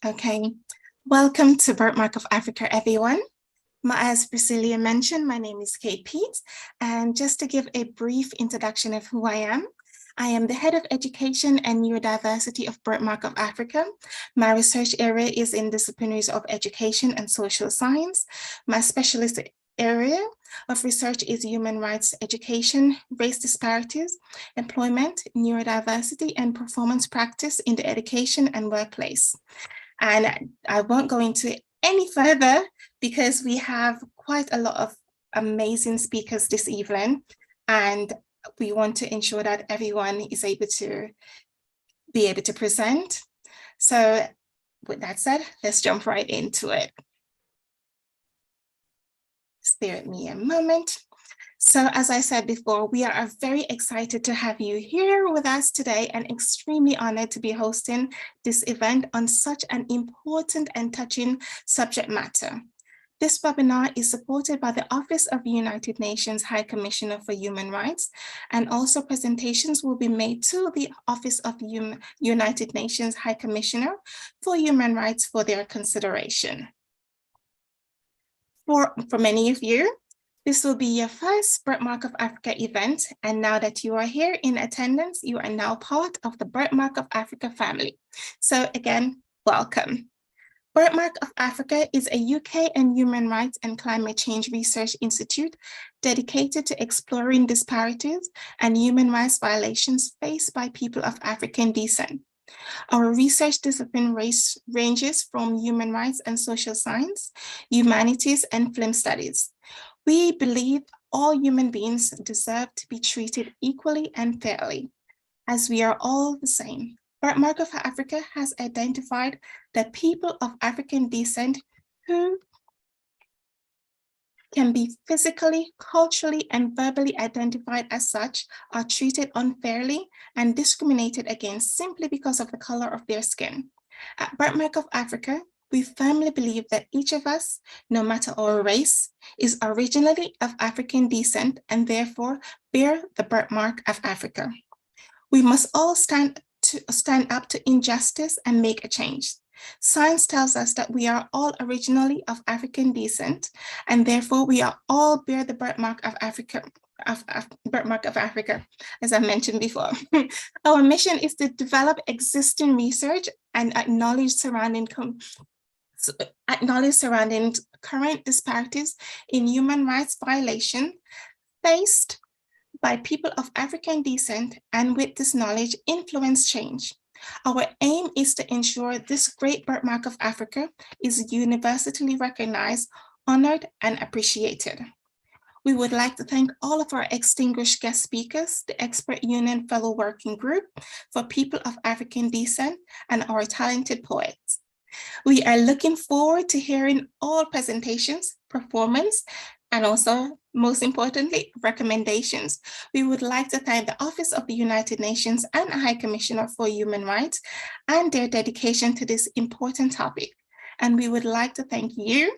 Okay, welcome to Birthmark of Africa, everyone. As Priscilla mentioned, my name is Kate Pete, and just to give a brief introduction of who I am the Head of Education and Neurodiversity of Birthmark of Africa. My research area is in disciplinaries of education and social science. My specialist area of research is human rights education, race disparities, employment, neurodiversity, and performance practice in the education and workplace. And I won't go into any further because we have quite a lot of amazing speakers this evening, and we want to ensure that everyone is able to present. So with that said, let's jump right into it. Spare with me a moment. So as I said before, we are very excited to have you here with us today and extremely honored to be hosting this event on such an important and touching subject matter. This webinar is supported by the Office of the United Nations High Commissioner for Human Rights, and also presentations will be made to the Office of the United Nations High Commissioner for Human Rights for their consideration. For many of you, this will be your first Birthmark of Africa event, and now that you are here in attendance, you are now part of the Birthmark of Africa family. So again, welcome. Birthmark of Africa is a UK and human rights and climate change research institute dedicated to exploring disparities and human rights violations faced by people of African descent. Our research discipline ranges from human rights and social science, humanities, and film studies. We believe all human beings deserve to be treated equally and fairly, as we are all the same. Birthmark of Africa has identified that people of African descent who can be physically, culturally, and verbally identified as such are treated unfairly and discriminated against simply because of the color of their skin. At Birthmark of Africa, we firmly believe that each of us, no matter our race, is originally of African descent and therefore bear the birthmark of Africa. We must all stand up to injustice and make a change. Science tells us that we are all originally of African descent, and therefore we are all bear the birthmark of Africa, as I mentioned before. Our mission is to develop existing research and acknowledge surrounding current disparities in human rights violation faced by people of African descent, and with this knowledge, influence change. Our aim is to ensure this great birthmark of Africa is universally recognized, honored, and appreciated. We would like to thank all of our distinguished guest speakers, the Expert Union Fellow Working Group for People of African Descent, and our talented poets. We are looking forward to hearing all presentations, performance, and also, most importantly, recommendations. We would like to thank the Office of the United Nations and High Commissioner for Human Rights and their dedication to this important topic. And we would like to thank you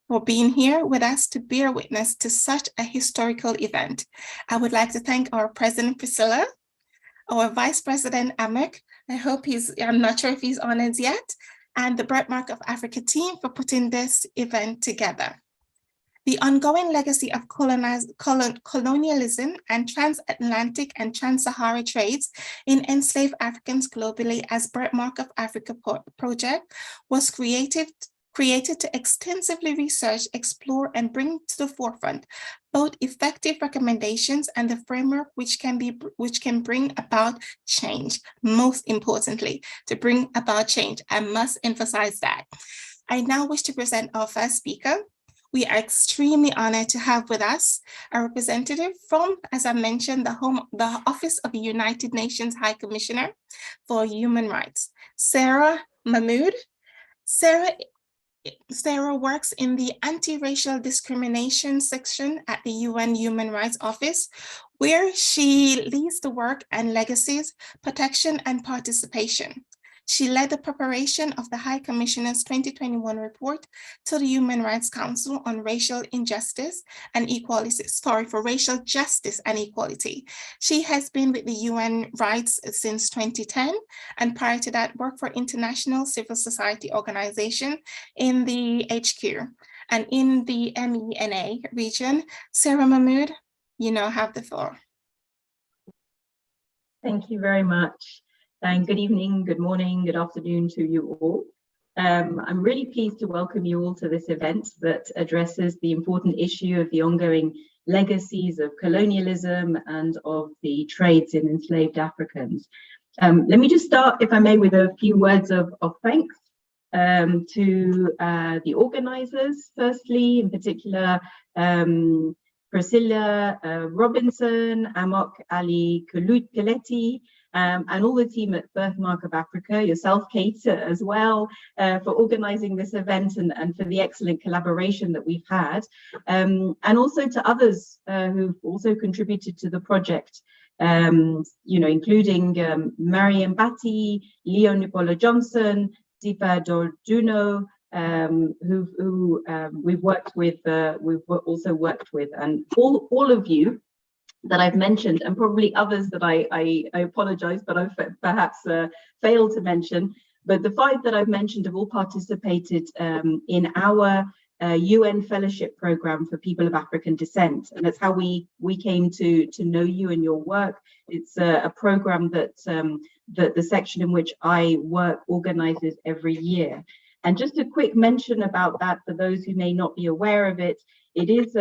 for being here with us to bear witness to such a historical event. I would like to thank our President Priscilla, our Vice President Amek, I'm not sure if he's on it yet, and the Birthmark of Africa team for putting this event together. The ongoing legacy of colonialism and Trans-Atlantic and Trans-Saharan trades in enslaved Africans globally as Birthmark of Africa project was created to extensively research, explore, and bring to the forefront both effective recommendations and the framework which can bring about change. Most importantly, to bring about change. I must emphasize that. I now wish to present our first speaker. We are extremely honored to have with us a representative from, as I mentioned, the Office of the United Nations High Commissioner for Human Rights, Sarah Mahmood. Sarah works in the anti-racial discrimination section at the UN Human Rights Office, where she leads the work and legacies, protection, and participation. She led the preparation of the High Commissioner's 2021 report to the Human Rights Council on racial injustice and equality, for racial justice and equality. She has been with the UN Rights since 2010, and prior to that worked for international civil society organization in the HQ and in the MENA region. Sarah Mahmood, you now have the floor. Thank you very much. And good evening, good morning, good afternoon to you all. I'm really pleased to welcome you all to this event that addresses the important issue of the ongoing legacies of colonialism and of the trades in enslaved Africans. Let me just start, if I may, with a few words of thanks to the organizers, firstly, in particular, Priscilla Robinson, Amok Ali Kaleti, and all the team at Birthmark of Africa, yourself, Kate, as well, for organizing this event and for the excellent collaboration that we've had, and also to others who've also contributed to the project, including Mariam Batti, Leo Nicola Johnson, Deepa Dorduno, who we've worked with, we've also worked with, and all of you that I've mentioned, and probably others that I apologize, but I've perhaps failed to mention, but the 5 that I've mentioned have all participated in our UN fellowship program for people of African descent, and that's how we came to know you and your work. It's a program that the section in which I work organizes every year. And just a quick mention about that for those who may not be aware of it, it's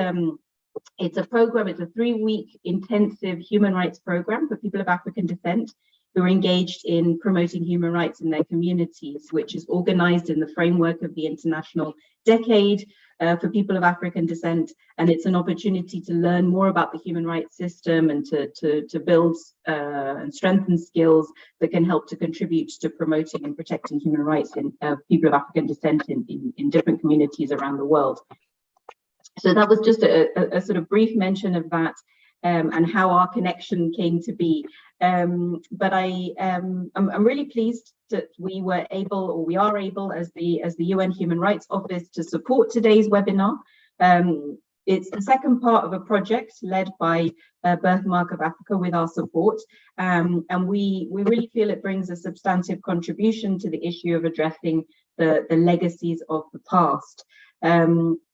a program, it's a 3-week intensive human rights program for people of African descent who are engaged in promoting human rights in their communities, which is organized in the framework of the International Decade for people of African descent. And it's an opportunity to learn more about the human rights system and to build and strengthen skills that can help to contribute to promoting and protecting human rights in people of African descent in different communities around the world. So that was just a sort of brief mention of that and how our connection came to be. But I'm really pleased that we were able, or we are able, as the UN Human Rights Office, to support today's webinar. It's the second part of a project led by Birthmark of Africa with our support, and we really feel it brings a substantive contribution to the issue of addressing the legacies of the past.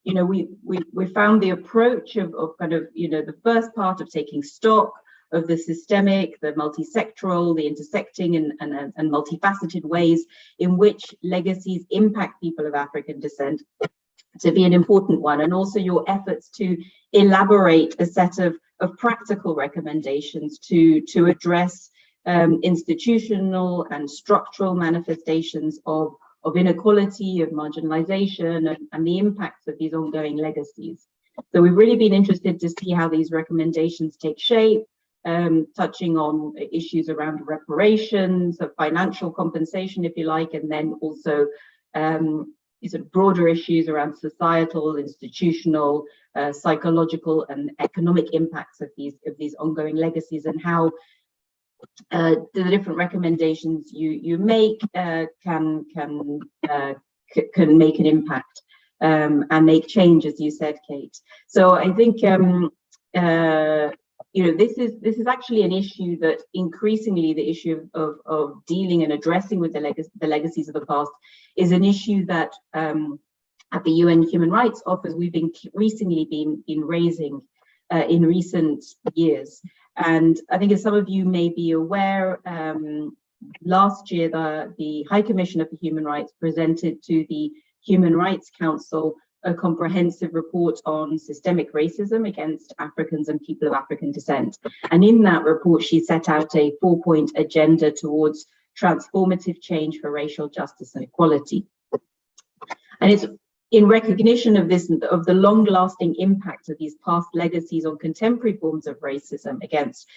We found the approach of kind of, the first part of taking stock of the systemic, the multi-sectoral, the intersecting and multifaceted ways in which legacies impact people of African descent to be an important one, and also your efforts to elaborate a set of practical recommendations to address institutional and structural manifestations of inequality, of marginalization, and the impacts of these ongoing legacies. So we've really been interested to see how these recommendations take shape, touching on issues around reparations, of financial compensation, if you like, and then also these sort of broader issues around societal, institutional, psychological, and economic impacts of these ongoing legacies, and how the different recommendations you make can make an impact and make change, as you said, Kate. So I think this is actually an issue that increasingly the issue of dealing and addressing with the legacies of the past is an issue that at the UN Human Rights Office we've increasingly been raising in recent years. And I think, as some of you may be aware, last year the High Commissioner for Human Rights presented to the Human Rights Council a comprehensive report on systemic racism against Africans and people of African descent. And in that report, she set out a 4-point agenda towards transformative change for racial justice and equality. And it's in recognition of this, of the long-lasting impact of these past legacies on contemporary forms of racism against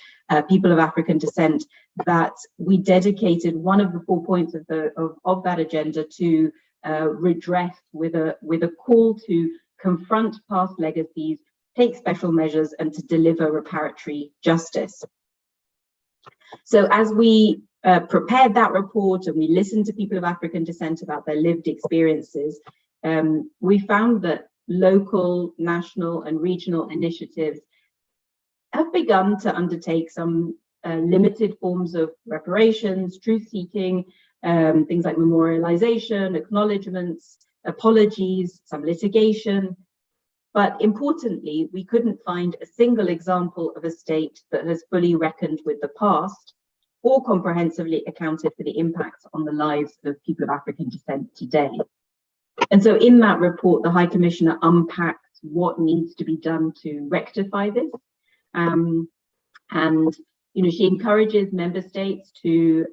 people of African descent, that we dedicated one of the 4 points of that agenda to redress, with a call to confront past legacies, take special measures, and to deliver reparatory justice. So as we prepared that report and we listened to people of African descent about their lived experiences, we found that local, national and regional initiatives have begun to undertake some limited forms of reparations, truth-seeking, things like memorialization, acknowledgements, apologies, some litigation. But importantly, we couldn't find a single example of a state that has fully reckoned with the past or comprehensively accounted for the impacts on the lives of people of African descent today. And so in that report, the High Commissioner unpacked what needs to be done to rectify this. And she encourages member states to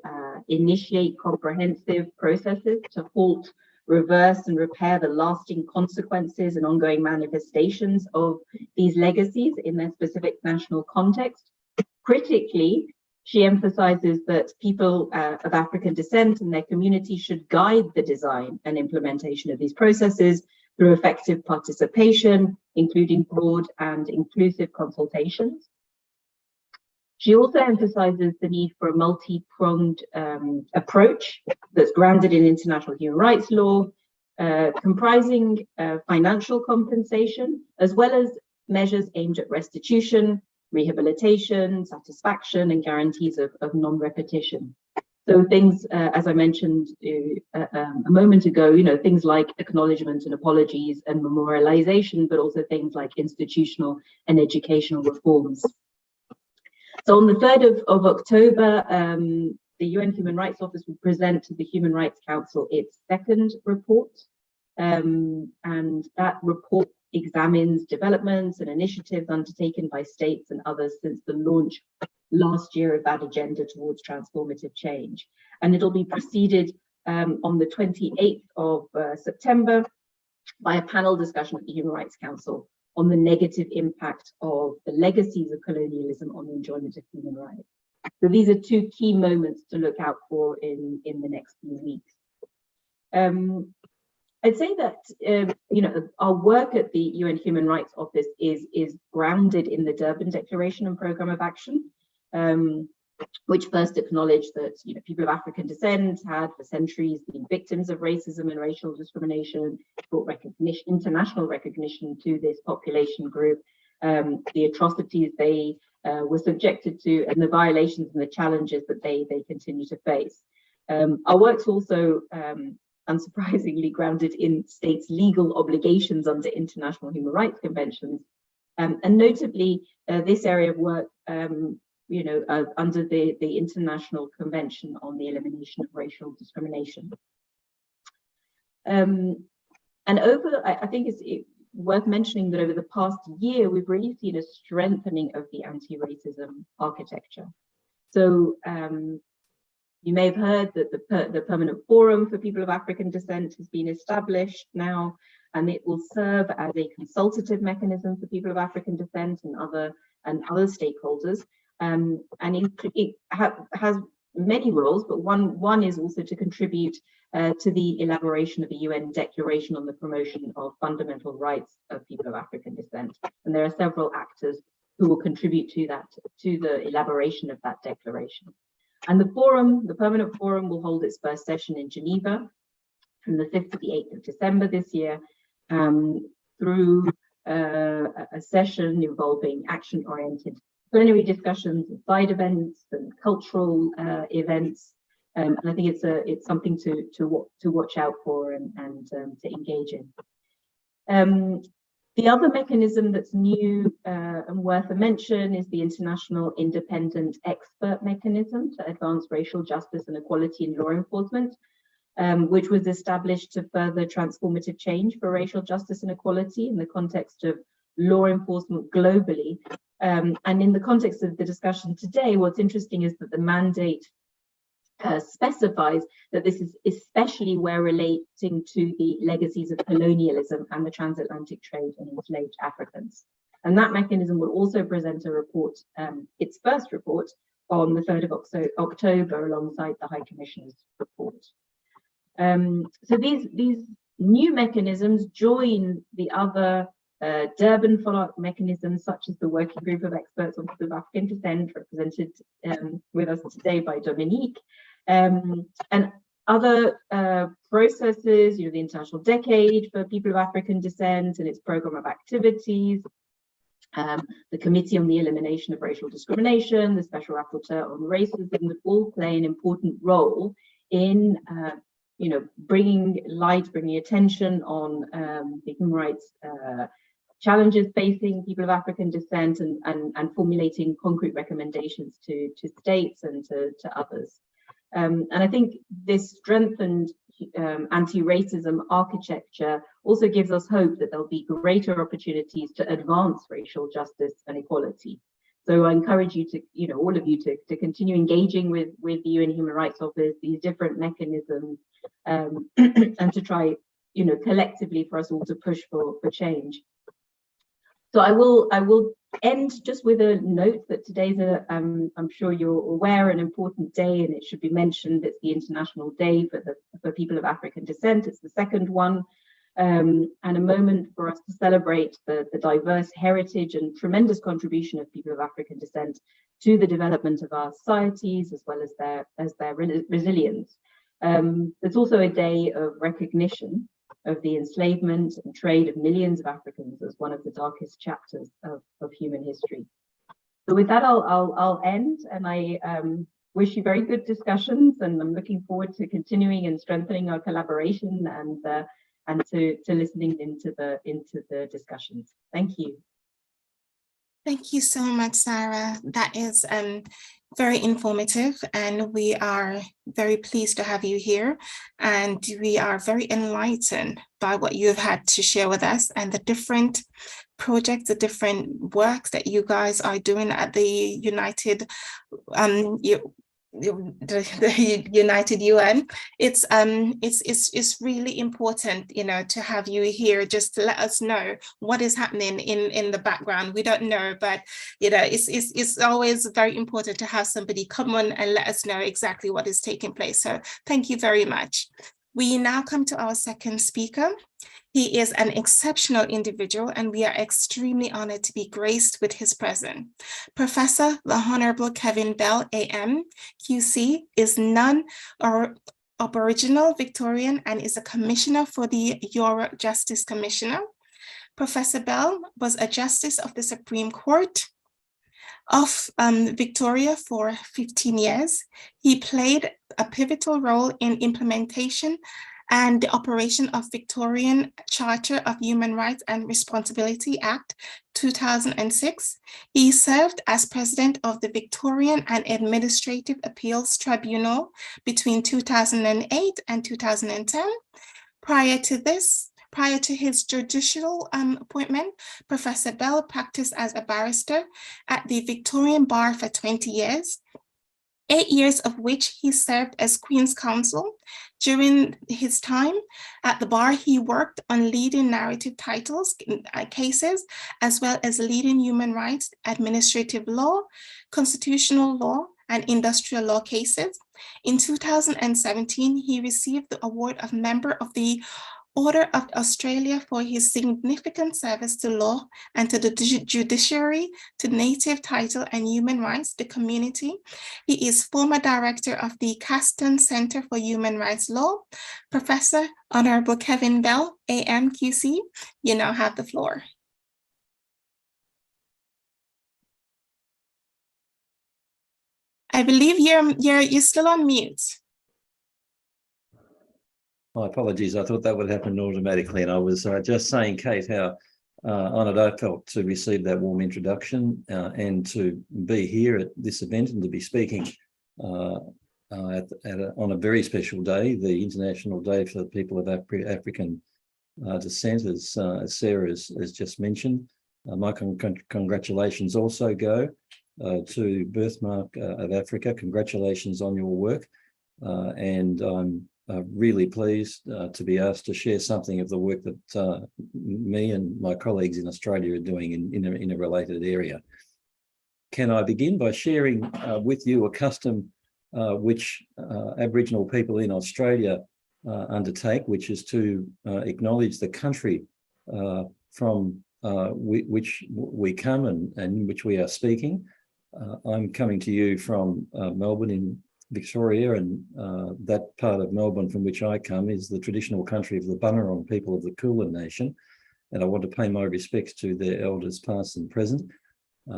initiate comprehensive processes to halt, reverse and repair the lasting consequences and ongoing manifestations of these legacies in their specific national context. Critically, she emphasizes that people of African descent and their community should guide the design and implementation of these processes through effective participation, including broad and inclusive consultations. She also emphasizes the need for a multi-pronged approach that's grounded in international human rights law, comprising financial compensation, as well as measures aimed at restitution, rehabilitation, satisfaction, and guarantees of non-repetition. So things, as I mentioned a moment ago, things like acknowledgement and apologies and memorialization, but also things like institutional and educational reforms. So on the 3rd of October, the UN Human Rights Office will present to the Human Rights Council its second report. And that report examines developments and initiatives undertaken by states and others since the launch last year of that agenda towards transformative change. And it'll be preceded on the 28th of September by a panel discussion at the Human Rights Council on the negative impact of the legacies of colonialism on the enjoyment of human rights. So these are two key moments to look out for in the next few weeks. I'd say that our work at the UN Human Rights Office is grounded in the Durban Declaration and Programme of Action, which first acknowledged that people of African descent had for centuries been victims of racism and racial discrimination, brought international recognition to this population group, the atrocities they were subjected to, and the violations and the challenges that they continue to face. Our work's also unsurprisingly grounded in states' legal obligations under international human rights conventions, and notably this area of work under the International Convention on the Elimination of Racial Discrimination. And I think it's worth mentioning that over the past year, we've really seen a strengthening of the anti-racism architecture. So you may have heard that the Permanent Forum for People of African Descent has been established now, and it will serve as a consultative mechanism for people of African descent and other stakeholders. And it has many roles, but one is also to contribute to the elaboration of the UN Declaration on the Promotion of Fundamental Rights of People of African Descent. And there are several actors who will contribute to the elaboration of that declaration. And the Permanent Forum will hold its first session in Geneva from the 5th to the 8th of December this year, through a session involving action-oriented plenary discussions, side events, and cultural events, and I think it's something to watch out for and to engage in. The other mechanism that's new and worth a mention is the International Independent Expert Mechanism to Advance Racial Justice and Equality in Law Enforcement, which was established to further transformative change for racial justice and equality in the context of law enforcement globally. And in the context of the discussion today, what's interesting is that the mandate specifies that this is especially where relating to the legacies of colonialism and the transatlantic trade in enslaved Africans. And that mechanism will also present a report, its first report, on the 3rd of October alongside the High Commissioner's report. So these new mechanisms join the other Durban follow-up mechanisms, such as the Working Group of Experts on People of African Descent, represented with us today by Dominique, and other processes, the International Decade for People of African Descent and its program of activities, the Committee on the Elimination of Racial Discrimination, the Special Rapporteur on Racism, would all play an important role in bringing light, bringing attention on the human rights challenges facing people of African descent, and formulating concrete recommendations to states and to others. And I think this strengthened anti-racism architecture also gives us hope that there'll be greater opportunities to advance racial justice and equality. So I encourage you to, all of you to continue engaging with the UN Human Rights Office, these different mechanisms, and to try, collectively for us all to push for change. So I will end just with a note that today's I'm sure you're aware, an important day, and it should be mentioned. It's the International Day for People of African Descent. It's the second one, and a moment for us to celebrate the diverse heritage and tremendous contribution of people of African descent to the development of our societies, as well as their resilience. It's also a day of recognition of the enslavement and trade of millions of Africans as one of the darkest chapters of human history. So with that, I'll end, and I wish you very good discussions, and I'm looking forward to continuing and strengthening our collaboration and to listening into the discussions. Thank you. Thank you so much, Sarah. That is very informative, and we are very pleased to have you here, and we are very enlightened by what you've had to share with us and the different projects, the different works that you guys are doing at the United United UN. It's really important, to have you here just to let us know what is happening in the background. We don't know, but it's always very important to have somebody come on and let us know exactly what is taking place. So thank you very much. We now come to our second speaker. He is an exceptional individual, and we are extremely honored to be graced with his presence. Professor the Honorable Kevin Bell, AM, QC, is non-Aboriginal Victorian and is a commissioner for the Euro Justice Commissioner. Professor Bell was a justice of the Supreme Court of Victoria for 15 years. He played a pivotal role in implementation and the operation of Victorian Charter of Human Rights and Responsibility Act 2006. He served as president of the Victorian and Administrative Appeals Tribunal between 2008 and 2010. Prior to his judicial appointment, Professor Bell practiced as a barrister at the Victorian Bar for 20 years. 8 years of which he served as Queen's Counsel. During his time at the bar, he worked on leading narrative titles cases, as well as leading human rights, administrative law, constitutional law, and industrial law cases. In 2017, he received the award of Member of the Order of Australia for his significant service to law and to the judiciary, to native title and human rights, the community. He is former director of the Caston Center for Human Rights Law. Professor Honorable Kevin Bell, AM, QC, you now have the floor. I believe you're still on mute. My apologies, I thought that would happen automatically, and I was just saying, Kate, how honoured I felt to receive that warm introduction and to be here at this event and to be speaking on a very special day, the International Day for the People of African Descent, as Sarah has just mentioned. My congratulations also go to Birthmark of Africa. Congratulations on your work, and I'm really pleased to be asked to share something of the work that me and my colleagues in Australia are doing in a related area. Can I begin by sharing with you a custom which Aboriginal people in Australia undertake, which is to acknowledge the country from which we come and which we are speaking. I'm coming to you from Melbourne in Victoria, and that part of Melbourne from which I come is the traditional country of the Bunurong people of the Kulin Nation, and I want to pay my respects to their elders past and present.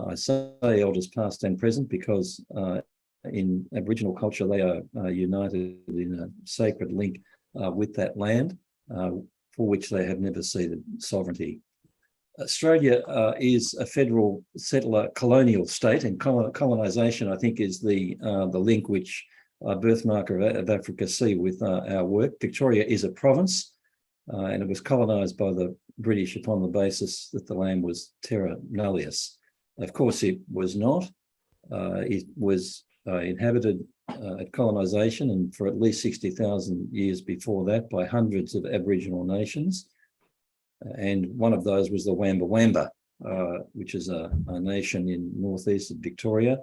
I say elders past and present because in Aboriginal culture they are united in a sacred link with that land, for which they have never ceded sovereignty. Australia is a federal settler colonial state, and colonisation, I think, is the link which Birthmark of Africa see with our work. Victoria is a province, and it was colonised by the British upon the basis that the land was terra nullius. Of course, it was not. It was inhabited at colonisation and for at least 60,000 years before that by hundreds of Aboriginal nations. And one of those was the Wamba, which is a nation in northeast of Victoria.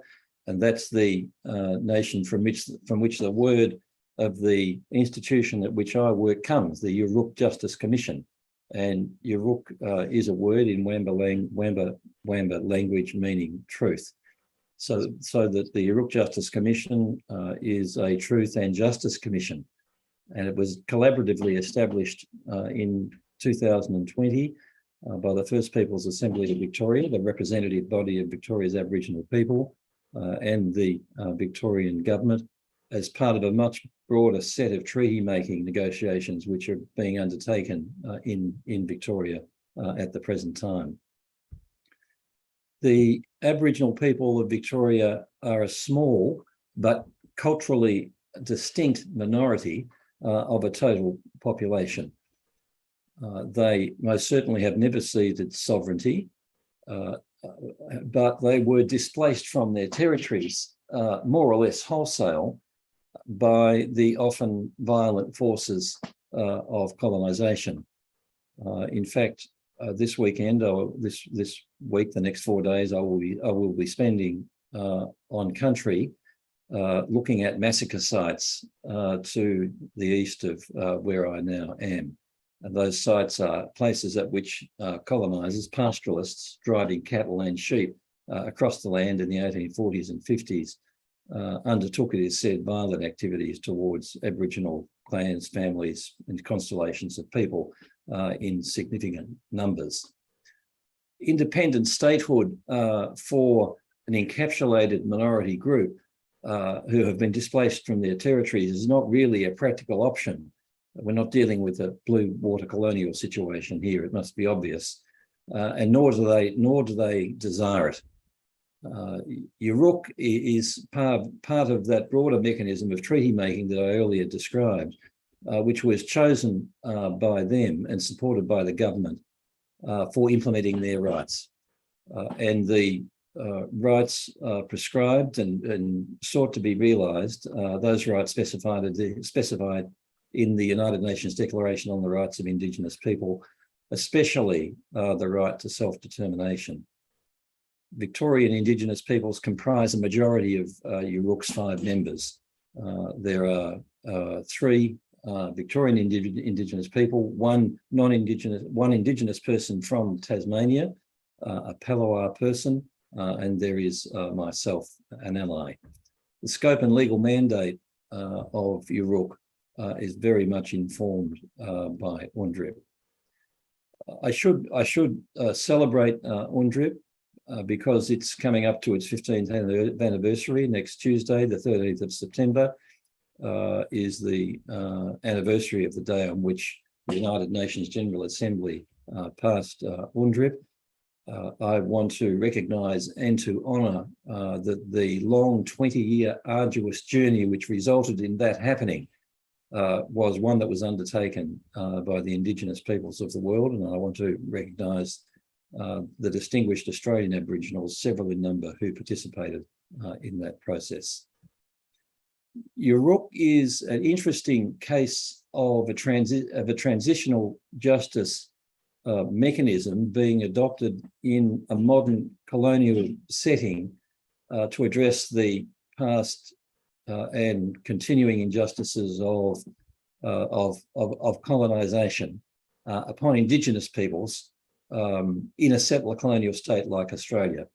And that's the nation from which the word of the institution at which I work comes, the Yurruk Justice Commission. And Yurruk is a word in Wamba language meaning truth. So that the Yurruk Justice Commission is a truth and justice commission. And it was collaboratively established in 2020 by the First Peoples Assembly of Victoria, the representative body of Victoria's Aboriginal people, and the Victorian government, as part of a much broader set of treaty-making negotiations which are being undertaken in Victoria at the present time. The Aboriginal people of Victoria are a small but culturally distinct minority of a total population. They most certainly have never ceded sovereignty, but they were displaced from their territories more or less wholesale by the often violent forces of colonisation. In fact, this weekend, or this week, the next 4 days, I will be spending on country looking at massacre sites to the east of where I now am. And those sites are places at which colonisers, pastoralists, driving cattle and sheep across the land in the 1840s and 50s, undertook, it is said, violent activities towards Aboriginal clans, families, and constellations of people in significant numbers. Independent statehood for an encapsulated minority group who have been displaced from their territories is not really a practical option. We're not dealing with a blue water colonial situation here, it must be obvious, and nor do they desire it. Yurruk is part of that broader mechanism of treaty making that I earlier described, which was chosen by them and supported by the government for implementing their rights. And the rights prescribed and sought to be realised, those rights specified in the United Nations Declaration on the Rights of Indigenous People, especially the right to self-determination. Victorian Indigenous peoples comprise a majority of Yurruk's 5 members. There are 3 Victorian Indigenous people, one Indigenous person from Tasmania, a Palawa person, and there is myself, an ally. The scope and legal mandate of Yurruk is very much informed by UNDRIP. I should celebrate UNDRIP because it's coming up to its 15th anniversary. Next Tuesday, the 13th of September, is the anniversary of the day on which the United Nations General Assembly passed UNDRIP. I want to recognise and to honour the long 20-year arduous journey which resulted in that happening. Was one that was undertaken by the Indigenous peoples of the world, and I want to recognise the distinguished Australian Aboriginals, several in number, who participated in that process. Yurruk is an interesting case of a transitional justice mechanism being adopted in a modern colonial setting to address the past and continuing injustices of colonisation upon Indigenous peoples in a settler colonial state like Australia.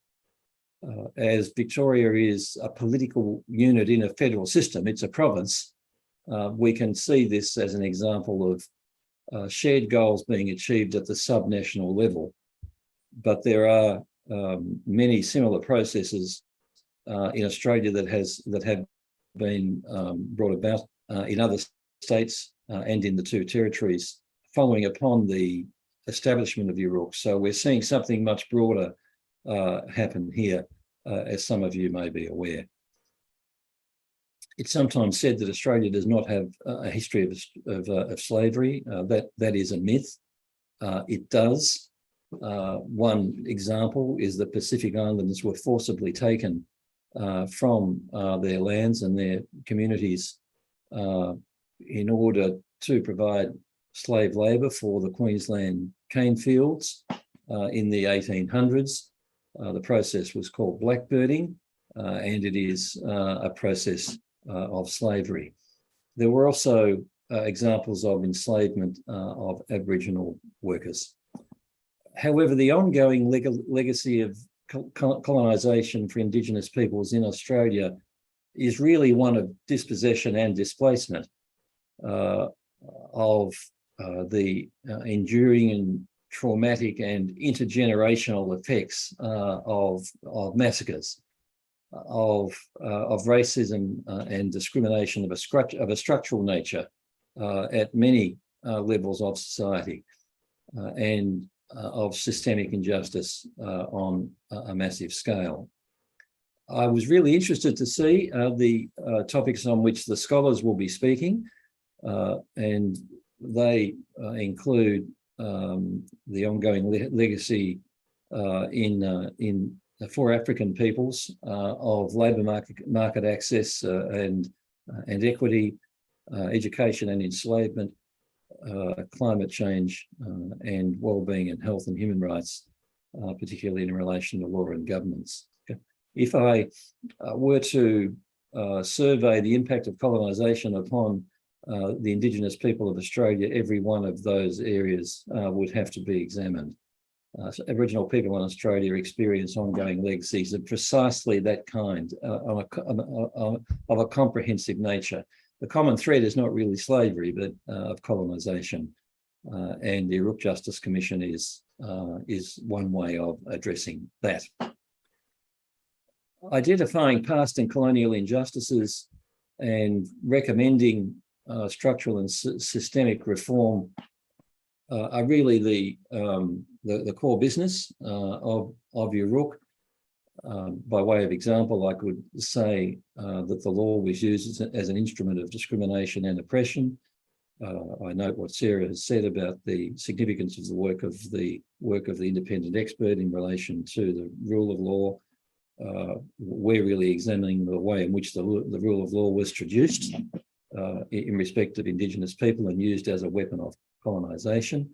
As Victoria is a political unit in a federal system, it's a province, we can see this as an example of shared goals being achieved at the subnational level. But there are many similar processes in Australia that have been brought about in other states and in the two territories following upon the establishment of UROC. So we're seeing something much broader happen here, as some of you may be aware. It's sometimes said that Australia does not have a history of slavery. That is a myth. It does. One example is that Pacific Islanders were forcibly taken from their lands and their communities in order to provide slave labour for the Queensland cane fields in the 1800s. The process was called blackbirding, and it is a process of slavery. There were also examples of enslavement of Aboriginal workers. However, the ongoing legacy of colonisation for Indigenous peoples in Australia is really one of dispossession and displacement of the enduring and traumatic and intergenerational effects of massacres, of racism and discrimination of a structural nature at many levels of society, and of systemic injustice on a massive scale. I was really interested to see the topics on which the scholars will be speaking, and they include the ongoing legacy for African peoples of labour market access and equity, education and enslavement, climate change, and well-being and health and human rights, particularly in relation to law and governments. If I were to survey the impact of colonisation upon the Indigenous people of Australia, every one of those areas would have to be examined. So Aboriginal people in Australia experience ongoing legacies of precisely that kind, of a comprehensive nature. The common thread is not really slavery, but of colonisation, and the Uruk Justice Commission is one way of addressing that. Identifying past and colonial injustices and recommending structural and systemic reform are really the core business of Uruk. By way of example, I could say that the law was used as an instrument of discrimination and oppression. I note what Sarah has said about the significance of the work of the independent expert in relation to the rule of law. We're really examining the way in which the rule of law was traduced in respect of Indigenous people and used as a weapon of colonisation.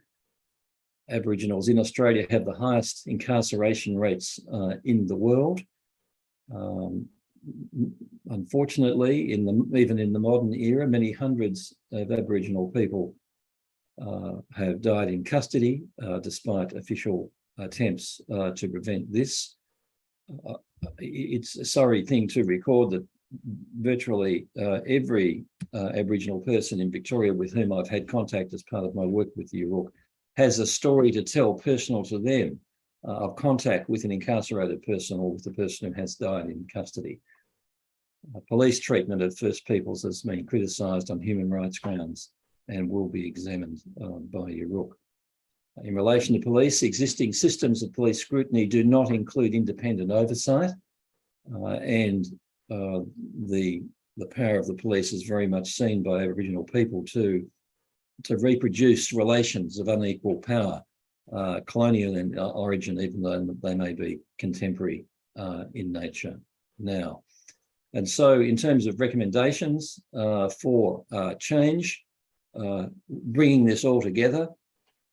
Aboriginals in Australia have the highest incarceration rates in the world. Unfortunately, even in the modern era, many hundreds of Aboriginal people have died in custody, despite official attempts to prevent this. It's a sorry thing to record that virtually every Aboriginal person in Victoria with whom I've had contact as part of my work with the Uruk has a story to tell personal to them of contact with an incarcerated person or with a person who has died in custody. Police treatment of First Peoples has been criticised on human rights grounds and will be examined by Uruk. In relation to police, existing systems of police scrutiny do not include independent oversight, and the power of the police is very much seen by Aboriginal people to reproduce relations of unequal power, colonial in origin, even though they may be contemporary in nature now. And so in terms of recommendations for change, bringing this all together,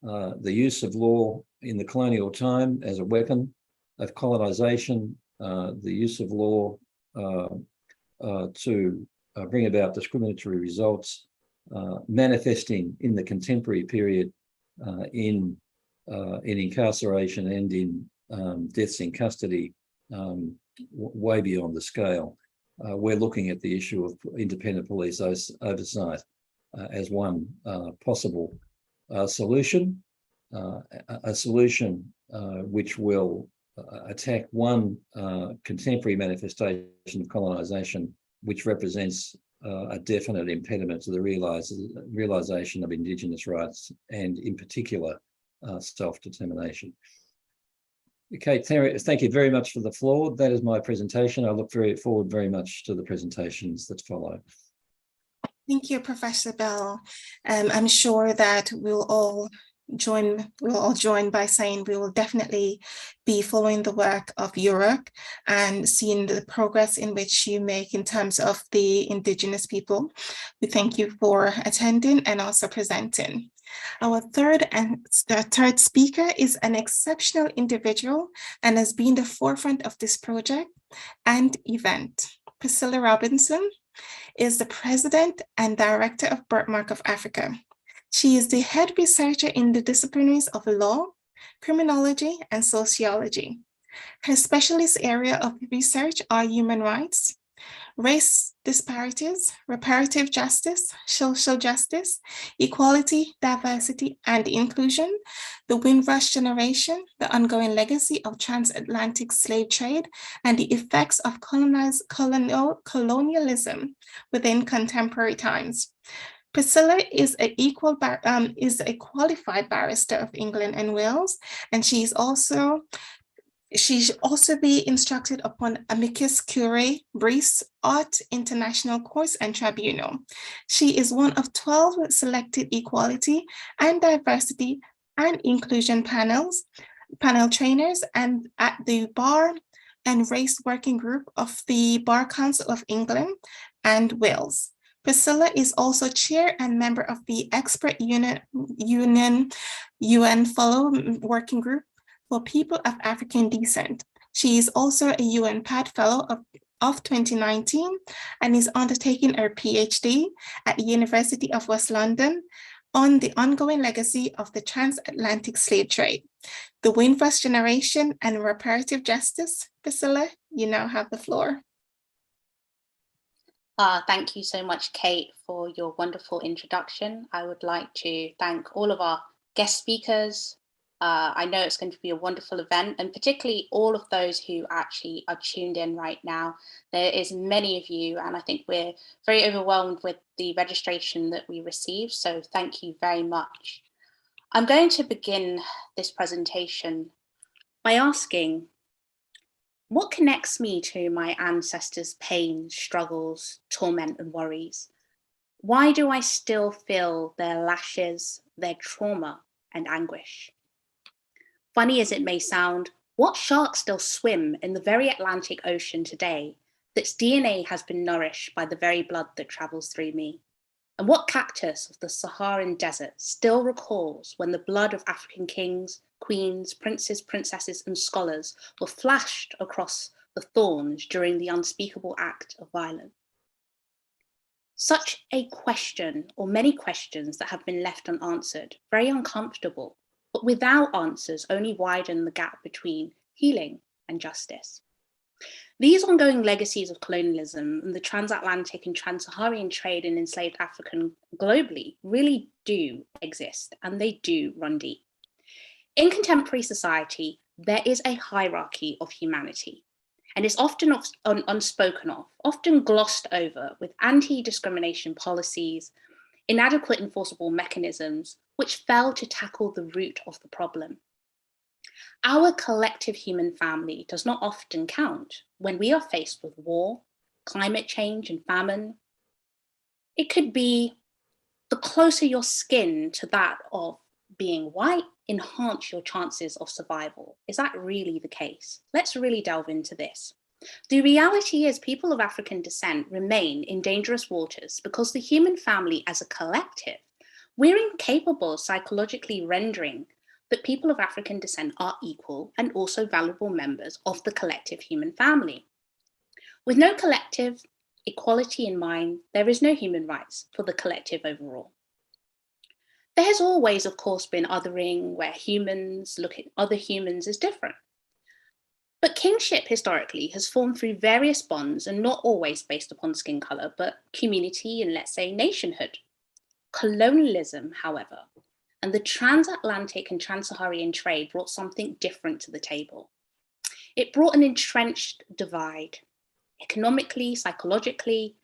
the use of law in the colonial time as a weapon of colonisation, the use of law to bring about discriminatory results, manifesting in the contemporary period in in incarceration and in deaths in custody way beyond the scale. We're looking at the issue of independent police oversight as one possible solution, a solution which will attack one contemporary manifestation of colonisation, which represents a definite impediment to the realisation of Indigenous rights and, in particular, self-determination. Kate, thank you very much for the floor. That is my presentation. I look forward very much to the presentations that follow. Thank you, Professor Bell. I'm sure that we'll all join by saying we will definitely be following the work of UROC and seeing the progress in which you make in terms of the Indigenous people. We thank you for attending and also presenting. Our third speaker is an exceptional individual and has been the forefront of this project and event. Priscilla Robinson is the President and Director of Birthmark of Africa. She is the head researcher in the disciplines of law, criminology, and sociology. Her specialist area of research are human rights, race disparities, reparative justice, social justice, equality, diversity, and inclusion, the Windrush generation, the ongoing legacy of transatlantic slave trade, and the effects of colonialism within contemporary times. Priscilla is a qualified barrister of England and Wales, and she should also be instructed upon amicus curiae briefs at international courts and tribunal. She is one of 12 selected equality and diversity and inclusion panel trainers and at the Bar and Race Working Group of the Bar Council of England and Wales. Priscilla is also chair and member of the Expert UN Fellow Working Group for People of African Descent. She is also a UN-OHCHR Fellow of 2019 and is undertaking her PhD at the University of West London on the ongoing legacy of the transatlantic slave trade, the Windrush generation, and reparative justice. Priscilla, you now have the floor. Thank you so much, Kate, for your wonderful introduction. I would like to thank all of our guest speakers. I know it's going to be a wonderful event, and particularly all of those who actually are tuned in right now. There is many of you, and I think we're very overwhelmed with the registration that we received, so thank you very much. I'm going to begin this presentation by asking, what connects me to my ancestors' pains, struggles, torment, and worries? Why do I still feel their lashes, their trauma, and anguish? Funny as it may sound, what shark still swim in the very Atlantic Ocean today that's DNA has been nourished by the very blood that travels through me? And what cactus of the Saharan desert still recalls when the blood of African kings, queens, princes, princesses, and scholars were flashed across the thorns during the unspeakable act of violence? Such a question, or many questions that have been left unanswered, very uncomfortable, but without answers only widen the gap between healing and justice. These ongoing legacies of colonialism and the transatlantic and trans-Saharan trade in enslaved African globally really do exist, and they do run deep. In contemporary society, there is a hierarchy of humanity, and it's often unspoken of, often glossed over with anti-discrimination policies, inadequate enforceable mechanisms, which fail to tackle the root of the problem. Our collective human family does not often count when we are faced with war, climate change, and famine. It could be the closer your skin to that of being white enhance your chances of survival. Is that really the case? Let's really delve into this. The reality is people of African descent remain in dangerous waters because the human family as a collective, we're incapable of psychologically rendering that people of African descent are equal and also valuable members of the collective human family. With no collective equality in mind, there is no human rights for the collective overall. There's always, of course, been othering where humans look at other humans as different. But kingship historically has formed through various bonds and not always based upon skin color, but community and, let's say, nationhood. Colonialism, however, and the Trans-Atlantic and Trans-Saharan trade brought something different to the table. It brought an entrenched divide, economically, psychologically,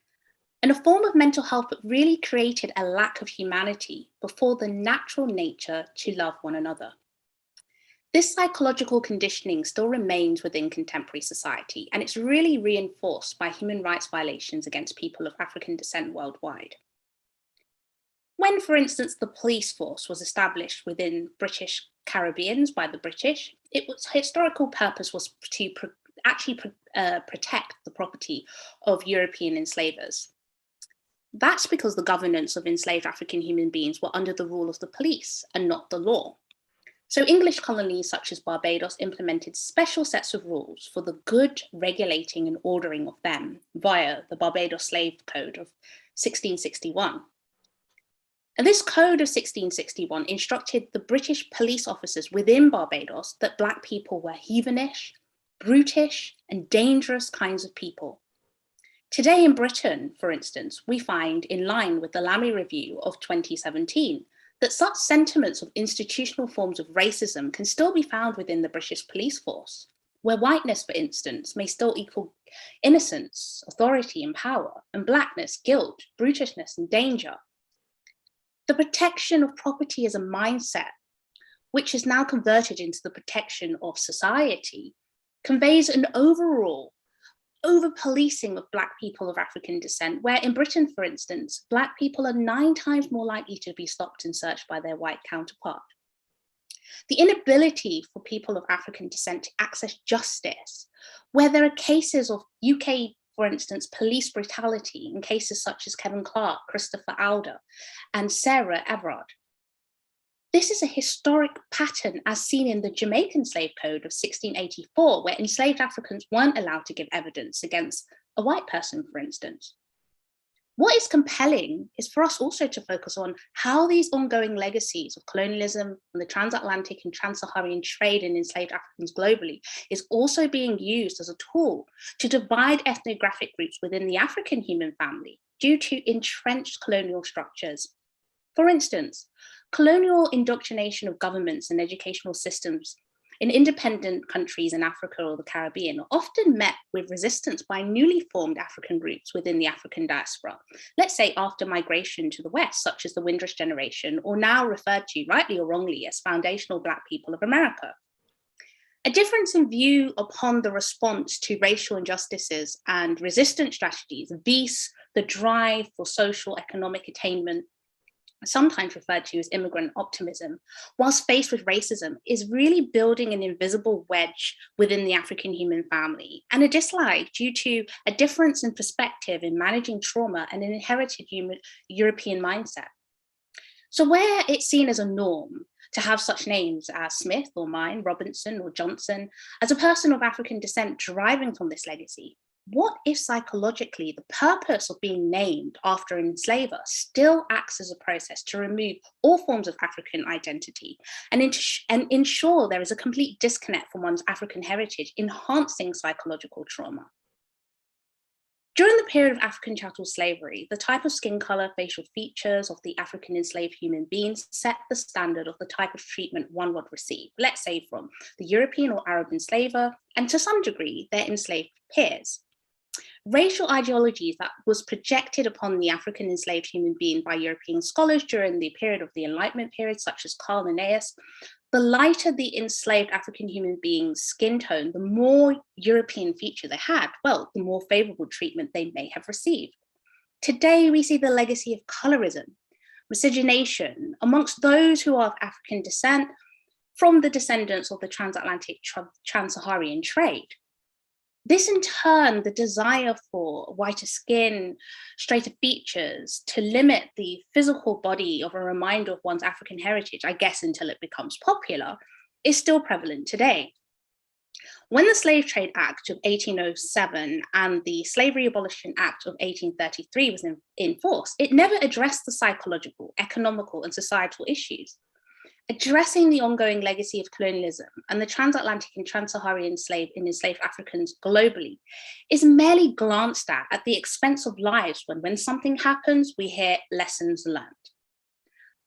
and a form of mental health that really created a lack of humanity before the natural nature to love one another. This psychological conditioning still remains within contemporary society, and it's really reinforced by human rights violations against people of African descent worldwide. When, for instance, the police force was established within British Caribbeans by the British, its historical purpose was to protect the property of European enslavers. That's because the governance of enslaved African human beings were under the rule of the police and not the law. So English colonies such as Barbados implemented special sets of rules for the good regulating and ordering of them via the Barbados Slave Code of 1661. And this code of 1661 instructed the British police officers within Barbados that Black people were heathenish, brutish, and dangerous kinds of people. Today in Britain, for instance, we find, in line with the Lamy Review of 2017, that such sentiments of institutional forms of racism can still be found within the British police force, where whiteness, for instance, may still equal innocence, authority, and power, and Blackness, guilt, brutishness, and danger. The protection of property as a mindset, which is now converted into the protection of society, conveys an overall over-policing of Black people of African descent, where in Britain, for instance, Black people are 9 times more likely to be stopped and searched by their white counterpart. The inability for people of African descent to access justice, where there are cases of UK, for instance, police brutality in cases such as Kevin Clark, Christopher Alder, and Sarah Everard. This is a historic pattern as seen in the Jamaican Slave Code of 1684, where enslaved Africans weren't allowed to give evidence against a white person, for instance. What is compelling is for us also to focus on how these ongoing legacies of colonialism and the Trans-Atlantic and Trans-Saharan trade in enslaved Africans globally is also being used as a tool to divide ethnographic groups within the African human family due to entrenched colonial structures. For instance, colonial indoctrination of governments and educational systems in independent countries in Africa or the Caribbean are often met with resistance by newly formed African groups within the African diaspora, let's say after migration to the West, such as the Windrush generation, or now referred to, rightly or wrongly, as foundational Black people of America. A difference in view upon the response to racial injustices and resistance strategies, vis the drive for social economic attainment, sometimes referred to as immigrant optimism, whilst faced with racism, is really building an invisible wedge within the African human family, and a dislike due to a difference in perspective in managing trauma and an inherited European mindset. So where it's seen as a norm to have such names as Smith or mine, Robinson or Johnson, as a person of African descent deriving from this legacy, what if psychologically the purpose of being named after an enslaver still acts as a process to remove all forms of African identity and ensure there is a complete disconnect from one's African heritage, enhancing psychological trauma? During the period of African chattel slavery, the type of skin color, facial features of the African enslaved human beings set the standard of the type of treatment one would receive, let's say from the European or Arab enslaver, and to some degree, their enslaved peers. Racial ideologies that was projected upon the African enslaved human being by European scholars during the period of the Enlightenment period, such as Carl Linnaeus, the lighter the enslaved African human being's skin tone, the more European feature they had, well, the more favorable treatment they may have received. Today, we see the legacy of colorism, miscegenation amongst those who are of African descent from the descendants of the Trans-Atlantic Trans-Saharan trade. This in turn, the desire for whiter skin, straighter features, to limit the physical body of a reminder of one's African heritage, I guess until it becomes popular, is still prevalent today. When the Slave Trade Act of 1807 and the Slavery Abolition Act of 1833 was in force, it never addressed the psychological, economical, and societal issues. Addressing the ongoing legacy of colonialism and the Trans-Atlantic and Trans-Saharan enslaved Africans globally is merely glanced at the expense of lives when something happens, we hear lessons learned.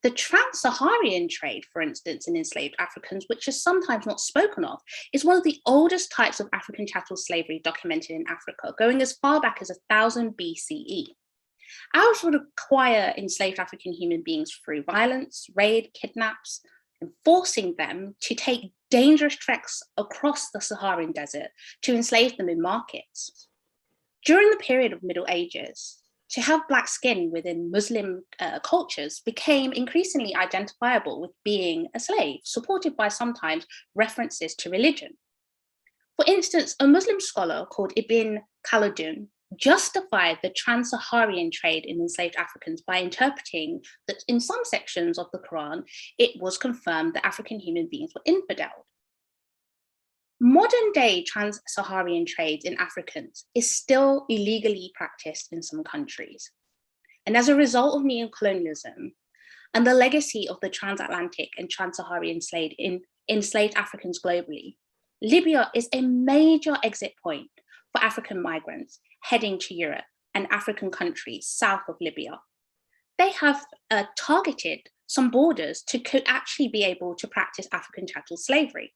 The Trans-Saharan trade, for instance, in enslaved Africans, which is sometimes not spoken of, is one of the oldest types of African chattel slavery documented in Africa, going as far back as 1000 BCE. Ours would acquire enslaved African human beings through violence, raid, kidnaps, and forcing them to take dangerous treks across the Saharan desert to enslave them in markets. During the period of Middle Ages, to have Black skin within Muslim cultures became increasingly identifiable with being a slave, supported by sometimes references to religion. For instance, a Muslim scholar called Ibn Khaldun justified the Trans-Saharan trade in enslaved Africans by interpreting that in some sections of the Quran, it was confirmed that African human beings were infidel. Modern day Trans-Saharan trade in Africans is still illegally practiced in some countries. And as a result of neocolonialism and the legacy of the Trans-Atlantic and Trans-Saharan enslaved Africans globally, Libya is a major exit point for African migrants heading to Europe and African countries south of Libya. They have targeted some borders to actually be able to practice African chattel slavery.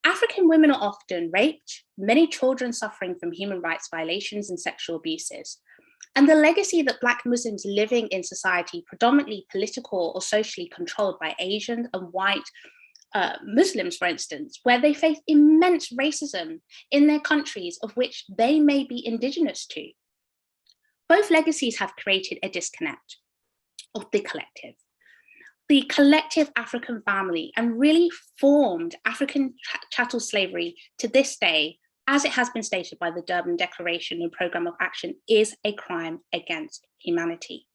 African women are often raped, many children suffering from human rights violations and sexual abuses. And the legacy that Black Muslims living in society, predominantly political or socially controlled by Asian and white Muslims, for instance, where they face immense racism in their countries of which they may be indigenous to. Both legacies have created a disconnect of the collective African family, and really formed African chattel slavery to this day, as it has been stated by the Durban Declaration and Programme of Action, is a crime against humanity.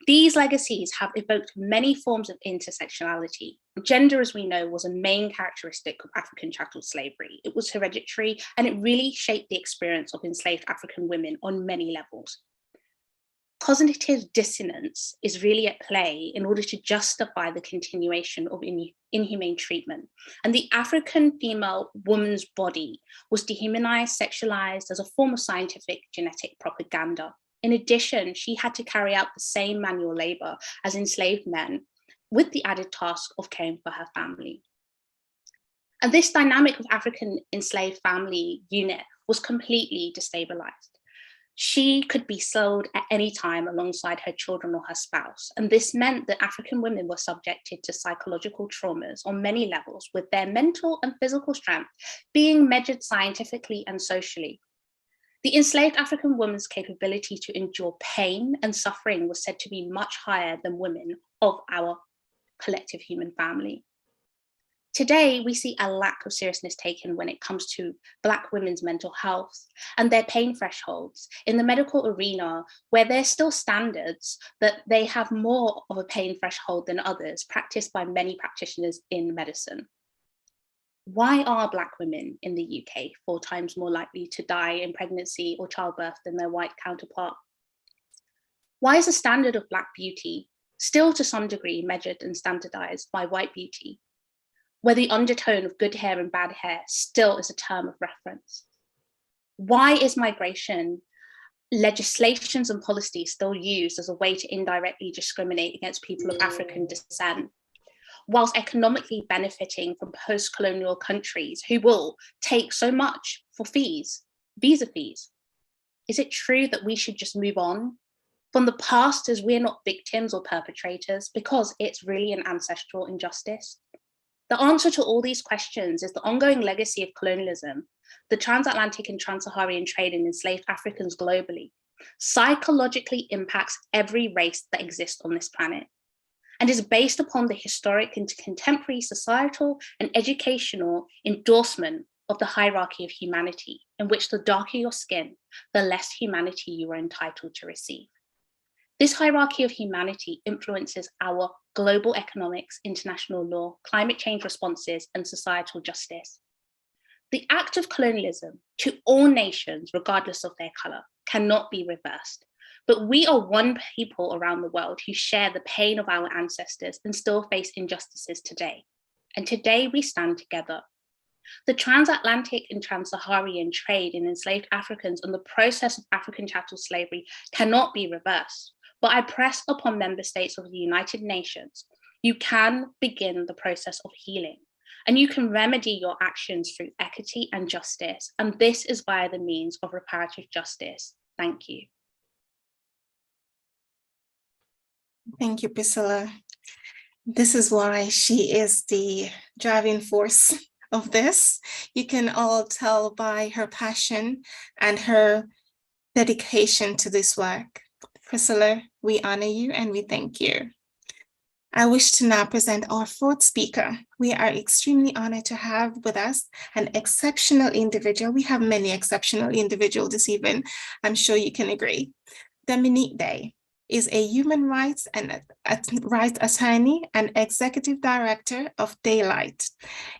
These legacies have evoked many forms of intersectionality. Gender, as we know, was a main characteristic of African chattel slavery. It was hereditary, and it really shaped the experience of enslaved African women on many levels. Cognitive dissonance is really at play in order to justify the continuation of inhumane treatment. And the African female woman's body was dehumanized, sexualized as a form of scientific genetic propaganda. In addition, she had to carry out the same manual labor as enslaved men, with the added task of caring for her family. And this dynamic of African enslaved family unit was completely destabilized. She could be sold at any time alongside her children or her spouse. And this meant that African women were subjected to psychological traumas on many levels, with their mental and physical strength being measured scientifically and socially. The enslaved African woman's capability to endure pain and suffering was said to be much higher than women of our collective human family. Today, we see a lack of seriousness taken when it comes to Black women's mental health and their pain thresholds in the medical arena, where there's still standards that they have more of a pain threshold than others practiced by many practitioners in medicine. Why are Black women in the UK 4 times more likely to die in pregnancy or childbirth than their white counterpart? Why is the standard of Black beauty still to some degree measured and standardized by white beauty, where the undertone of good hair and bad hair still is a term of reference? Why is migration legislations and policies still used as a way to indirectly discriminate against people of African descent, whilst economically benefiting from post-colonial countries who will take so much for fees, visa fees? Is it true that we should just move on from the past as we're not victims or perpetrators because it's really an ancestral injustice? The answer to all these questions is the ongoing legacy of colonialism, the Trans-Atlantic and Trans-Saharan trade in enslaved Africans globally, psychologically impacts every race that exists on this planet, and is based upon the historic and contemporary societal and educational endorsement of the hierarchy of humanity, in which the darker your skin, the less humanity you are entitled to receive. This hierarchy of humanity influences our global economics, international law, climate change responses, and societal justice. The act of colonialism to all nations, regardless of their colour, cannot be reversed. But we are one people around the world who share the pain of our ancestors and still face injustices today. And today we stand together. The Trans-Atlantic and Trans-Saharan trade in enslaved Africans and the process of African chattel slavery cannot be reversed. But I press upon member states of the United Nations, you can begin the process of healing, and you can remedy your actions through equity and justice. And this is via the means of reparative justice. Thank you. Thank you, Priscilla. This is why she is the driving force of this. You can all tell by her passion and her dedication to this work. Priscilla, we honor you and we thank you. I wish to now present our fourth speaker. We are extremely honored to have with us an exceptional individual. We have many exceptional individuals this evening. I'm sure you can agree. Dominique Day is a human rights and rights attorney and executive director of Daylight.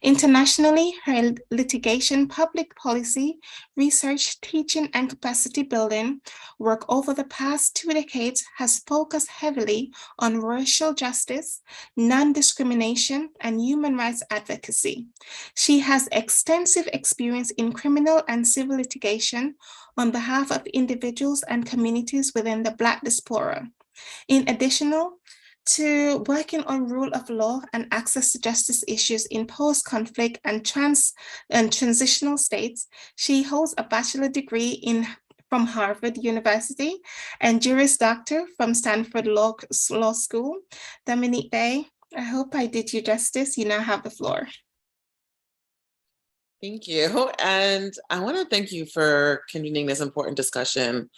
Internationally, her litigation, public policy, research, teaching, and capacity building work over the past 2 decades has focused heavily on racial justice, non-discrimination, and human rights advocacy. She has extensive experience in criminal and civil litigation on behalf of individuals and communities within the Black diaspora. In addition to working on rule of law and access to justice issues in post-conflict and transitional states, she holds a bachelor degree from Harvard University and Juris Doctor from Stanford Law School. Dominique Day, I hope I did you justice. You now have the floor. Thank you. And I want to thank you for convening this important discussion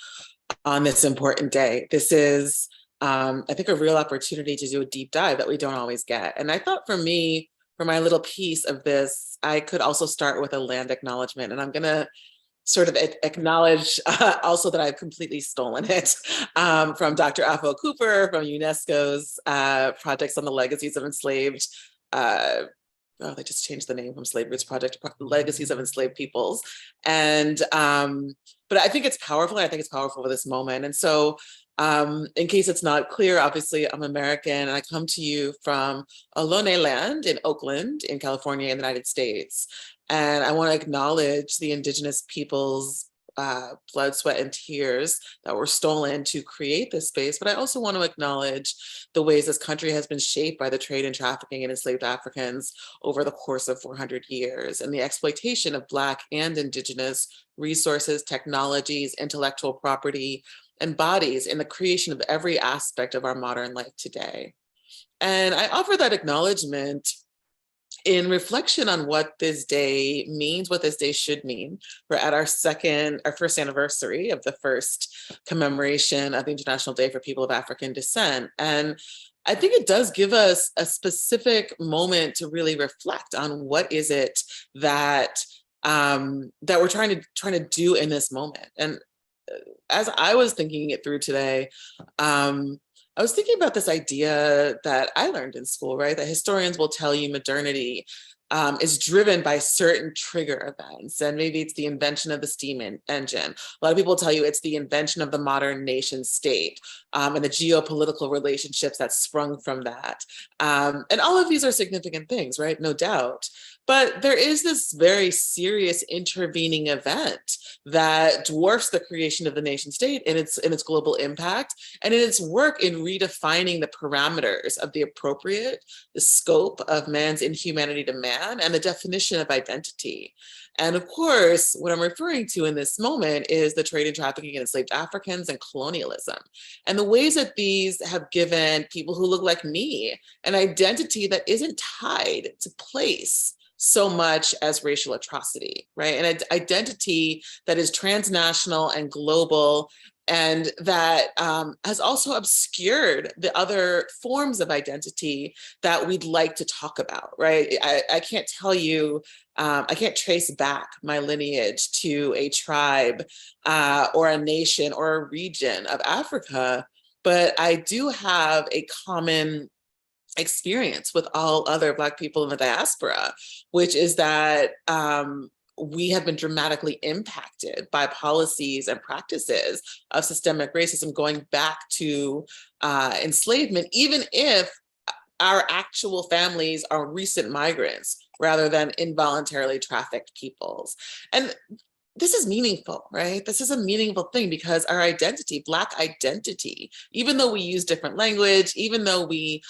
on this important day. This is, I think, a real opportunity to do a deep dive that we don't always get. And I thought for me, for my little piece of this, I could also start with a land acknowledgement. And I'm going to sort of acknowledge also that I've completely stolen it from Dr. Afo Cooper, from UNESCO's projects on the legacies of enslaved they just changed the name from Slave Roots Project to Legacies of Enslaved Peoples. And, but I think it's powerful. I think it's powerful for this moment. And so in case it's not clear, obviously I'm American and I come to you from Ohlone land in Oakland in California in the United States. And I want to acknowledge the indigenous peoples' blood, sweat, and tears that were stolen to create this space. But I also want to acknowledge the ways this country has been shaped by the trade and trafficking in enslaved Africans over the course of 400 years and the exploitation of Black and indigenous resources, technologies, intellectual property, and bodies in the creation of every aspect of our modern life today. And I offer that acknowledgement in reflection on what this day means, what this day should mean. We're at our first anniversary of the first commemoration of the International Day for People of African Descent. And I think it does give us a specific moment to really reflect on what is it that that we're trying to do in this moment. And as I was thinking it through today, I was thinking about this idea that I learned in school, right? That historians will tell you modernity is driven by certain trigger events. And maybe it's the invention of the steam engine. A lot of people tell you it's the invention of the modern nation state and the geopolitical relationships that sprung from that. And all of these are significant things, right? No doubt. But there is this very serious intervening event that dwarfs the creation of the nation state in its global impact and in its work in redefining the parameters of the appropriate, the scope of man's inhumanity to man, and the definition of identity. And of course, what I'm referring to in this moment is the trade and trafficking in enslaved Africans and colonialism, and the ways that these have given people who look like me an identity that isn't tied to place so much as racial atrocity, right? And an identity that is transnational and global, and that has also obscured the other forms of identity that we'd like to talk about, right? I can't tell you, I can't trace back my lineage to a tribe or a nation or a region of Africa, but I do have a common experience with all other Black people in the diaspora, which is that we have been dramatically impacted by policies and practices of systemic racism going back to enslavement, even if our actual families are recent migrants rather than involuntarily trafficked peoples. And this is meaningful, right? This is a meaningful thing because our identity, Black identity, even though we use different language, even though we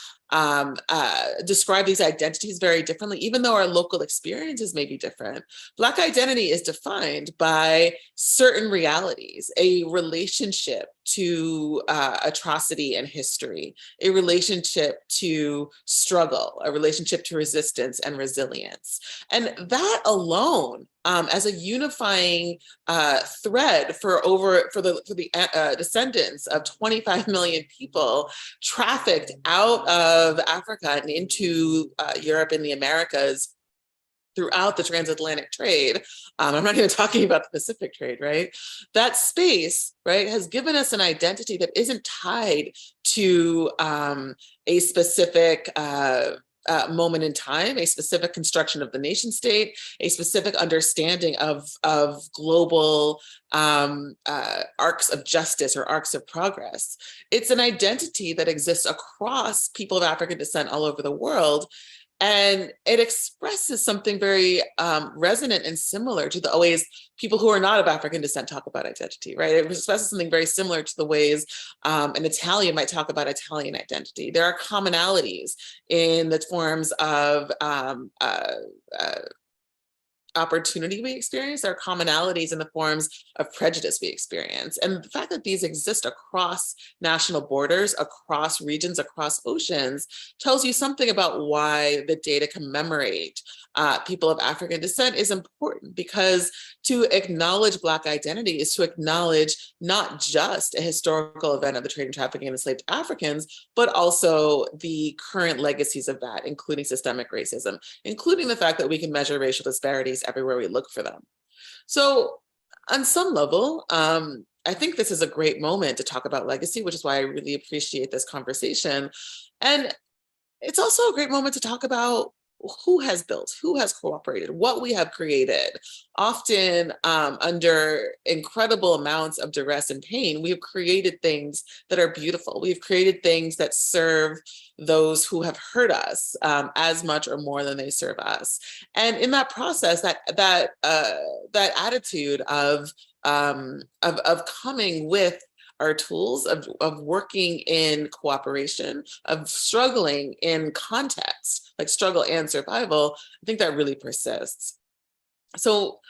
describe these identities very differently, even though our local experiences may be different, Black identity is defined by certain realities, a relationship to atrocity and history, a relationship to struggle, a relationship to resistance and resilience. And that alone, as a unifying thread for the descendants of 25 million people trafficked out of Africa and into Europe and the Americas throughout the transatlantic trade. I'm not even talking about the Pacific trade, right? That space, right, has given us an identity that isn't tied to a specific moment in time, a specific construction of the nation state, a specific understanding of global arcs of justice or arcs of progress. It's an identity that exists across people of African descent all over the world. And it expresses something very resonant and similar to the ways people who are not of African descent talk about identity, right? It expresses something very similar to the ways an Italian might talk about Italian identity. There are commonalities in the forms of opportunity we experience, there are commonalities in the forms of prejudice we experience. And the fact that these exist across national borders, across regions, across oceans, tells you something about why the data commemorate people of African descent is important, because to acknowledge Black identity is to acknowledge not just a historical event of the trade and trafficking of enslaved Africans, but also the current legacies of that, including systemic racism, including the fact that we can measure racial disparities everywhere we look for them. So on some level, I think this is a great moment to talk about legacy, which is why I really appreciate this conversation. And it's also a great moment to talk about who has built, who has cooperated, what we have created. Often under incredible amounts of duress and pain, we've created things that are beautiful. We've created things that serve those who have hurt us as much or more than they serve us. And in that process, that attitude of coming with our tools, of working in cooperation, of struggling in context, like struggle and survival, I think that really persists. So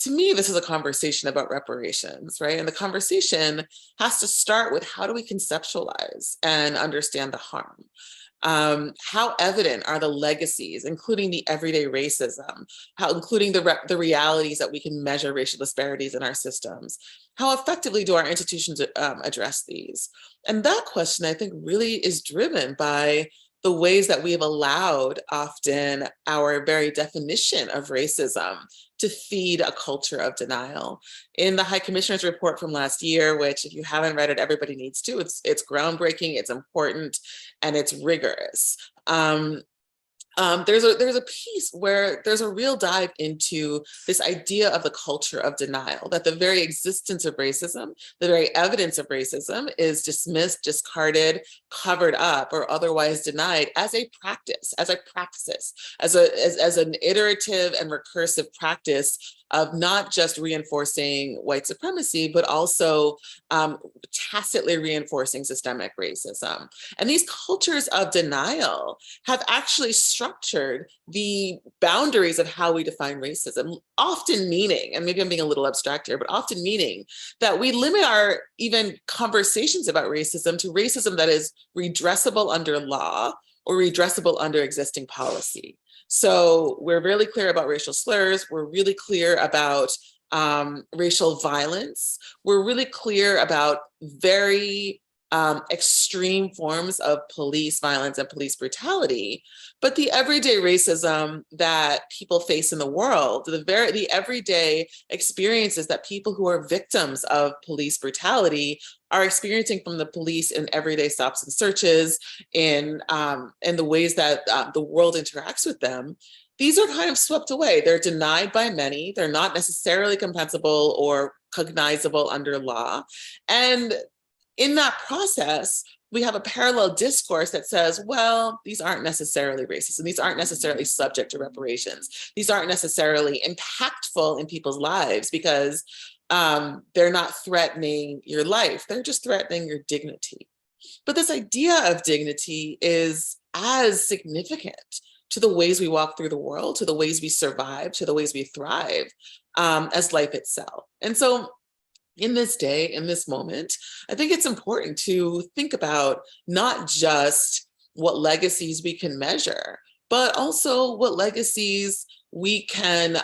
to me, this is a conversation about reparations, right? And the conversation has to start with, how do we conceptualize and understand the harm? How evident are the legacies, including the everyday racism, including the realities that we can measure racial disparities in our systems? How effectively do our institutions address these? And that question, I think, really is driven by the ways that we have allowed often our very definition of racism to feed a culture of denial. In the High Commissioner's report from last year, which if you haven't read it, everybody needs to, it's groundbreaking, it's important, and it's rigorous. There's a piece where there's a real dive into this idea of the culture of denial, that the very existence of racism, the very evidence of racism is dismissed, discarded, covered up, or otherwise denied as a practice, as an iterative and recursive practice of not just reinforcing white supremacy, but also tacitly reinforcing systemic racism. And these cultures of denial have actually structured the boundaries of how we define racism, often meaning, and maybe I'm being a little abstract here, but often meaning that we limit our even conversations about racism to racism that is redressable under law or redressable under existing policy. So we're really clear about racial slurs. We're really clear about racial violence. We're really clear about very extreme forms of police violence and police brutality. But the everyday racism that people face in the world, the everyday experiences that people who are victims of police brutality are experiencing from the police in everyday stops and searches, in the ways that the world interacts with them, these are kind of swept away. They're denied by many. They're not necessarily compensable or cognizable under law. And in that process, we have a parallel discourse that says, well, these aren't necessarily racist, and these aren't necessarily subject to reparations. These aren't necessarily impactful in people's lives because they're not threatening your life. They're just threatening your dignity. But this idea of dignity is as significant to the ways we walk through the world, to the ways we survive, to the ways we thrive, as life itself. And so in this day, in this moment, I think it's important to think about not just what legacies we can measure, but also what legacies we can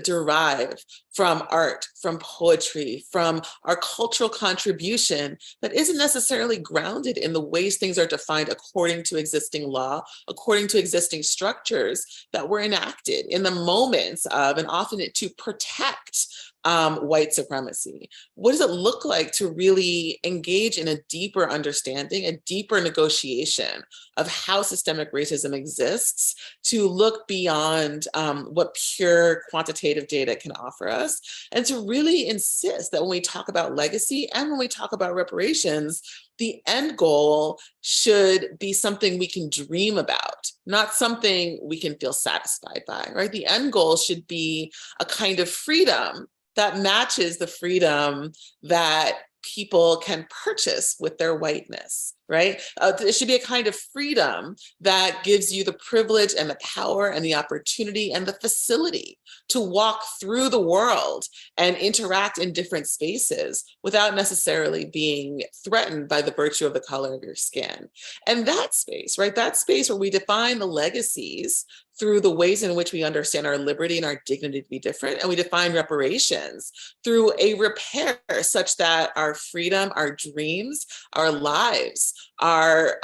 derive from art, from poetry, from our cultural contribution that isn't necessarily grounded in the ways things are defined according to existing law, according to existing structures that were enacted in the moments of, and often to protect white supremacy. What does it look like to really engage in a deeper understanding, a deeper negotiation of how systemic racism exists, to look beyond what pure quantitative data can offer us, and to really insist that when we talk about legacy and when we talk about reparations, the end goal should be something we can dream about, not something we can feel satisfied by, right? The end goal should be a kind of freedom that matches the freedom that people can purchase with their whiteness, right? It should be a kind of freedom that gives you the privilege and the power and the opportunity and the facility to walk through the world and interact in different spaces without necessarily being threatened by the virtue of the color of your skin. And that space, right? That space where we define the legacies through the ways in which we understand our liberty and our dignity to be different. And we define reparations through a repair such that our freedom, our dreams, our lives are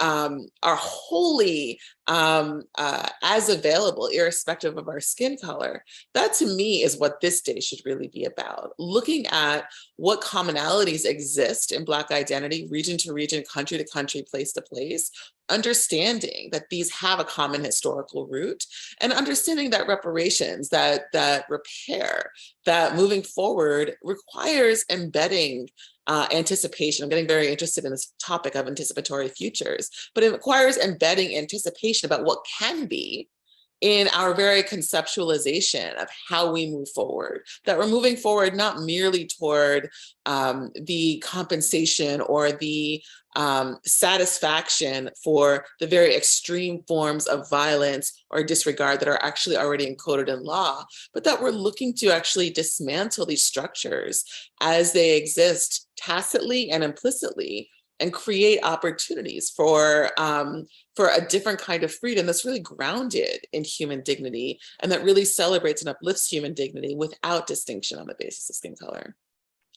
wholly as available, irrespective of our skin color. That to me is what this day should really be about. Looking at what commonalities exist in Black identity, region to region, country to country, place to place, understanding that these have a common historical root, and understanding that reparations, that repair, that moving forward requires embedding anticipation. I'm getting very interested in this topic of anticipatory futures, but it requires embedding anticipation about what can be in our very conceptualization of how we move forward, that we're moving forward not merely toward the compensation or the satisfaction for the very extreme forms of violence or disregard that are actually already encoded in law, but that we're looking to actually dismantle these structures as they exist tacitly and implicitly, and create opportunities for a different kind of freedom that's really grounded in human dignity and that really celebrates and uplifts human dignity without distinction on the basis of skin color.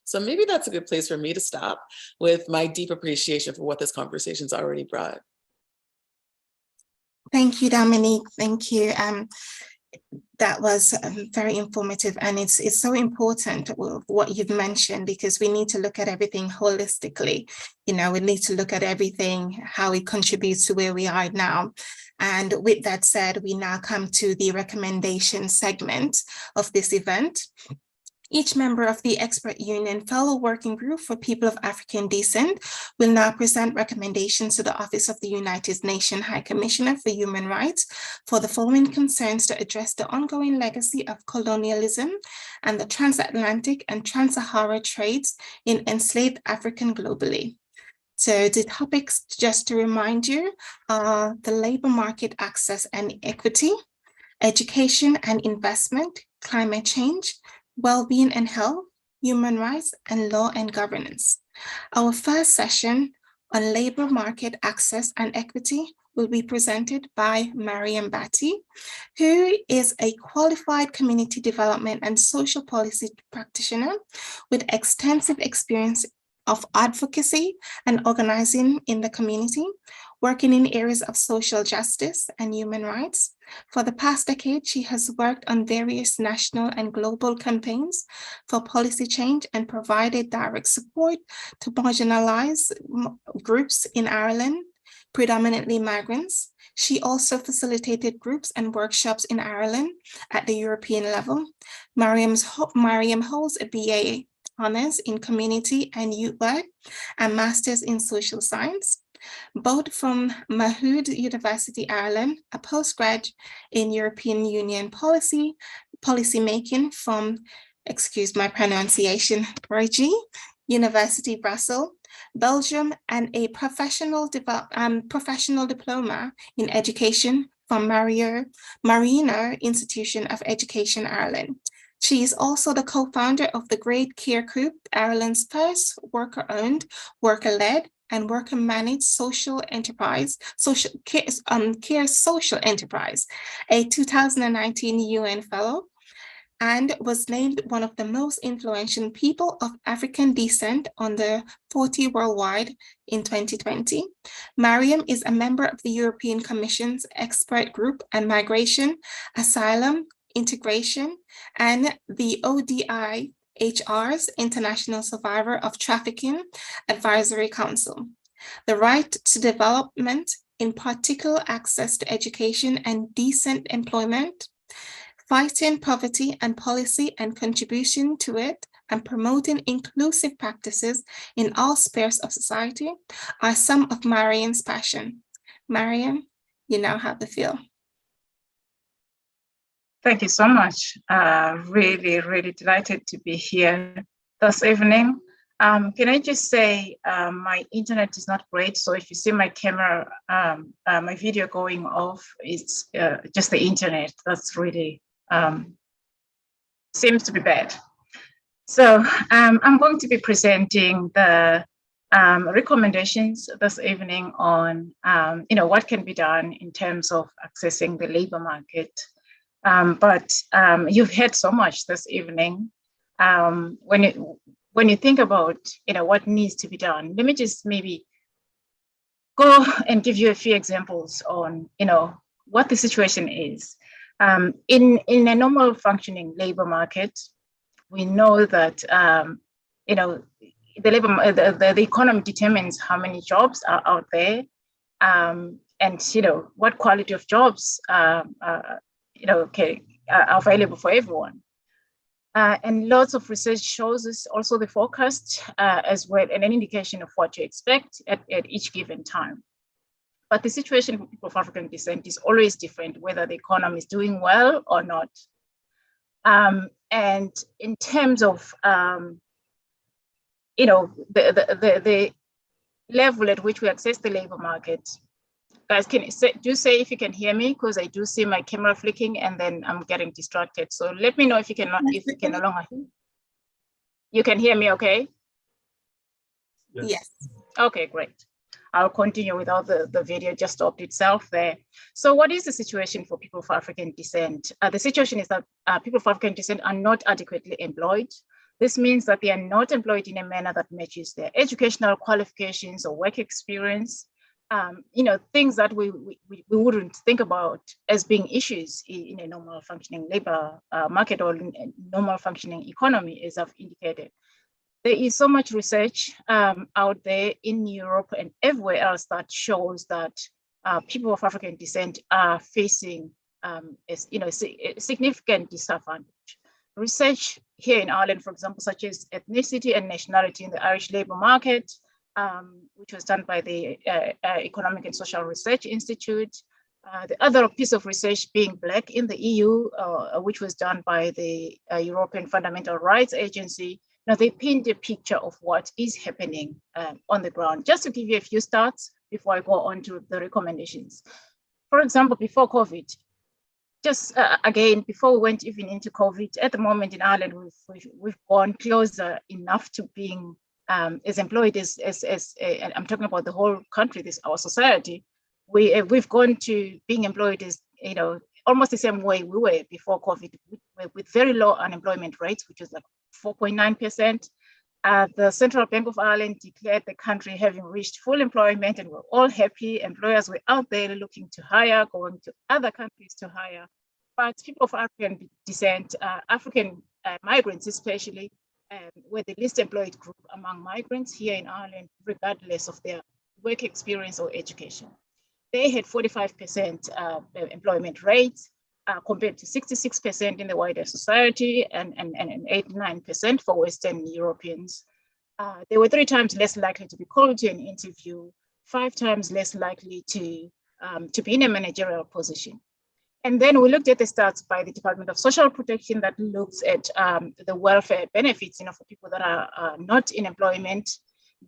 So maybe that's a good place for me to stop with my deep appreciation for what this conversation's already brought. Thank you, Dominique. Thank you. That was very informative, and it's so important what you've mentioned, because we need to look at everything holistically. You know, we need to look at everything, how it contributes to where we are now. And with that said, we now come to the recommendation segment of this event. Each member of the Expert Union Fellow Working Group for People of African Descent will now present recommendations to the Office of the United Nations High Commissioner for Human Rights for the following concerns to address the ongoing legacy of colonialism and the Trans-Atlantic and Trans-Saharan trades in enslaved African globally. So the topics, just to remind you, are the labor market access and equity, education and investment, climate change, well-being and health, human rights, and law and governance. Our first session on labor market access and equity will be presented by Mariam Batty, who is a qualified community development and social policy practitioner with extensive experience of advocacy and organizing in the community, working in areas of social justice and human rights. For the past decade, she has worked on various national and global campaigns for policy change and provided direct support to marginalized groups in Ireland, predominantly migrants. She also facilitated groups and workshops in Ireland at the European level. Mariam holds a BA Honours in Community and Youth Work and Masters in Social Science, both from Mahood University, Ireland, a postgrad in European Union policymaking from, excuse my pronunciation, Reggie, University Brussels, Belgium, and a professional diploma in education from Marino Institution of Education, Ireland. She is also the co-founder of the Great Care Group, Ireland's first worker-owned, worker-led, and worker-managed social enterprise, care social enterprise, a 2019 UN Fellow, and was named one of the most influential people of African descent on the 40 worldwide in 2020. Mariam is a member of the European Commission's Expert Group on Migration, Asylum, Integration, and the OHCHR's International Survivor of Trafficking Advisory Council. The right to development, in particular access to education and decent employment, fighting poverty and policy and contribution to it, and promoting inclusive practices in all spheres of society are some of Mariam's passion. Mariam, you now have the field. Thank you so much. Really, really delighted to be here this evening. Can I just say my internet is not great, so if you see my camera, my video going off, it's just the internet that's really seems to be bad. So I'm going to be presenting the recommendations this evening on what can be done in terms of accessing the labor market. But you've heard so much this evening. When you think about what needs to be done, let me just maybe go and give you a few examples on what the situation is. In a normal functioning labor market, we know that the economy determines how many jobs are out there, and what quality of jobs are available for everyone. And lots of research shows us also the forecast as well, and an indication of what to expect at each given time. But the situation for people of African descent is always different, whether the economy is doing well or not. And in terms of the level at which we access the labor market, guys, do say if you can hear me, because I do see my camera flicking and then I'm getting distracted. So let me know if you can no longer hear. You can hear me, okay? Yes. Okay, great. I'll continue without the video, just stopped itself there. So what is the situation for people of African descent? The situation is that people of African descent are not adequately employed. This means that they are not employed in a manner that matches their educational qualifications or work experience. Things that we wouldn't think about as being issues in a normal functioning labor market or in a normal functioning economy, as I've indicated. There is so much research out there in Europe and everywhere else that shows that people of African descent are facing a significant disadvantage. Research here in Ireland, for example, such as ethnicity and nationality in the Irish labour market, which was done by the Economic and Social Research Institute. The other piece of research being Black in the EU, which was done by the European Fundamental Rights Agency. Now, they paint a picture of what is happening on the ground. Just to give you a few stats before I go on to the recommendations. For example, before COVID, again, before we went even into COVID, at the moment in Ireland, we've gone closer enough to being as employed as I'm talking about the whole country, our society. We've gone to being employed as almost the same way we were before COVID, with very low unemployment rates, which is like 4.9%. The Central Bank of Ireland declared the country having reached full employment, and we're all happy. Employers were out there looking to hire, going to other countries to hire. But people of African descent, African migrants especially, were the least employed group among migrants here in Ireland, regardless of their work experience or education. they had 45% employment rates compared to 66% in the wider society and 89% for Western Europeans. They were 3 times less likely to be called to an interview, 5 times less likely to be in a managerial position. And then we looked at the stats by the Department of Social Protection that looks at the welfare benefits, for people that are not in employment.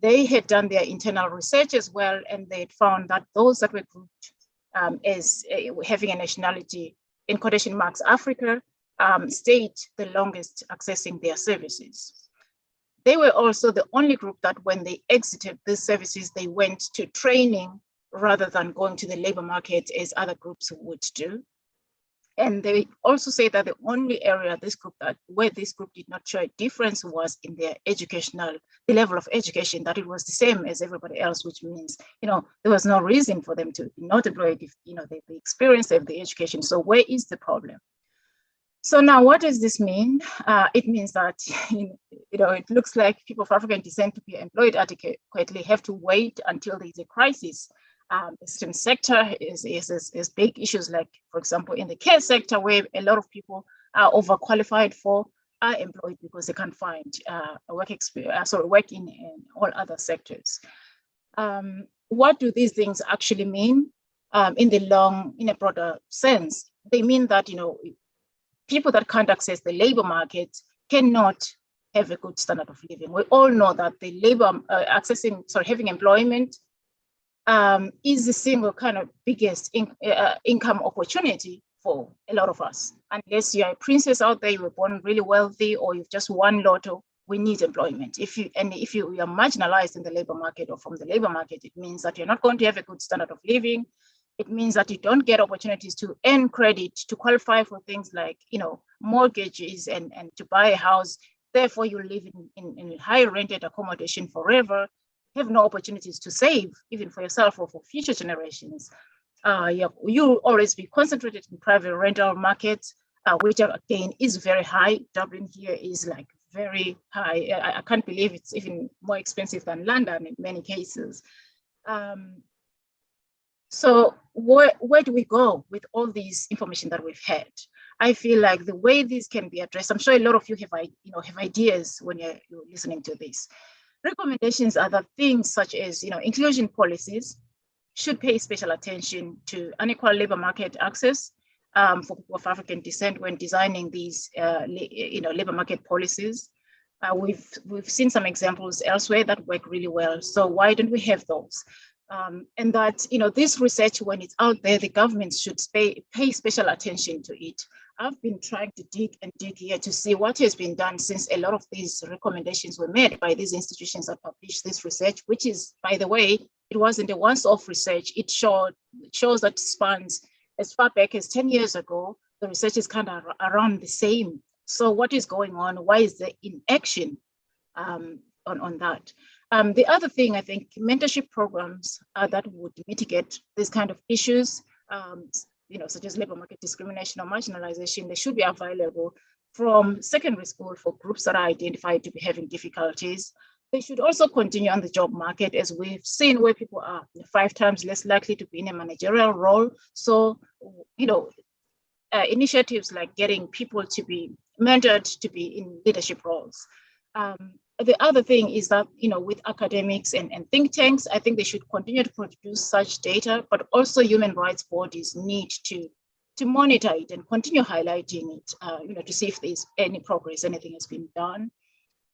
They had done their internal research as well, and they had found that those that were grouped as having a nationality, in quotation marks, Africa, stayed the longest accessing their services. They were also the only group that when they exited these services, they went to training rather than going to the labor market as other groups would do. And they also say that the only area where this group did not show a difference was in their the level of education, that it was the same as everybody else, which means, there was no reason for them to be not employed if, they experienced the education. So where is the problem? So now what does this mean? It means that, it looks like people of African descent to be employed adequately have to wait until there's a crisis. The STEM sector is big issues like, for example, in the care sector, where a lot of people are overqualified are employed because they can't find work in all other sectors. What do these things actually mean in a broader sense? They mean that, people that can't access the labor market cannot have a good standard of living. We all know that the having employment is the single kind of biggest income opportunity for a lot of us. Unless you're a princess out there, you were born really wealthy, or you've just won lotto, we need employment. If you are marginalized in the labor market or from the labor market, it means that you're not going to have a good standard of living. It means that you don't get opportunities to earn credit, to qualify for things like, mortgages and to buy a house. Therefore, you live in high rented accommodation forever, have no opportunities to save, even for yourself or for future generations. You'll always be concentrated in private rental markets, which again is very high. Dublin here is like very high. I can't believe it's even more expensive than London in many cases. So where do we go with all this information that we've had? I feel like the way this can be addressed, I'm sure a lot of you have ideas when you're listening to this. Recommendations are that things such as inclusion policies should pay special attention to unequal labor market access for people of African descent when designing these labor market policies. We've seen some examples elsewhere that work really well. So why don't we have those? And that this research, when it's out there, the governments should pay special attention to it. I've been trying to dig here to see what has been done since a lot of these recommendations were made by these institutions that published this research, which is, by the way, it wasn't a once-off research. It shows that spans as far back as 10 years ago. The research is kind of around the same. So what is going on? Why is there inaction on that? The other thing, I think, mentorship programs that would mitigate these kind of issues, such as labor market discrimination or marginalization, they should be available from secondary school for groups that are identified to be having difficulties. They should also continue on the job market, as we've seen, where people are 5 times less likely to be in a managerial role. So, initiatives like getting people to be mentored to be in leadership roles. The other thing is that, with academics and think tanks, I think they should continue to produce such data, but also human rights bodies need to monitor it and continue highlighting it, to see if there's any progress, anything has been done.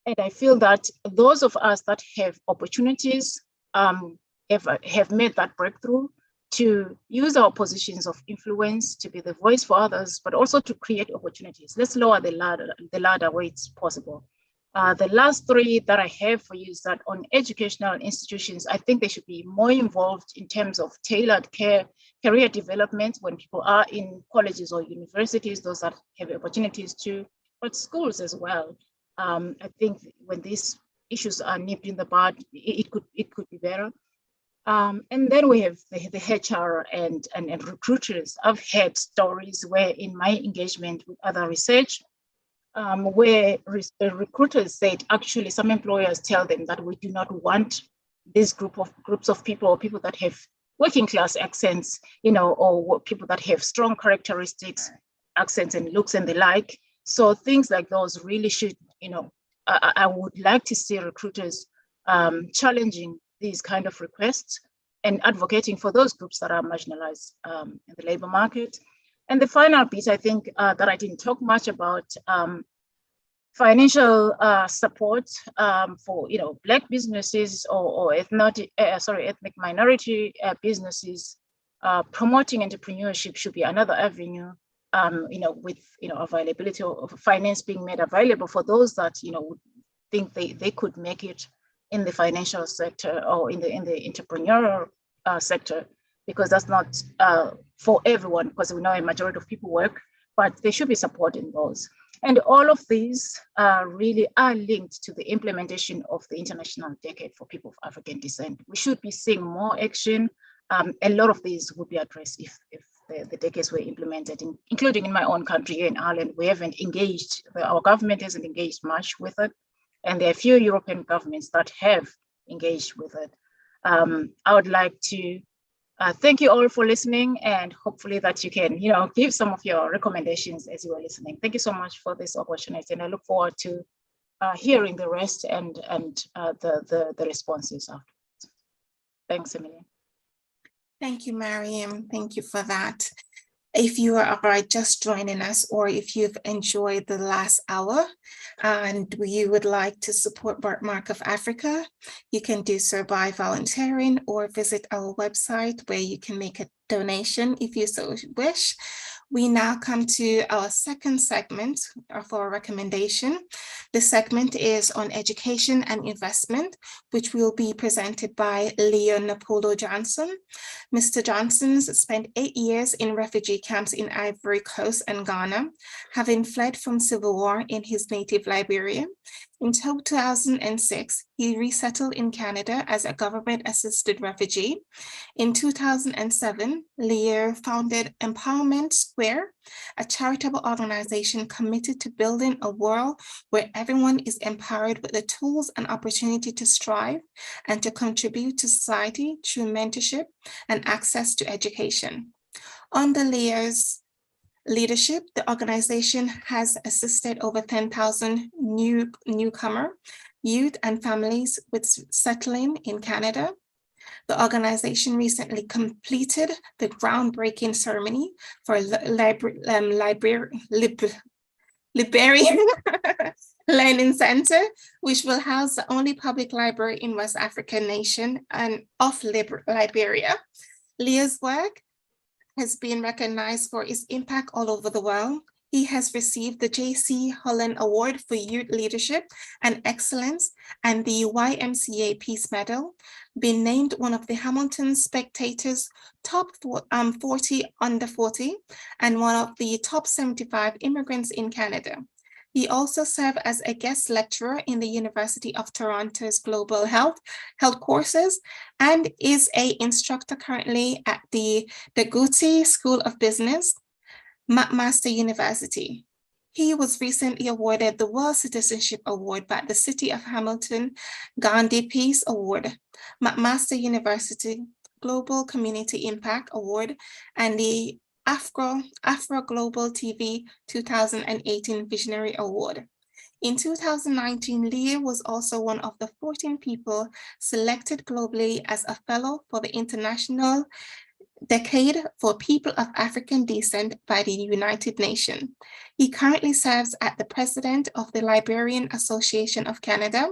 And I feel that those of us that have opportunities have made that breakthrough to use our positions of influence to be the voice for others, but also to create opportunities. Let's lower the ladder where it's possible. The last 3 that I have for you is that on educational institutions, I think they should be more involved in terms of tailored career development when people are in colleges or universities, those that have opportunities to, but schools as well. I think when these issues are nipped in the bud, it could be better. And then we have the HR and recruiters. I've had stories where in my engagement with other research, where recruiters said, actually, some employers tell them that we do not want this groups of people or people that have working class accents, or people that have strong characteristics, accents and looks and the like. So things like those really should, I would like to see recruiters challenging these kind of requests and advocating for those groups that are marginalized in the labor market. And the final piece, I think, that I didn't talk much about, financial support for Black businesses or ethnic minority businesses. Promoting entrepreneurship should be another avenue. With availability of finance being made available for those that think they could make it in the financial sector or in the entrepreneurial sector, because that's not for everyone, because we know a majority of people work, but they should be supporting those. And all of these really are linked to the implementation of the International Decade for People of African Descent. We should be seeing more action. A lot of these would be addressed if the decades were implemented, including in my own country here in Ireland. We haven't engaged, our government hasn't engaged much with it. And there are a few European governments that have engaged with it. I would like to thank you all for listening, and hopefully that you can, give some of your recommendations as you are listening. Thank you so much for this opportunity, and I look forward to hearing the rest and the responses afterwards. Thanks, Emilia. Thank you, Mariam. Thank you for that. If you are just joining us, or if you've enjoyed the last hour and you would like to support Birthmark of Africa, you can do so by volunteering or visit our website where you can make a donation if you so wish. We now come to our second segment of our recommendation. The segment is on education and investment, which will be presented by Leon Napolo Johnson. Mr. Johnson spent 8 years in refugee camps in Ivory Coast and Ghana, having fled from civil war in his native Liberia. In 2006, he resettled in Canada as a government-assisted refugee. In 2007, Leo founded Empowerment Square, a charitable organization committed to building a world where everyone is empowered with the tools and opportunity to strive and to contribute to society through mentorship and access to education. Under Leo's leadership, the organization has assisted over 10,000 newcomer youth and families with settling in Canada. The organization recently completed the groundbreaking ceremony for Liberian Learning Center, which will house the only public library in West African nation and of Liberia. Leo's work has been recognized for its impact all over the world. He has received the J.C. Holland Award for Youth Leadership and Excellence and the YMCA Peace Medal, been named one of the Hamilton Spectator's top 40 under 40 and one of the top 75 immigrants in Canada. He also served as a guest lecturer in the University of Toronto's Global Health courses and is an instructor currently at the Deguti School of Business, McMaster University. He was recently awarded the World Citizenship Award by the City of Hamilton Gandhi Peace Award, McMaster University Global Community Impact Award, and the Afro Global TV 2018 Visionary Award. In 2019, Leo was also one of the 14 people selected globally as a fellow for the International Decade for People of African Descent by the United Nations. He currently serves as the president of the Liberian Association of Canada,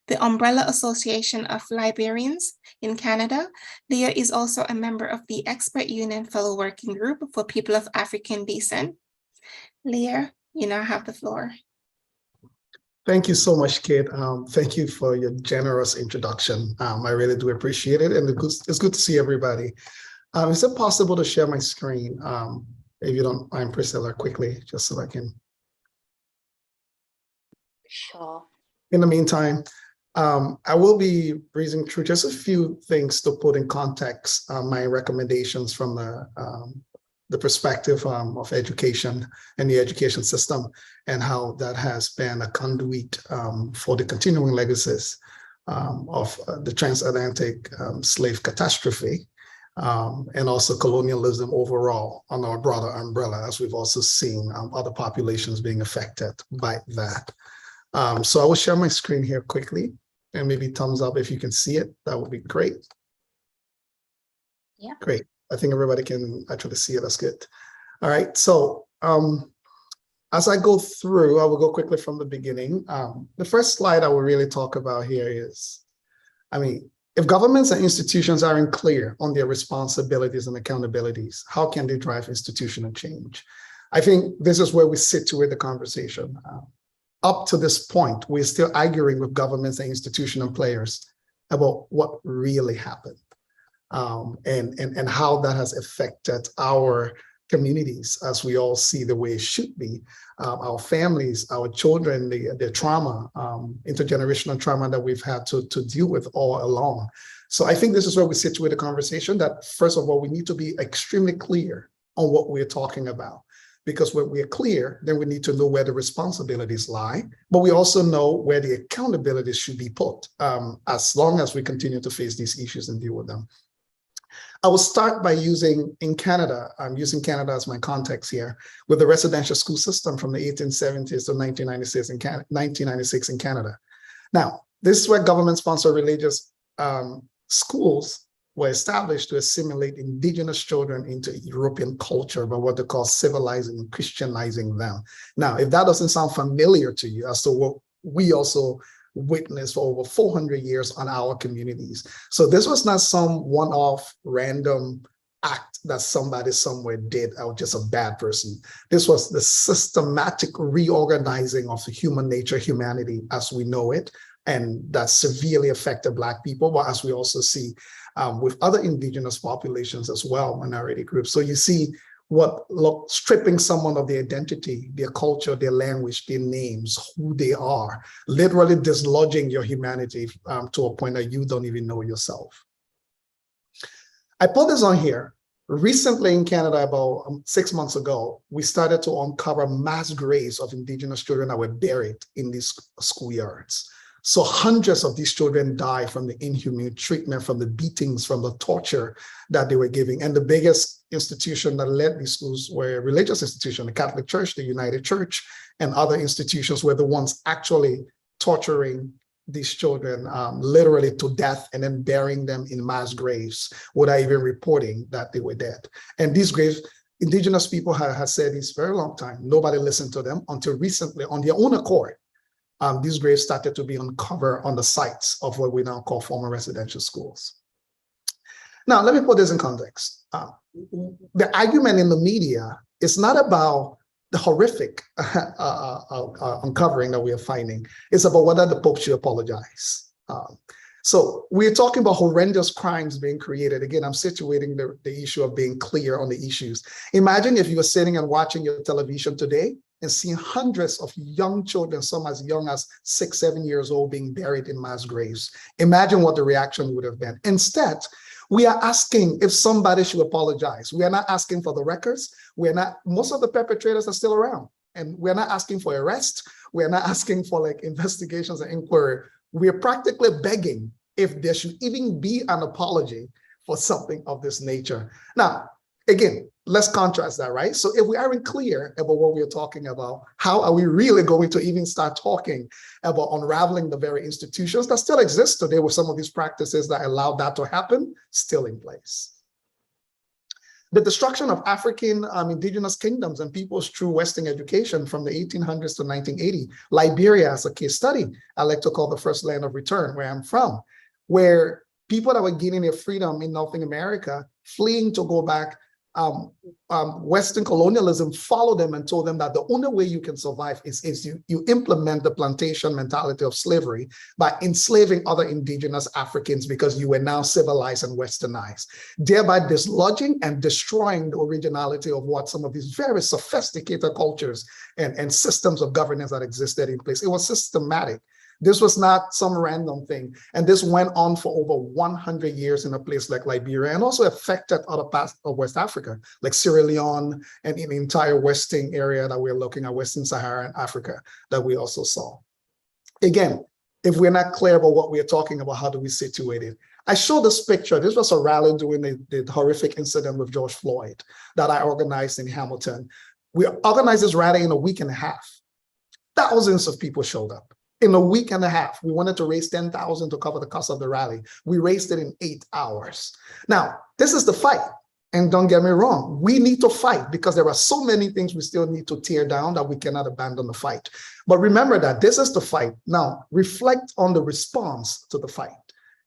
the Umbrella Association of Liberians in Canada. Leo is also a member of the Expert Union Fellow Working Group for People of African Descent. Leo, you now have the floor. Thank you so much, Kate. Thank you for your generous introduction. I really do appreciate it, and it's good to see everybody. Is it possible to share my screen? If you don't mind, Priscilla, quickly, just so I can. Sure. In the meantime, I will be breezing through just a few things to put in context my recommendations from the perspective of education and the education system, and how that has been a conduit for the continuing legacies of the Trans-Atlantic slave catastrophe. and also colonialism overall on our broader umbrella, as we've also seen other populations being affected by that. So I will share my screen here quickly, and maybe thumbs up if you can see it. That would be great. Yeah. Great. I think everybody can actually see it. That's good. All right. So as I go through, I will go quickly from the beginning. The first slide I will really talk about here is, if governments and institutions aren't clear on their responsibilities and accountabilities, how can they drive institutional change? I think this is where we situate the conversation. Up to this point, we're still arguing with governments and institutional players about what really happened, and how that has affected our communities, as we all see the way it should be, our families, our children, the trauma, intergenerational trauma that we've had to deal with all along. So I think this is where we situate the conversation, that first of all, we need to be extremely clear on what we're talking about, because when we're clear, then we need to know where the responsibilities lie, but we also know where the accountabilities should be put, as long as we continue to face these issues and deal with them. I will start by using, in Canada, I'm using Canada as my context here, with the residential school system from the 1870s to 1996 in Canada. Now, this is where government-sponsored religious schools were established to assimilate indigenous children into European culture by what they call civilizing and Christianizing them. Now, if that doesn't sound familiar to you as to what we also witnessed for over 400 years on our communities. So this was not some one-off random act that somebody somewhere did out just a bad person. This was the systematic reorganizing of the human nature, humanity as we know it, and that severely affected Black people, but as we also see with other indigenous populations as well, minority groups. So you see stripping someone of their identity, their culture, their language, their names, who they are, literally dislodging your humanity to a point that you don't even know yourself. I put this on here. Recently in Canada, about 6 months ago, we started to uncover mass graves of indigenous children that were buried in these schoolyards. So hundreds of these children died from the inhumane treatment, from the beatings, from the torture that they were giving. And the biggest institution that led these schools were a religious institution, the Catholic Church, the United Church, and other institutions were the ones actually torturing these children literally to death and then burying them in mass graves without even reporting that they were dead. And these graves, indigenous people have said this for a very long time. Nobody listened to them until recently on their own accord. These graves started to be uncovered on the sites of what we now call former residential schools. Now, let me put this in context. The argument in the media is not about the horrific uncovering that we are finding. It's about whether the Pope should apologize. So we're talking about horrendous crimes being created. Again, I'm situating the issue of being clear on the issues. Imagine if you were sitting and watching your television today and seeing hundreds of young children, some as young as 6, 7 years old, being buried in mass graves. Imagine what the reaction would have been. Instead, we are asking if somebody should apologize. We are not asking for the records. Most of the perpetrators are still around, and we're not asking for arrest. We're not asking for investigations and inquiry. We're practically begging if there should even be an apology for something of this nature. Now, again, let's contrast that, right? So if we aren't clear about what we're talking about, how are we really going to even start talking about unraveling the very institutions that still exist today with some of these practices that allow that to happen still in place? The destruction of African indigenous kingdoms and peoples through Western education from the 1800s to 1980. Liberia as a case study, I like to call the first land of return, where I'm from, where people that were gaining their freedom in North America, fleeing to go back, Western colonialism followed them and told them that the only way you can survive is you implement the plantation mentality of slavery by enslaving other indigenous Africans because you were now civilized and westernized, thereby dislodging and destroying the originality of what some of these very sophisticated cultures and systems of governance that existed in place. It was systematic. This was not some random thing. And this went on for over 100 years in a place like Liberia, and also affected other parts of West Africa, like Sierra Leone and in the entire Western area that we're looking at, Western Saharan Africa, that we also saw. Again, if we're not clear about what we're talking about, how do we situate it? I showed this picture. This was a rally during the horrific incident with George Floyd that I organized in Hamilton. We organized this rally in a week and a half. Thousands of people showed up. In a week and a half, we wanted to raise $10,000 to cover the cost of the rally. We raised it in 8 hours. Now, this is the fight. And don't get me wrong, we need to fight because there are so many things we still need to tear down that we cannot abandon the fight. But remember that this is the fight. Now, reflect on the response to the fight.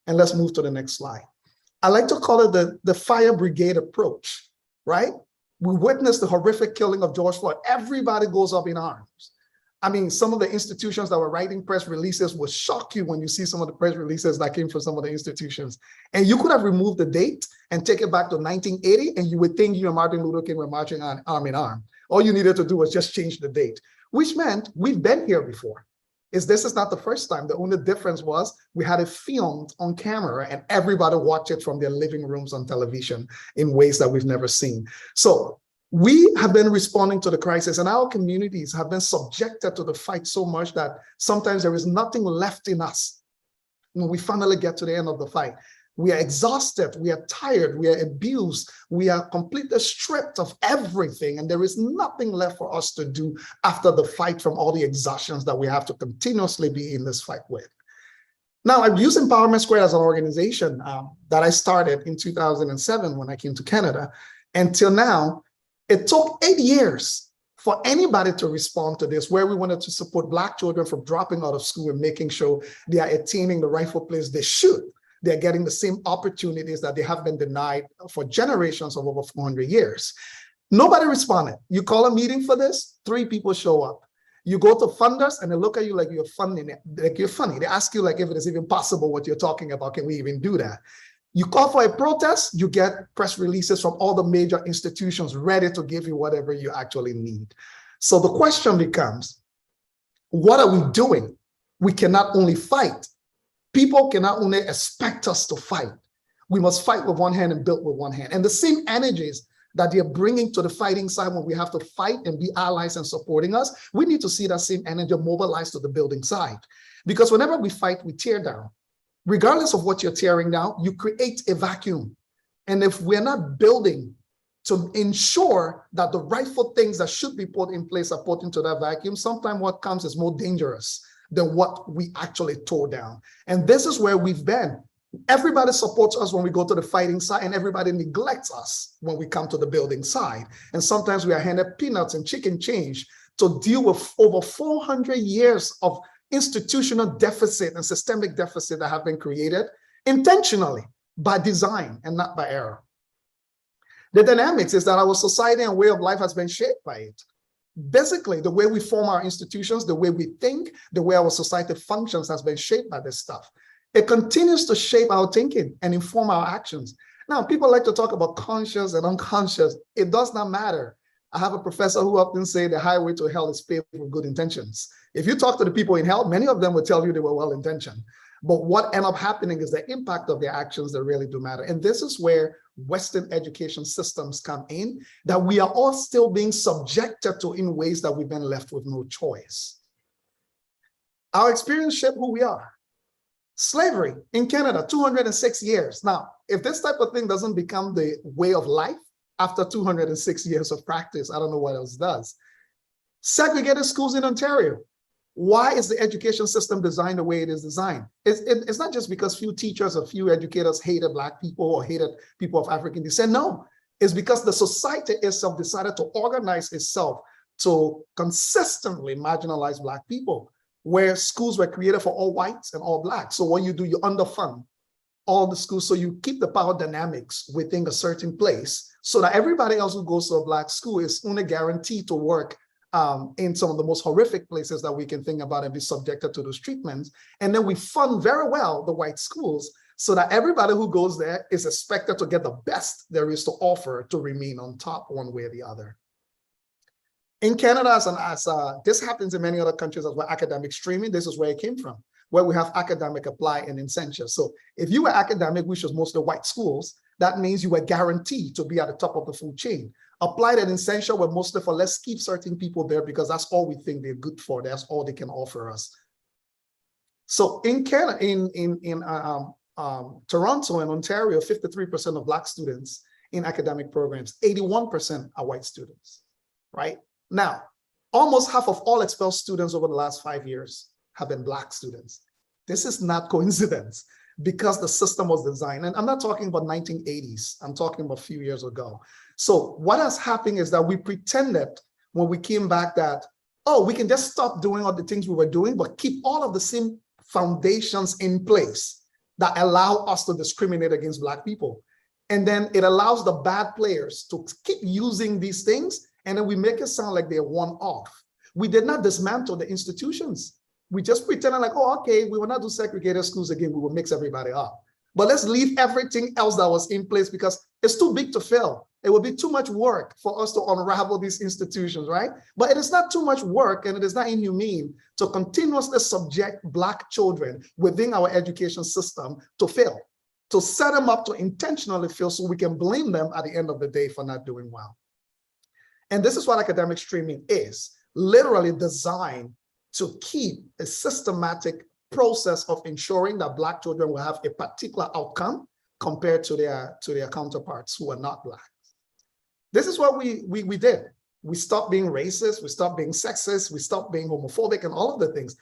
And let's move to the next slide. I like to call it the fire brigade approach, right? We witnessed the horrific killing of George Floyd. Everybody goes up in arms. I mean, some of the institutions that were writing press releases will shock you when you see some of the press releases that came from some of the institutions. And you could have removed the date and take it back to 1980, and you would think you and Martin Luther King were marching on arm in arm. All you needed to do was just change the date, which meant we've been here before. This is not the first time. The only difference was we had it filmed on camera and everybody watched it from their living rooms on television in ways that we've never seen. So we have been responding to the crisis, and our communities have been subjected to the fight so much that sometimes there is nothing left in us when we finally get to the end of the fight. We are exhausted, we are tired, we are abused, we are completely stripped of everything, and there is nothing left for us to do after the fight from all the exhaustions that we have to continuously be in this fight with. Now, I've used Empowerment Squared as an organization that I started in 2007 when I came to Canada. Until now, it took 8 years for anybody to respond to this, where we wanted to support Black children from dropping out of school and making sure they are attaining the rightful place they should. They're getting the same opportunities that they have been denied for generations of over 400 years. Nobody responded. You call a meeting for this, 3 people show up. You go to funders and they look at you like you're funding it, like you're funny. They ask you like if it is even possible what you're talking about. Can we even do that? You call for a protest, you get press releases from all the major institutions ready to give you whatever you actually need. So the question becomes, what are we doing? We cannot only fight. People cannot only expect us to fight. We must fight with one hand and build with one hand. And the same energies that they're bringing to the fighting side when we have to fight and be allies and supporting us, we need to see that same energy mobilized to the building side. Because whenever we fight, we tear down. Regardless of what you're tearing down, you create a vacuum. And if we're not building to ensure that the rightful things that should be put in place are put into that vacuum, sometimes what comes is more dangerous than what we actually tore down. And this is where we've been. Everybody supports us when we go to the fighting side, and everybody neglects us when we come to the building side. And sometimes we are handed peanuts and chicken change to deal with over 400 years of institutional deficit and systemic deficit that have been created intentionally by design and not by error. The dynamics is that our society and way of life has been shaped by it. Basically, the way we form our institutions, the way we think, the way our society functions has been shaped by this stuff. It continues to shape our thinking and inform our actions. Now, people like to talk about conscious and unconscious. It does not matter. I have a professor who often say the highway to hell is paved with good intentions. If you talk to the people in hell, many of them will tell you they were well-intentioned. But what ends up happening is the impact of their actions that really do matter. And this is where Western education systems come in, that we are all still being subjected to in ways that we've been left with no choice. Our experience shape who we are. Slavery in Canada, 206 years. Now, if this type of thing doesn't become the way of life after 206 years of practice, I don't know what else does. Segregated schools in Ontario. Why is the education system designed the way it is designed? It's not just because few teachers or few educators hated Black people or hated people of African descent. No, it's because the society itself decided to organize itself to consistently marginalize Black people, where schools were created for all whites and all Blacks. So what you do, you underfund all the schools, so you keep the power dynamics within a certain place, so that everybody else who goes to a Black school is only guaranteed to work in some of the most horrific places that we can think about and be subjected to those treatments. And then we fund very well the white schools so that everybody who goes there is expected to get the best there is to offer to remain on top one way or the other. In Canada, this happens in many other countries as well, academic streaming, this is where it came from, where we have academic apply and essential. So if you were academic, which was mostly white schools, that means you were guaranteed to be at the top of the food chain. Applied and essential were mostly for let's keep certain people there because that's all we think they're good for. That's all they can offer us. So in Canada, in Toronto and Ontario, 53% of Black students in academic programs, 81% are white students, right? Now, almost half of all expelled students over the last 5 years have been Black students. This is not coincidence because the system was designed, and I'm not talking about 1980s, I'm talking about a few years ago. So what has happened is that we pretended when we came back that, oh, we can just stop doing all the things we were doing, but keep all of the same foundations in place that allow us to discriminate against Black people. And then it allows the bad players to keep using these things, and then we make it sound like they're one-off. We did not dismantle the institutions. We just pretended like, oh, okay, we will not do segregated schools again. We will mix everybody up. But let's leave everything else that was in place because it's too big to fail. It would be too much work for us to unravel these institutions, right? But it is not too much work and it is not inhumane to continuously subject Black children within our education system to fail, to set them up to intentionally fail so we can blame them at the end of the day for not doing well. And this is what academic streaming is, literally designed to keep a systematic process of ensuring that Black children will have a particular outcome compared to their counterparts who are not Black. This is what we did. We stopped being racist, we stopped being sexist, we stopped being homophobic and all of the things.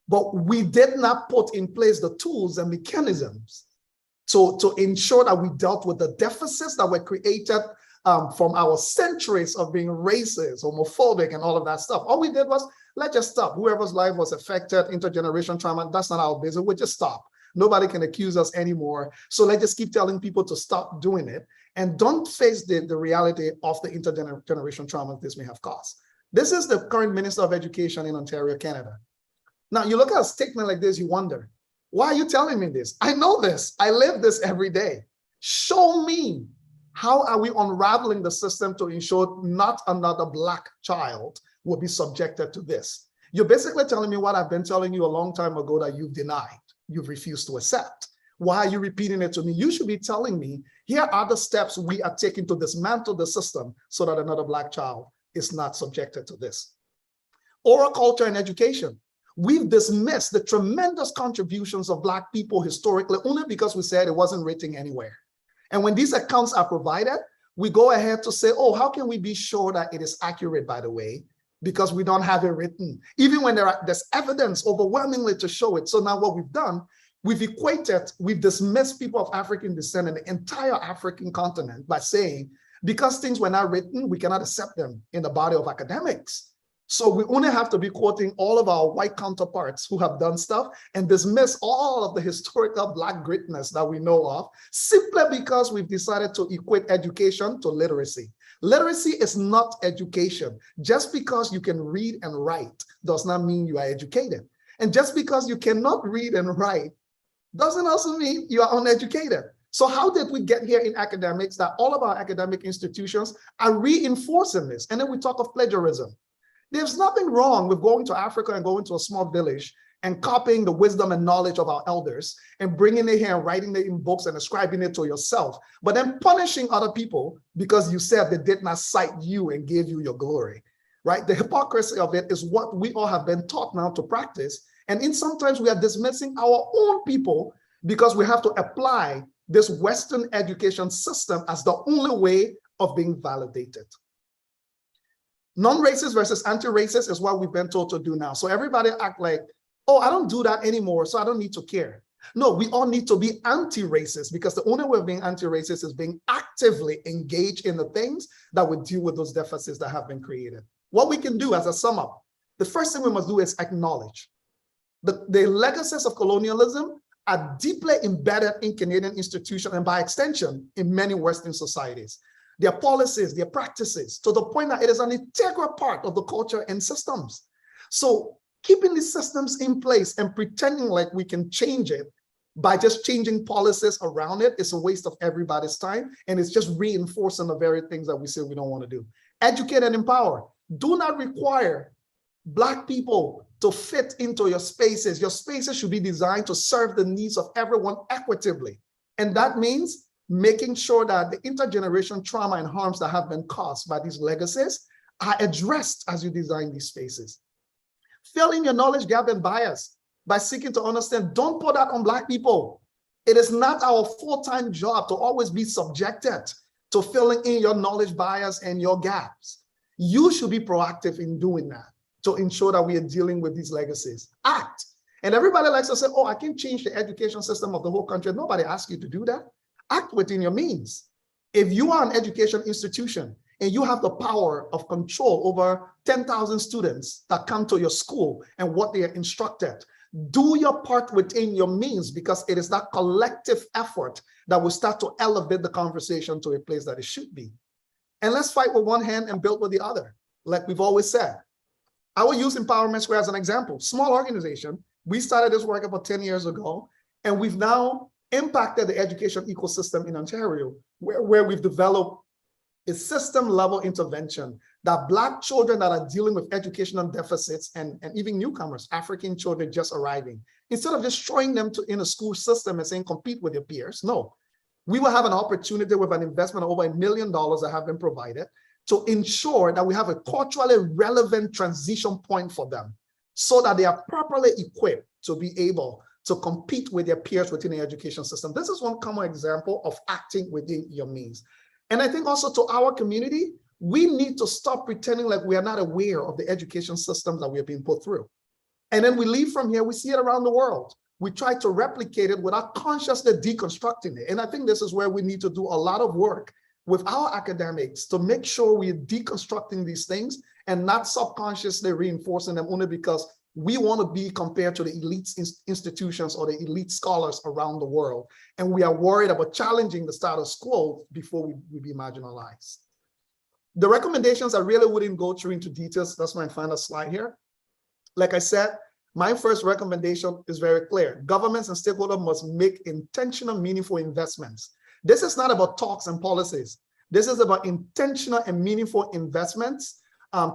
But we did not put in place the tools and mechanisms to ensure that we dealt with the deficits that were created from our centuries of being racist, homophobic, and all of that stuff. All we did was, let's just stop. Whoever's life was affected, intergenerational trauma, that's not our business. We'll just stop. Nobody can accuse us anymore. So let's just keep telling people to stop doing it and don't face the reality of the intergenerational trauma this may have caused. This is the current Minister of Education in Ontario, Canada. Now, you look at a statement like this, you wonder, why are you telling me this? I know this. I live this every day. Show me. How are we unraveling the system to ensure not another Black child will be subjected to this? You're basically telling me what I've been telling you a long time ago that you've denied, you've refused to accept. Why are you repeating it to me? You should be telling me, here are the steps we are taking to dismantle the system so that another Black child is not subjected to this. Oral culture and education. We've dismissed the tremendous contributions of Black people historically only because we said it wasn't written anywhere. And when these accounts are provided, we go ahead to say, oh, how can we be sure that it is accurate, by the way, because we don't have it written, even when there's evidence overwhelmingly to show it. So now what we've done, we've dismissed people of African descent in the entire African continent by saying, because things were not written, we cannot accept them in the body of academics. So we only have to be quoting all of our white counterparts who have done stuff and dismiss all of the historical Black greatness that we know of, simply because we've decided to equate education to literacy. Literacy is not education. Just because you can read and write does not mean you are educated. And just because you cannot read and write doesn't also mean you are uneducated. So how did we get here in academics that all of our academic institutions are reinforcing this? And then we talk of plagiarism. There's nothing wrong with going to Africa and going to a small village and copying the wisdom and knowledge of our elders and bringing it here and writing it in books and ascribing it to yourself, but then punishing other people because you said they did not cite you and gave you your glory, right? The hypocrisy of it is what we all have been taught now to practice. And sometimes we are dismissing our own people because we have to apply this Western education system as the only way of being validated. Non-racist versus anti-racist is what we've been told to do now. So everybody act like, oh, I don't do that anymore, so I don't need to care. No, we all need to be anti-racist because the only way of being anti-racist is being actively engaged in the things that would deal with those deficits that have been created. What we can do as a sum up, the first thing we must do is acknowledge the legacies of colonialism are deeply embedded in Canadian institutions and by extension in many Western societies. Their policies, their practices, to the point that it is an integral part of the culture and systems. So keeping these systems in place and pretending like we can change it by just changing policies around it is a waste of everybody's time. And it's just reinforcing the very things that we say we don't want to do. Educate and empower. Do not require Black people to fit into your spaces. Your spaces should be designed to serve the needs of everyone equitably. And that means making sure that the intergenerational trauma and harms that have been caused by these legacies are addressed as you design these spaces. Fill in your knowledge gap and bias by seeking to understand. Don't put that on Black people. It is not our full-time job to always be subjected to filling in your knowledge bias and your gaps. You should be proactive in doing that to ensure that we are dealing with these legacies. Act. And everybody likes to say, oh, I can change the education system of the whole country. Nobody asks you to do that. Act within your means. If you are an education institution and you have the power of control over 10,000 students that come to your school and what they are instructed, do your part within your means, because it is that collective effort that will start to elevate the conversation to a place that it should be. And let's fight with one hand and build with the other. Like we've always said, I will use Empowerment Square as an example. Small organization. We started this work about 10 years ago, and we've now impacted the education ecosystem in Ontario, where we've developed a system-level intervention that Black children that are dealing with educational deficits and even newcomers, African children just arriving, instead of just throwing them in a school system and saying, compete with your peers, no. We will have an opportunity with an investment of over $1 million that have been provided to ensure that we have a culturally relevant transition point for them so that they are properly equipped to be able to compete with their peers within the education system. This is one common example of acting within your means. And I think also to our community, we need to stop pretending like we are not aware of the education systems that we are being put through. And then we leave from here, we see it around the world. We try to replicate it without consciously deconstructing it. And I think this is where we need to do a lot of work with our academics to make sure we're deconstructing these things and not subconsciously reinforcing them only because we want to be compared to the elite institutions or the elite scholars around the world. And we are worried about challenging the status quo before we be marginalized. The recommendations I really wouldn't go through into details. That's my final slide here. Like I said, my first recommendation is very clear. Governments and stakeholders must make intentional, meaningful investments. This is not about talks and policies. This is about intentional and meaningful investments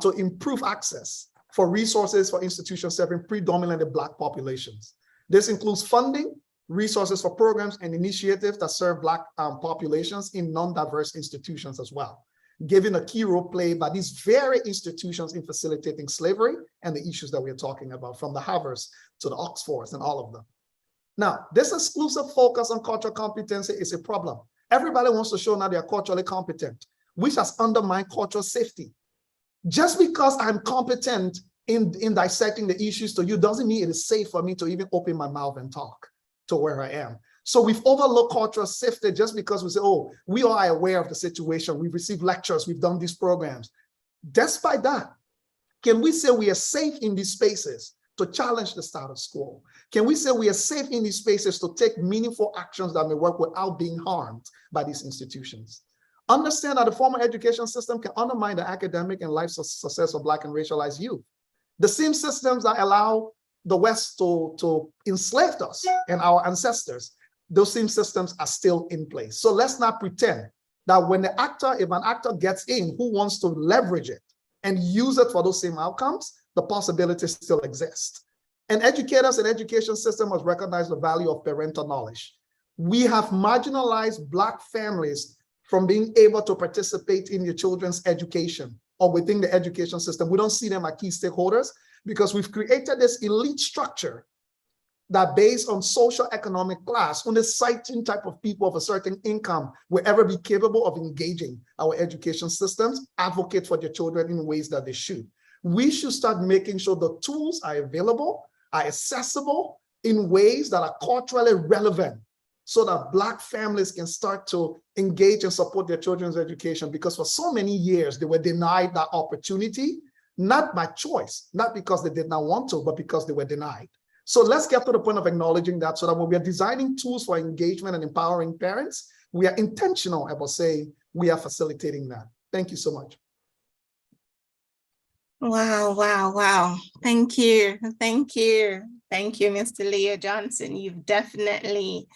to improve access for resources for institutions serving predominantly Black populations. This includes funding, resources for programs and initiatives that serve Black populations in non-diverse institutions as well, given a key role played by these very institutions in facilitating slavery and the issues that we're talking about, from the Harvards to the Oxfords and all of them. Now, this exclusive focus on cultural competency is a problem. Everybody wants to show now they're culturally competent, which has undermined cultural safety. Just because I'm competent in dissecting the issues to you doesn't mean it is safe for me to even open my mouth and talk to where I am. So we've overlooked cultural safety just because we say, oh, we are aware of the situation. We've received lectures, we've done these programs. Despite that, can we say we are safe in these spaces to challenge the status quo? Can we say we are safe in these spaces to take meaningful actions that may work without being harmed by these institutions? Understand that the formal education system can undermine the academic and life success of Black and racialized youth. The same systems that allow the West to enslave us and our ancestors, those same systems are still in place. So let's not pretend that when if an actor gets in who wants to leverage it and use it for those same outcomes, the possibilities still exist. And educators and education system must recognize the value of parental knowledge. We have marginalized Black families from being able to participate in your children's education or within the education system. We don't see them as key stakeholders because we've created this elite structure that based on social economic class, only certain type of people of a certain income will ever be capable of engaging our education systems, advocate for their children in ways that they should. We should start making sure the tools are available, are accessible in ways that are culturally relevant so that Black families can start to engage and support their children's education, because for so many years they were denied that opportunity, not by choice, not because they did not want to, but because they were denied. So let's get to the point of acknowledging that so that when we are designing tools for engagement and empowering parents, we are intentional about saying we are facilitating that. Thank you so much. Wow, wow, wow. Thank you. Thank you. Thank you, Mr. Leo Johnson. You've definitely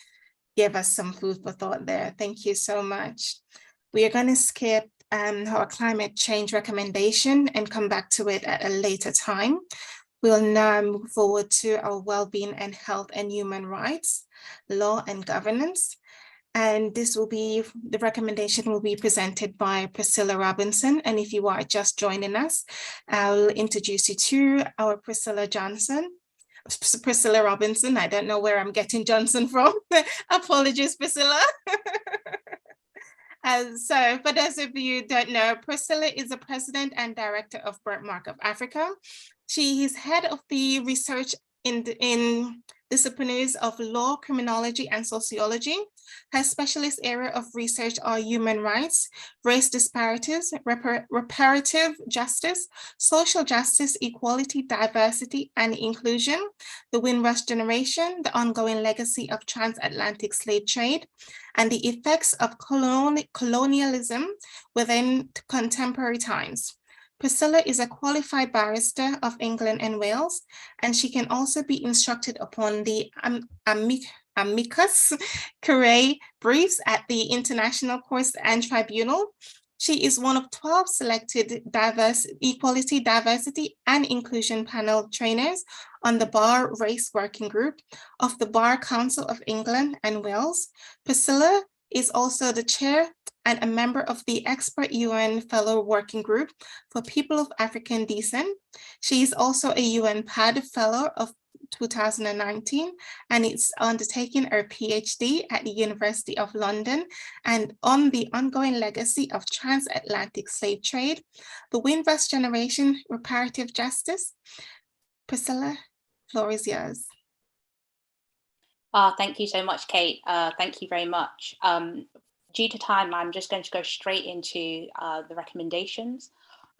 give us some food for thought there. Thank you so much. We are going to skip our climate change recommendation and come back to it at a later time. We'll now move forward to our well-being and health and human rights, law and governance. And this will be, the recommendation will be presented by Priscilla Robinson. And if you are just joining us, I'll introduce you to our Priscilla Johnson. Priscilla Robinson. I don't know where I'm getting Johnson from. Apologies, Priscilla. So for those of you who don't know, Priscilla is the president and director of Birthmark of Africa. She is head of the research in disciplines of law, criminology, and sociology. Her specialist area of research are human rights, race disparities, reparative justice, social justice, equality, diversity, and inclusion, the Windrush generation, the ongoing legacy of transatlantic slave trade, and the effects of colonialism within contemporary times. Priscilla is a qualified barrister of England and Wales, and she can also be instructed upon the amicus curiae briefs at the International Courts and Tribunal. She is one of 12 selected equality, diversity, and inclusion panel trainers on the Bar Race Working Group of the Bar Council of England and Wales. Priscilla is also the chair and a member of the Expert UN Fellow Working Group for People of African Descent. She is also a UN-PAD Fellow of 2019 and is undertaking her PhD at the University of London and on the ongoing legacy of transatlantic slave trade, the Windrush generation, reparative justice. Priscilla, floor is yours. Thank you so much, Kate. Thank you very much. Due to time, I'm just going to go straight into the recommendations.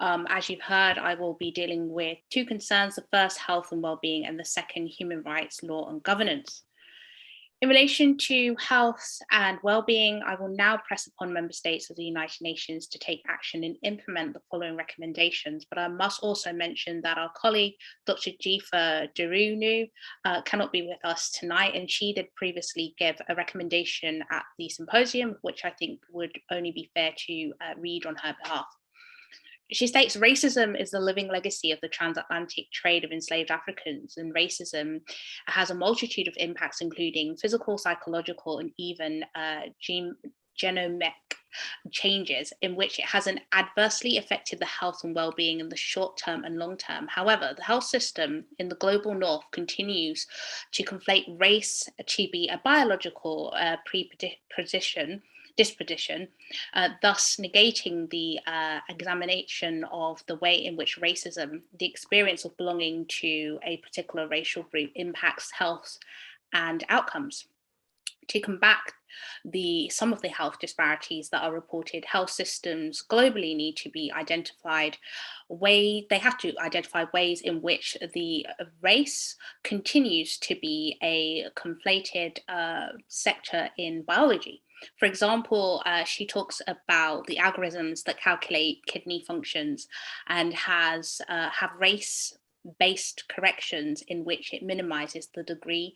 As you've heard, I will be dealing with two concerns, the first, health and well-being, and the second, human rights, law and governance. In relation to health and well-being, I will now press upon member states of the United Nations to take action and implement the following recommendations. But I must also mention that our colleague, Dr. Jifa Durunu, cannot be with us tonight, and she did previously give a recommendation at the symposium, which I think would only be fair to read on her behalf. She states, racism is the living legacy of the transatlantic trade of enslaved Africans, and racism has a multitude of impacts, including physical, psychological, and even genomic changes in which it has adversely affected the health and well-being in the short term and long term. However, the health system in the global north continues to conflate race to be a biological disposition, thus negating the examination of the way in which racism, the experience of belonging to a particular racial group, impacts health and outcomes. To combat some of the health disparities that are reported, health systems globally need to be identified. They have to identify ways in which the race continues to be a conflated sector in biology. For example, she talks about the algorithms that calculate kidney functions and have race-based corrections in which it minimizes the degree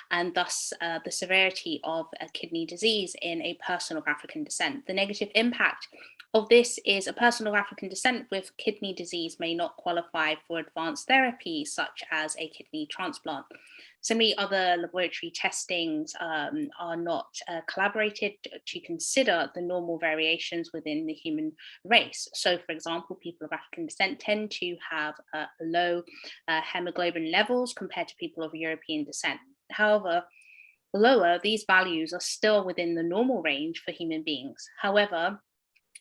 and thus the severity of a kidney disease in a person of African descent. The negative impact of this is a person of African descent with kidney disease may not qualify for advanced therapies such as a kidney transplant. Similarly, other laboratory testings are not collaborated to consider the normal variations within the human race. So, for example, people of African descent tend to have low hemoglobin levels compared to people of European descent. However, lower, these values are still within the normal range for human beings. However,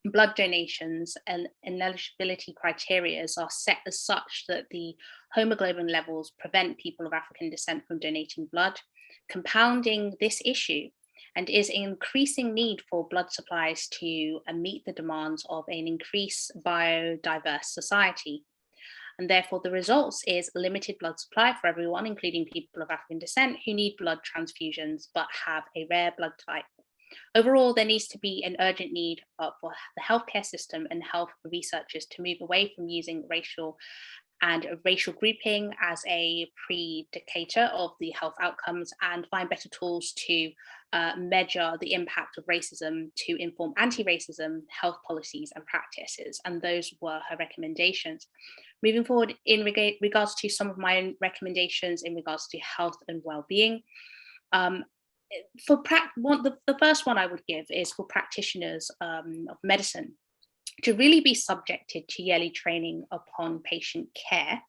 blood donations and eligibility criteria are set as such that the hemoglobin levels prevent people of African descent from donating blood, compounding this issue, and is an increasing need for blood supplies to meet the demands of an increased biodiverse society. And therefore the results is limited blood supply for everyone, including people of African descent who need blood transfusions but have a rare blood type. Overall, there needs to be an urgent need for the healthcare system and health researchers to move away from using racial grouping as a predicator of the health outcomes and find better tools to measure the impact of racism to inform anti-racism health policies and practices. And those were her recommendations. Moving forward in regards to some of my own recommendations in regards to health and well-being, the first one I would give is for practitioners of medicine to really be subjected to yearly training upon patient care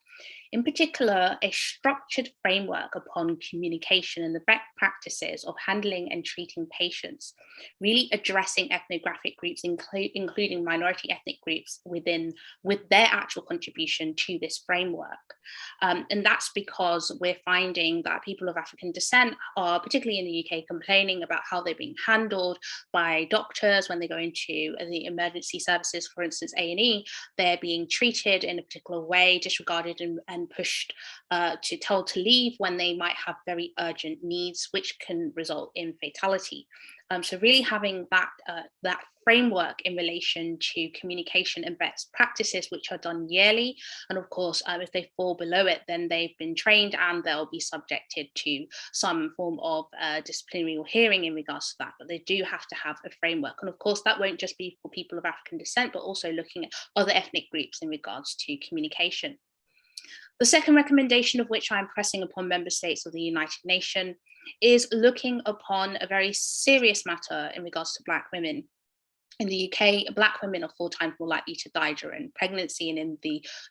In particular, a structured framework upon communication and the best practices of handling and treating patients, really addressing ethnographic groups, including minority ethnic groups with their actual contribution to this framework. And that's because we're finding that people of African descent are, particularly in the UK, complaining about how they're being handled by doctors when they go into the emergency services, for instance, A&E. They're being treated in a particular way, disregarded and pushed told to leave when they might have very urgent needs, which can result in fatality. So really having that framework in relation to communication and best practices, which are done yearly. And of course, if they fall below it, then they've been trained and they'll be subjected to some form of disciplinary or hearing in regards to that. But they do have to have a framework. And of course, that won't just be for people of African descent, but also looking at other ethnic groups in regards to communication. The second recommendation, of which I'm pressing upon member states of the United Nations, is looking upon a very serious matter in regards to Black women. In the UK, Black women are 4 times more likely to die during pregnancy, and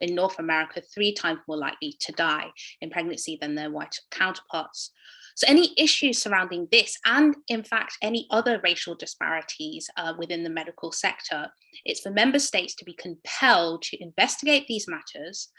in North America, 3 times more likely to die in pregnancy than their white counterparts. So any issues surrounding this, and in fact, any other racial disparities within the medical sector, it's for member states to be compelled to investigate these matters,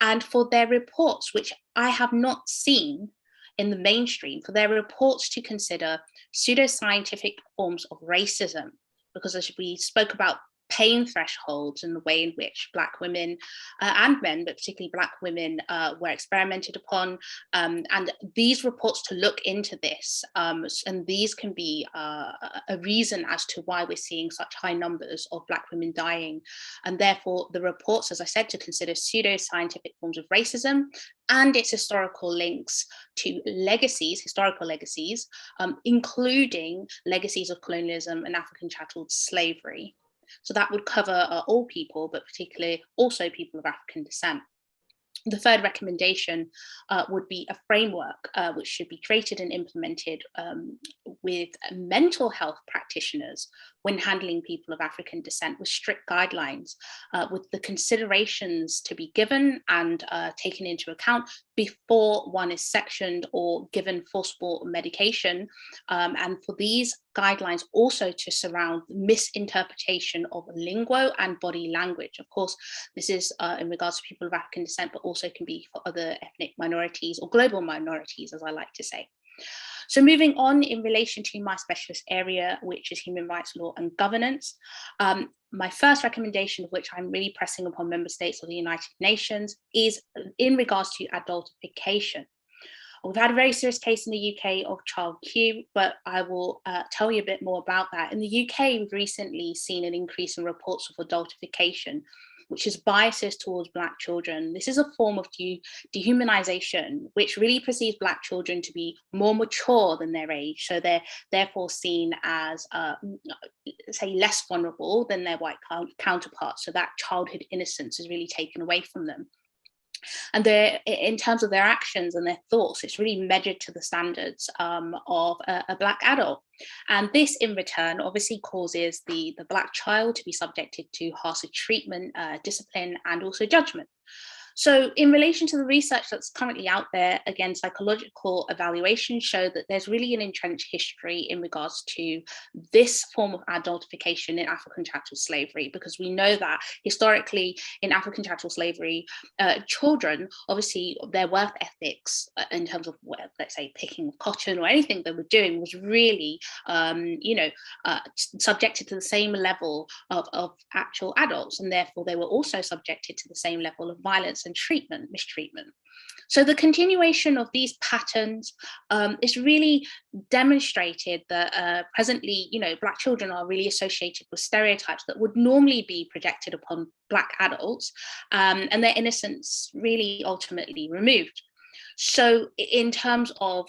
and for their reports, which I have not seen in the mainstream, for their reports to consider pseudoscientific forms of racism. Because as we spoke about pain thresholds and the way in which Black women and men, but particularly Black women, were experimented upon, and these reports to look into this, and these can be a reason as to why we're seeing such high numbers of Black women dying. And therefore the reports, as I said, to consider pseudo-scientific forms of racism and its historical links to legacies, historical legacies, including legacies of colonialism and African chattel slavery. So that would cover all people, but particularly also people of African descent. The third recommendation would be a framework which should be created and implemented with mental health practitioners when handling people of African descent, with strict guidelines, with the considerations to be given and taken into account before one is sectioned or given forcible medication. And for these guidelines also to surround misinterpretation of lingo and body language. Of course, this is in regards to people of African descent, but also can be for other ethnic minorities or global minorities, as I like to say. So moving on in relation to my specialist area, which is human rights law and governance, my first recommendation, of which I'm really pressing upon member states of the United Nations, is in regards to adultification. We've had a very serious case in the UK of child Q, but I will tell you a bit more about that. In the UK, we've recently seen an increase in reports of adultification, which is biases towards Black children. This is a form of dehumanization, which really perceives Black children to be more mature than their age. So they're therefore seen as, say, less vulnerable than their white counterparts. So that childhood innocence is really taken away from them. And in terms of their actions and their thoughts, it's really measured to the standards of a Black adult. And this in return obviously causes the Black child to be subjected to harsher treatment, discipline, and also judgment. So in relation to the research that's currently out there, again, psychological evaluations show that there's really an entrenched history in regards to this form of adultification in African chattel slavery, because we know that historically in African chattel slavery, children, obviously their work ethics in terms of, let's say, picking of cotton or anything they were doing was really, subjected to the same level of actual adults, and therefore they were also subjected to the same level of violence and mistreatment. So the continuation of these patterns is really demonstrated that presently, Black children are really associated with stereotypes that would normally be projected upon Black adults, and their innocence really ultimately removed. So in terms of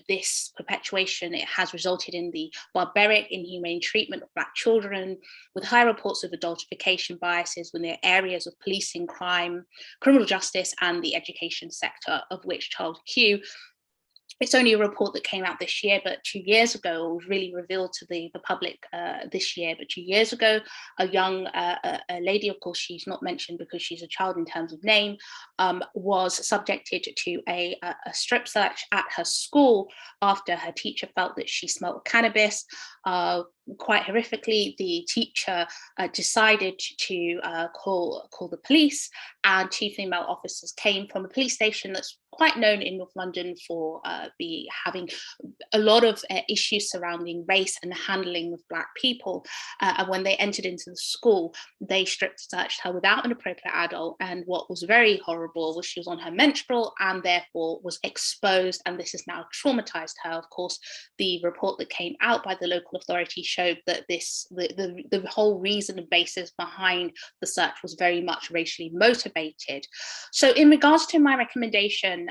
this perpetuation, it has resulted in the barbaric, inhumane treatment of Black children, with high reports of adultification biases in the areas of policing, crime, criminal justice, and the education sector, of which child Q It's only a report that came out this year, but 2 years ago, it was really revealed to the public this year. But 2 years ago, a young a lady, of course, she's not mentioned because she's a child in terms of name, was subjected to a strip search at her school after her teacher felt that she smelled cannabis. Quite horrifically, the teacher decided to call the police, and 2 female officers came from a police station that's quite known in North London for having a lot of issues surrounding race and the handling of Black people. And when they entered into the school, they strip searched her without an appropriate adult. And what was very horrible was she was on her menstrual and therefore was exposed. And this has now traumatized her. Of course, the report that came out by the local authority showed that the whole reason and basis behind the search was very much racially motivated. So in regards to my recommendation,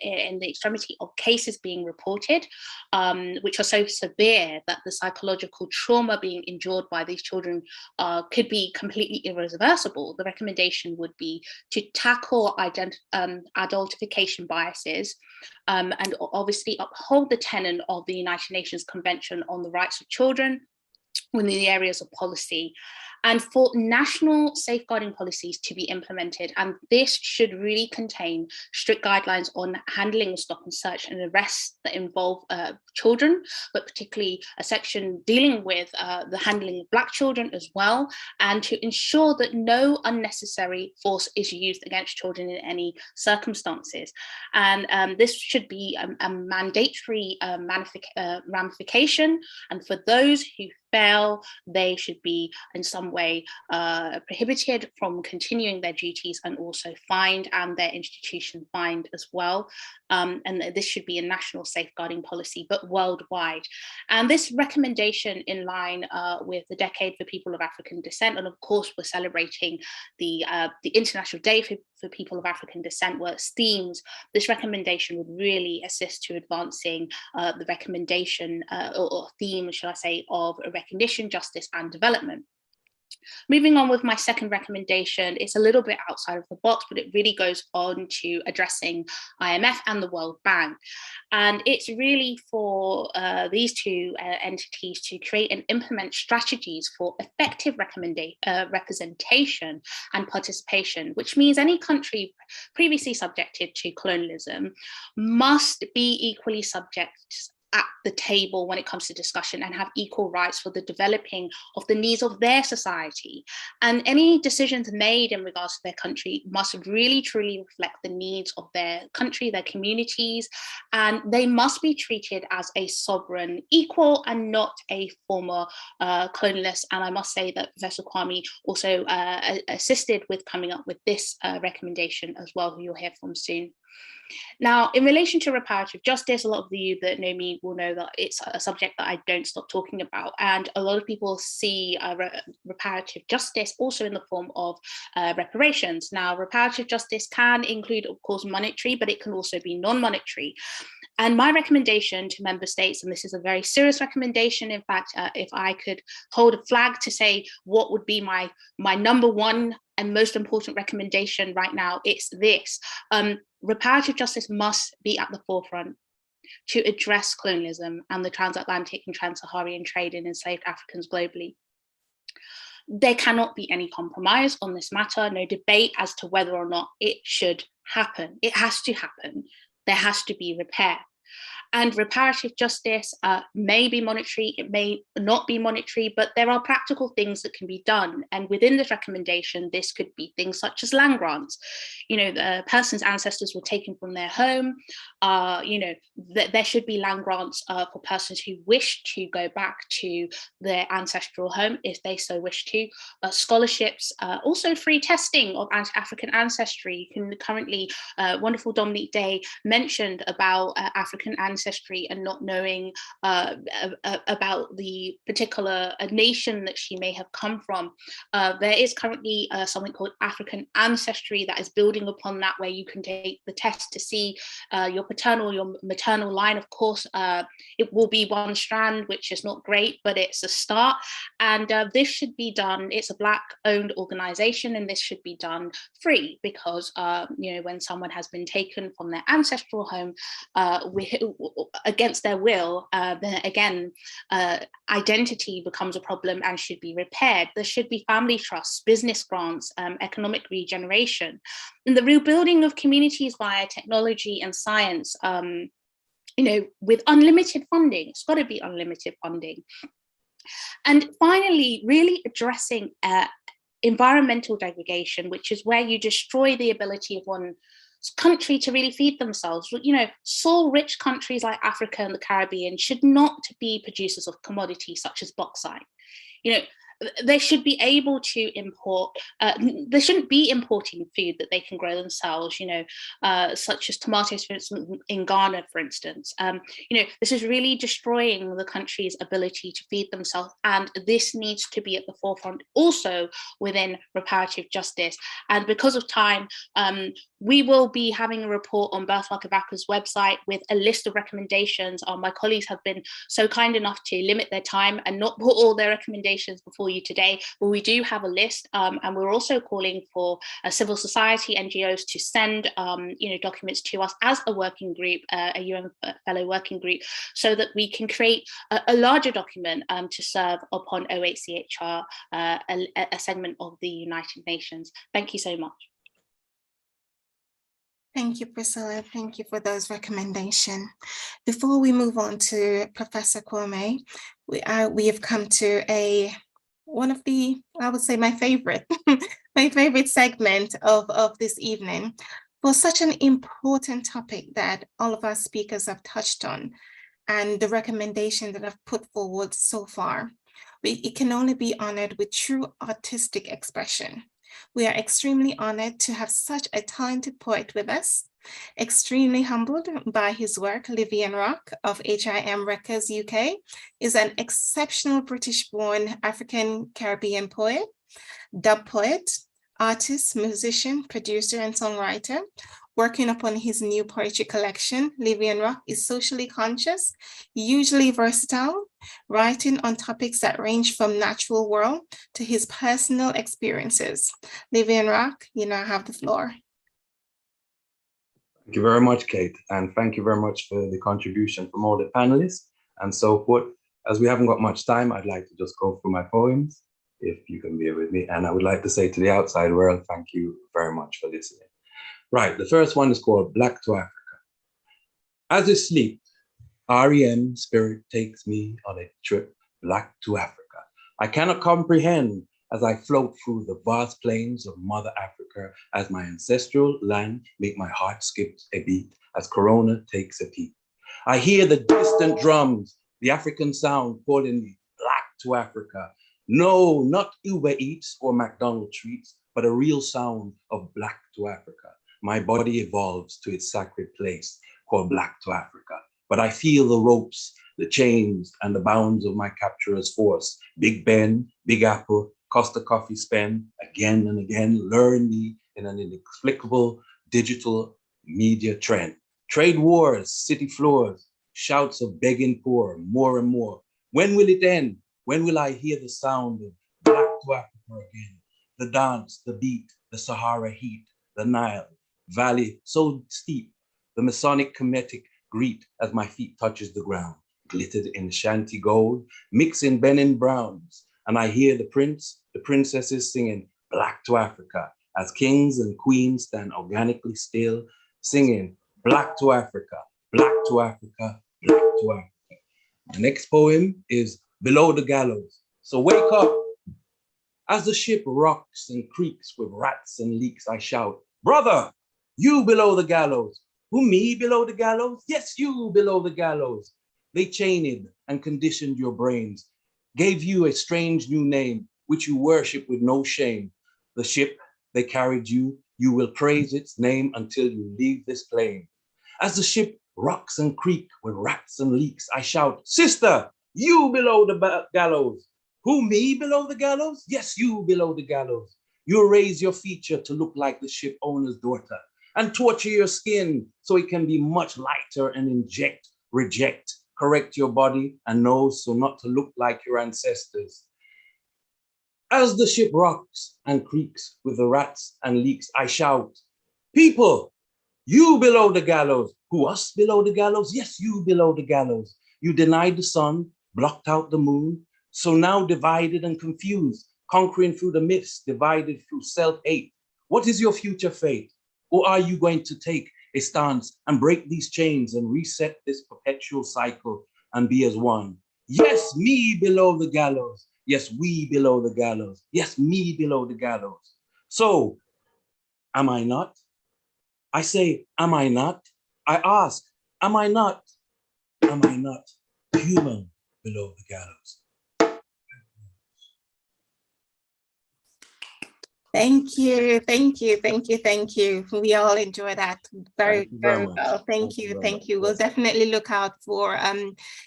in the extremity of cases being reported, which are so severe that the psychological trauma being endured by these children could be completely irreversible, the recommendation would be to tackle adultification biases and obviously uphold the tenet of the United Nations Convention on the Rights of Children within the areas of policy, and for national safeguarding policies to be implemented. And this should really contain strict guidelines on handling, stop and search and arrests that involve children, but particularly a section dealing with the handling of Black children as well, and to ensure that no unnecessary force is used against children in any circumstances. And this should be a mandatory ramification, and for those who fail, they should be in some way prohibited from continuing their duties and also fined, and their institution fined as well. And this should be a national safeguarding policy, but worldwide. And this recommendation in line with the Decade for People of African Descent, and of course we're celebrating the International Day for People of African Descent, where it's themed, this recommendation would really assist to advancing the recommendation or theme, should I say, of recognition, justice and development. Moving on with my second recommendation, it's a little bit outside of the box, but it really goes on to addressing IMF and the World Bank. And it's really for these 2 entities to create and implement strategies for effective representation and participation, which means any country previously subjected to colonialism must be equally subject at the table when it comes to discussion and have equal rights for the developing of the needs of their society. And any decisions made in regards to their country must really truly reflect the needs of their country, their communities, and they must be treated as a sovereign equal and not a former colonialist. And I must say that Professor Kwame also assisted with coming up with this recommendation as well, who you'll hear from soon. Now, in relation to reparative justice, a lot of you that know me will know that it's a subject that I don't stop talking about. And a lot of people see reparative justice also in the form of reparations. Now, reparative justice can include, of course, monetary, but it can also be non-monetary. And my recommendation to member states, and this is a very serious recommendation, in fact, if I could hold a flag to say what would be my number one and most important recommendation right now, it's this. Reparative justice must be at the forefront to address colonialism and the Trans-Atlantic and Trans-Saharan trade in enslaved Africans globally. There cannot be any compromise on this matter, no debate as to whether or not it should happen. It has to happen. There has to be repair. And reparative justice may be monetary, it may not be monetary, but there are practical things that can be done. And within this recommendation, this could be things such as land grants. You know, the person's ancestors were taken from their home. There should be land grants for persons who wish to go back to their ancestral home if they so wish to. Scholarships, also free testing of African ancestry. You can currently, wonderful Dominique Day mentioned about African ancestry and not knowing about the particular nation that she may have come from. There is currently something called African Ancestry that is building upon that, where you can take the test to see your paternal, your maternal line, of course, it will be one strand, which is not great, but it's a start. And this should be done, it's a Black-owned organization, and this should be done free, because when someone has been taken from their ancestral home against their will, then again, identity becomes a problem and should be repaired. There should be family trusts, business grants, economic regeneration, and the rebuilding of communities via technology and science, with unlimited funding. It's got to be unlimited funding. And finally, really addressing environmental degradation, which is where you destroy the ability of one country to really feed themselves. Soil-rich countries like Africa and the Caribbean should not be producers of commodities such as bauxite. They should be able to import, they shouldn't be importing food that they can grow themselves, such as tomatoes, for instance, in Ghana, for instance. This is really destroying the country's ability to feed themselves, and this needs to be at the forefront also within reparative justice. And because of time, we will be having a report on Birthmark of Africa's website with a list of recommendations. My colleagues have been so kind enough to limit their time and not put all their recommendations before you today, but we do have a list, and we're also calling for civil society NGOs to send documents to us as a working group, a UN fellow working group, so that we can create a larger document to serve upon OHCHR, a segment of the United Nations. Thank you so much. Thank you, Priscilla. Thank you for those recommendations. Before we move on to Professor Kwame, we have come to one of the, I would say, my favorite, my favorite segment of this evening, for such an important topic that all of our speakers have touched on, and the recommendation that I've put forward so far. It can only be honored with true artistic expression. We are extremely honored to have such a talented poet with us, extremely humbled by his work. Livian Rock of HIM Records UK is an exceptional British-born African Caribbean poet, dub poet, artist, musician, producer, and songwriter. Working upon his new poetry collection, Livian Rock is socially conscious, usually versatile, writing on topics that range from natural world to his personal experiences. Livian Rock, you now have the floor. Thank you very much, Kate, and thank you very much for the contribution from all the panelists and so forth. As we haven't got much time, I'd like to just go through my poems, if you can bear with me. And I would like to say to the outside world, thank you very much for listening. Right, the first one is called Black to Africa. As I sleep, REM spirit takes me on a trip black to Africa. I cannot comprehend as I float through the vast plains of Mother Africa, as my ancestral land make my heart skip a beat, as Corona takes a peek. I hear the distant drums, the African sound calling me black to Africa. No, not Uber Eats or McDonald's treats, but a real sound of black to Africa. My body evolves to its sacred place called Black to Africa. But I feel the ropes, the chains, and the bounds of my capturer's force. Big Ben, Big Apple, Costa Coffee spend again and again, learn me in an inexplicable digital media trend. Trade wars, city floors, shouts of begging poor, more and more. When will it end? When will I hear the sound of Black to Africa again? The dance, the beat, the Sahara heat, the Nile Valley so steep, the Masonic Kemetic greet as my feet touches the ground, glittered in shanty gold, mixing Benin browns, and I hear the prince, the princesses singing Black to Africa, as kings and queens stand organically still, singing Black to Africa, Black to Africa, Black to Africa. The next poem is Below the Gallows. So wake up. As the ship rocks and creaks with rats and leaks, I shout, brother, you below the gallows. Who, me below the gallows? Yes, you below the gallows. They chained and conditioned your brains, gave you a strange new name, which you worship with no shame. The ship, they carried you, you will praise its name until you leave this plane. As the ship rocks and creaks with rats and leaks, I shout, sister, you below the gallows. Who, me below the gallows? Yes, you below the gallows. You raise your feature to look like the ship owner's daughter. and torture your skin so it can be much lighter and inject, reject, correct your body and nose so not to look like your ancestors. As the ship rocks and creaks with the rats and leaks, I shout, people, you below the gallows. Who, us below the gallows? Yes, you below the gallows. You denied the sun, blocked out the moon, so now divided and confused, conquering through the myths, divided through self-hate. What is your future fate? Or are you going to take a stance and break these chains and reset this perpetual cycle and be as one? Yes, me below the gallows. Yes, we below the gallows. Yes, me below the gallows. So, am I not? I say, am I not? I ask, am I not? Am I not human below the gallows? Thank you, thank you, thank you, thank you. We all enjoy that very, very well. Thank you, thank you. We'll definitely look out for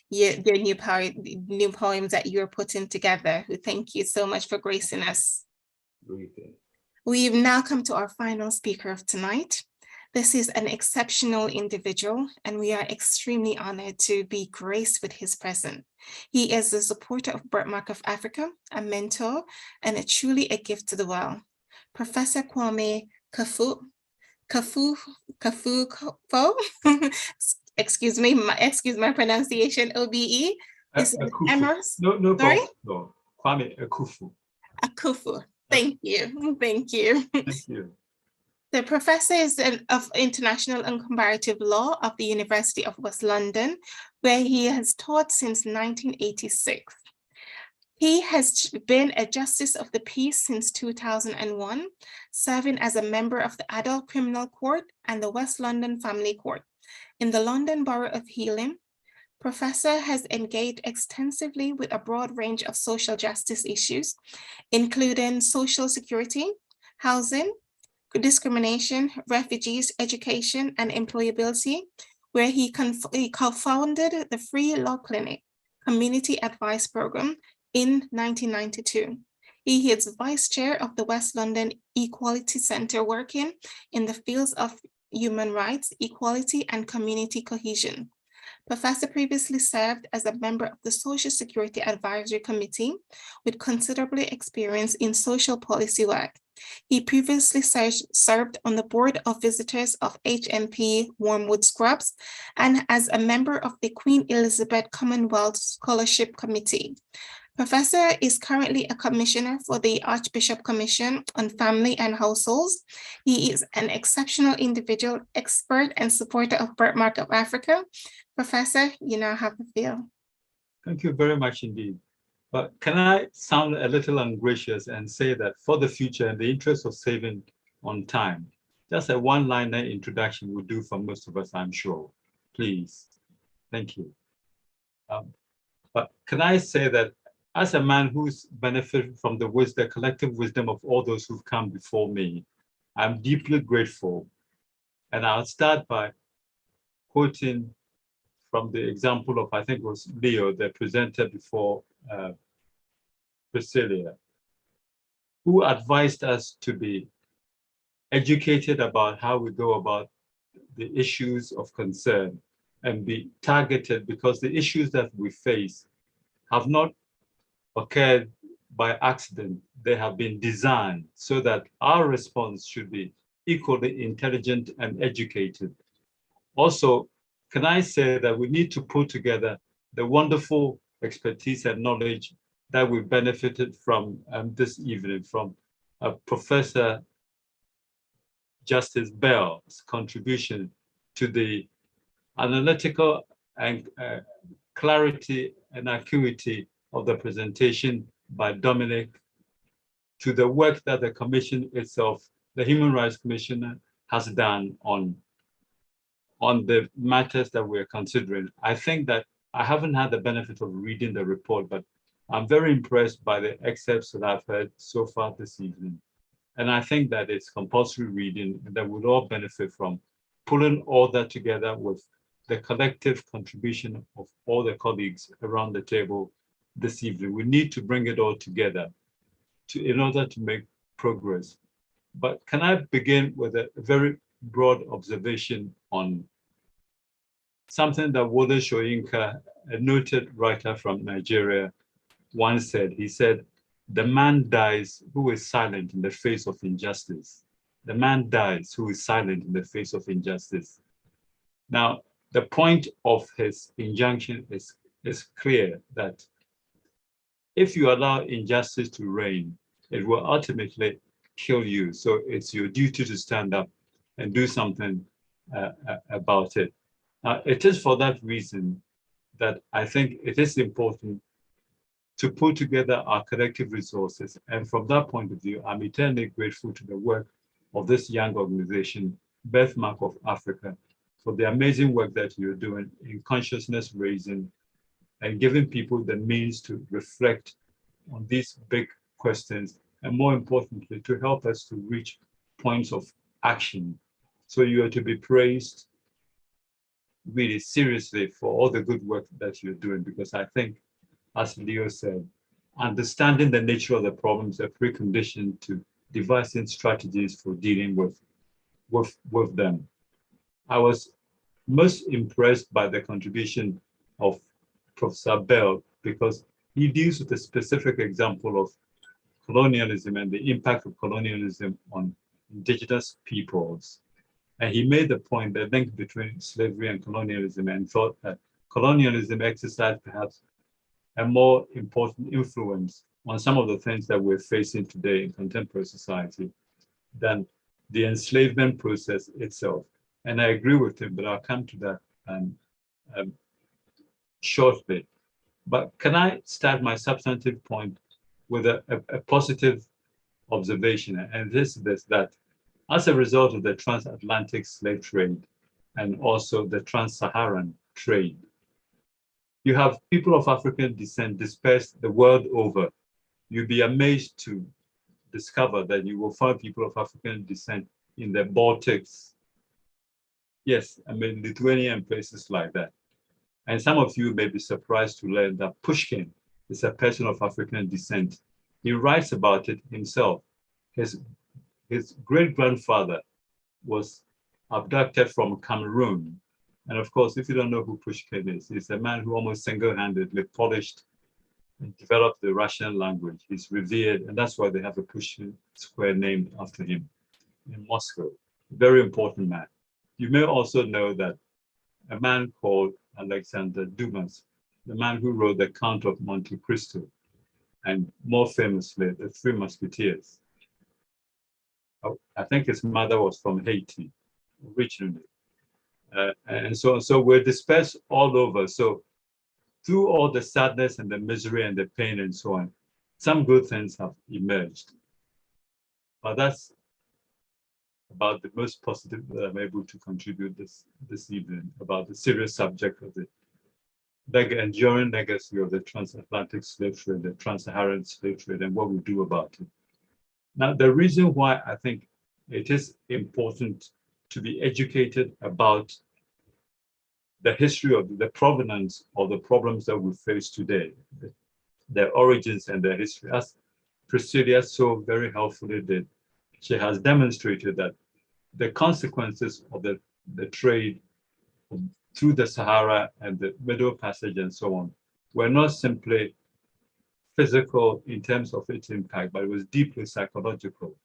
your new poems that you're putting together. Thank you so much for gracing us. We've now come to our final speaker of tonight. This is an exceptional individual, and we are extremely honored to be graced with his presence. He is a supporter of Birthmark of Africa, a mentor, and truly a gift to the world. Professor Kwame Kafufo, excuse my pronunciation, OBE. Is no, Kwame Akufu. Akufu. Thank you. Thank you. Thank you. The professor is of International and Comparative Law of the University of West London, where he has taught since 1986. He has been a Justice of the Peace since 2001, serving as a member of the Adult Criminal Court and the West London Family Court. In the London Borough of Healing, Professor has engaged extensively with a broad range of social justice issues, including social security, housing, discrimination, refugees, education, and employability, where he co-founded the Free Law Clinic Community Advice Program in 1992. He is Vice Chair of the West London Equality Centre, working in the fields of human rights, equality, and community cohesion. Professor previously served as a member of the Social Security Advisory Committee with considerable experience in social policy work. He previously served on the Board of Visitors of HMP Wormwood Scrubs and as a member of the Queen Elizabeth Commonwealth Scholarship Committee. Professor is currently a commissioner for the Archbishop Commission on Family and Households. He is an exceptional individual, expert, and supporter of Birthmark of Africa. Professor, you now have the field. Thank you very much indeed. But can I sound a little ungracious and say that for the future, in the interest of saving on time, just a one-liner introduction would do for most of us, I'm sure. Please. Thank you. But can I say that as a man who's benefited from the collective wisdom of all those who've come before me, I'm deeply grateful. And I'll start by quoting from the example of, I think it was Leo, the presenter before Priscilla, who advised us to be educated about how we go about the issues of concern and be targeted, because the issues that we face have not occurred by accident. They have been designed so that our response should be equally intelligent and educated. Also, can I say that we need to put together the wonderful expertise and knowledge that we benefited from this evening from Professor Justice Bell's contribution to the analytical and clarity and acuity of the presentation by Dominic, to the work that the Commission itself, the Human Rights Commissioner, has done on the matters that we're considering. I think that I haven't had the benefit of reading the report, but I'm very impressed by the excerpts that I've heard so far this evening. And I think that it's compulsory reading that we'll all benefit from pulling all that together with the collective contribution of all the colleagues around the table this evening. We need to bring it all together in order to make progress. But can I begin with a very broad observation on something that Wole Soyinka, a noted writer from Nigeria, once said. He said, "The man dies who is silent in the face of injustice. The man dies who is silent in the face of injustice." Now, the point of his injunction is clear that if you allow injustice to reign, it will ultimately kill you. So it's your duty to stand up and do something about it. Now, it is for that reason that I think it is important to put together our collective resources. And from that point of view, I'm eternally grateful to the work of this young organization, Birthmark of Africa, for the amazing work that you're doing in consciousness raising and giving people the means to reflect on these big questions, and more importantly, to help us to reach points of action. So you are to be praised really seriously for all the good work that you're doing, because I think, as Leo said, understanding the nature of the problems is a precondition to devising strategies for dealing with them. I was most impressed by the contribution of Professor Bell, because he deals with a specific example of colonialism and the impact of colonialism on indigenous peoples. And he made the point, the link between slavery and colonialism, and thought that colonialism exercised perhaps a more important influence on some of the things that we're facing today in contemporary society than the enslavement process itself. And I agree with him, but I'll come to that shortly. But can I start my substantive point with a positive observation? And this is that as a result of the Trans-Atlantic slave trade and also the Trans-Saharan trade, you have people of African descent dispersed the world over. You'll be amazed to discover that you will find people of African descent in the Baltics. Yes, I mean, Lithuania and places like that. And some of you may be surprised to learn that Pushkin is a person of African descent. He writes about it himself. His great-grandfather was abducted from Cameroon. And of course, if you don't know who Pushkin is, he's a man who almost single-handedly polished and developed the Russian language. He's revered, and that's why they have a Pushkin Square named after him in Moscow. Very important man. You may also know that a man called Alexander Dumas, the man who wrote The Count of Monte Cristo, and more famously, The Three Musketeers. I think his mother was from Haiti originally. And so we're dispersed all over. So through all the sadness and the misery and the pain and so on, some good things have emerged. But that's about the most positive that I'm able to contribute this evening, about the serious subject of the enduring legacy of the transatlantic slave trade, the trans-Saharan slave trade, and what we do about it. Now, the reason why I think it is important to be educated about the history of the provenance of the problems that we face today, their origins and their history, as Priscilla so very helpfully did. She has demonstrated that the consequences of the trade through the Sahara and the Middle Passage and so on were not simply physical in terms of its impact, but it was deeply psychological.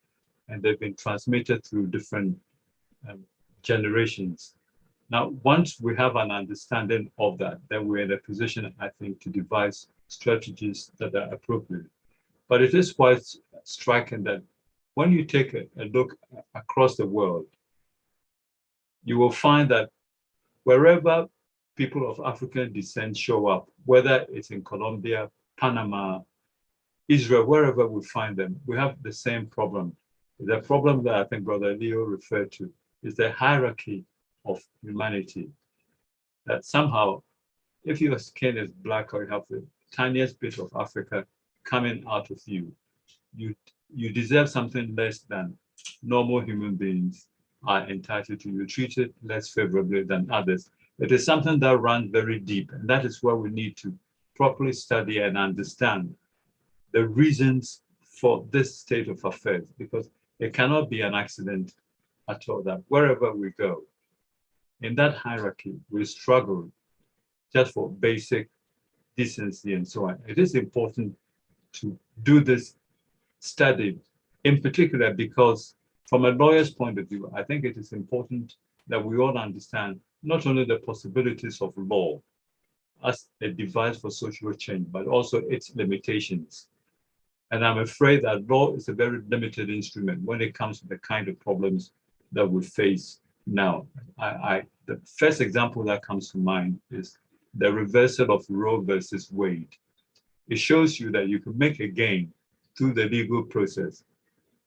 And they've been transmitted through different generations. Now, once we have an understanding of that, then we're in a position, I think, to devise strategies that are appropriate. But it is quite striking that when you take a look across the world, you will find that wherever people of African descent show up, whether it's in Colombia, Panama, Israel, wherever we find them, we have the same problem. The problem that I think Brother Leo referred to is the hierarchy of humanity. That somehow, if your skin is black or you have the tiniest bit of Africa coming out of you, you deserve something less than normal human beings are entitled to. You're treated less favorably than others. It is something that runs very deep, and that is where we need to properly study and understand the reasons for this state of affairs, because it cannot be an accident at all that wherever we go, in that hierarchy, we struggle just for basic decency and so on. It is important to do this study, in particular, because from a lawyer's point of view, I think it is important that we all understand not only the possibilities of law as a device for social change, but also its limitations. And I'm afraid that law is a very limited instrument when it comes to the kind of problems that we face now. The first example that comes to mind is the reversal of Roe versus Wade. It shows you that you can make a gain through the legal process,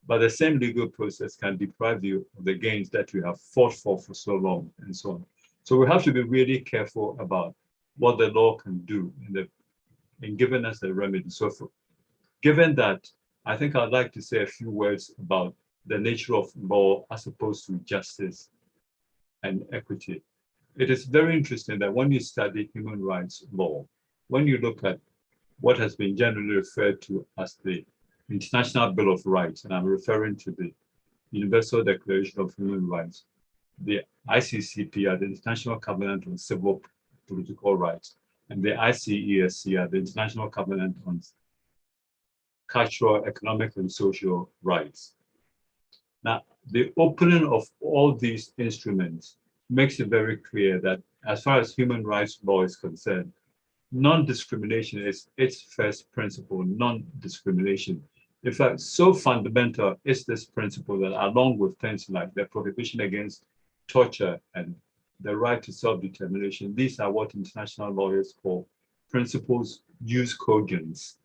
but the same legal process can deprive you of the gains that you have fought for so long and so on. So we have to be really careful about what the law can do in giving us a remedy. So given that, I think I'd like to say a few words about the nature of law as opposed to justice and equity. It is very interesting that when you study human rights law, when you look at what has been generally referred to as the International Bill of Rights, and I'm referring to the Universal Declaration of Human Rights, the ICCPR, the International Covenant on Civil Political Rights, and the ICESCR, the International Covenant on Cultural, Economic, and Social Rights. Now, the opening of all these instruments makes it very clear that as far as human rights law is concerned, non-discrimination is its first principle, non-discrimination. In fact, so fundamental is this principle that along with things like the prohibition against torture and the right to self-determination, these are what international lawyers call principles jus cogens,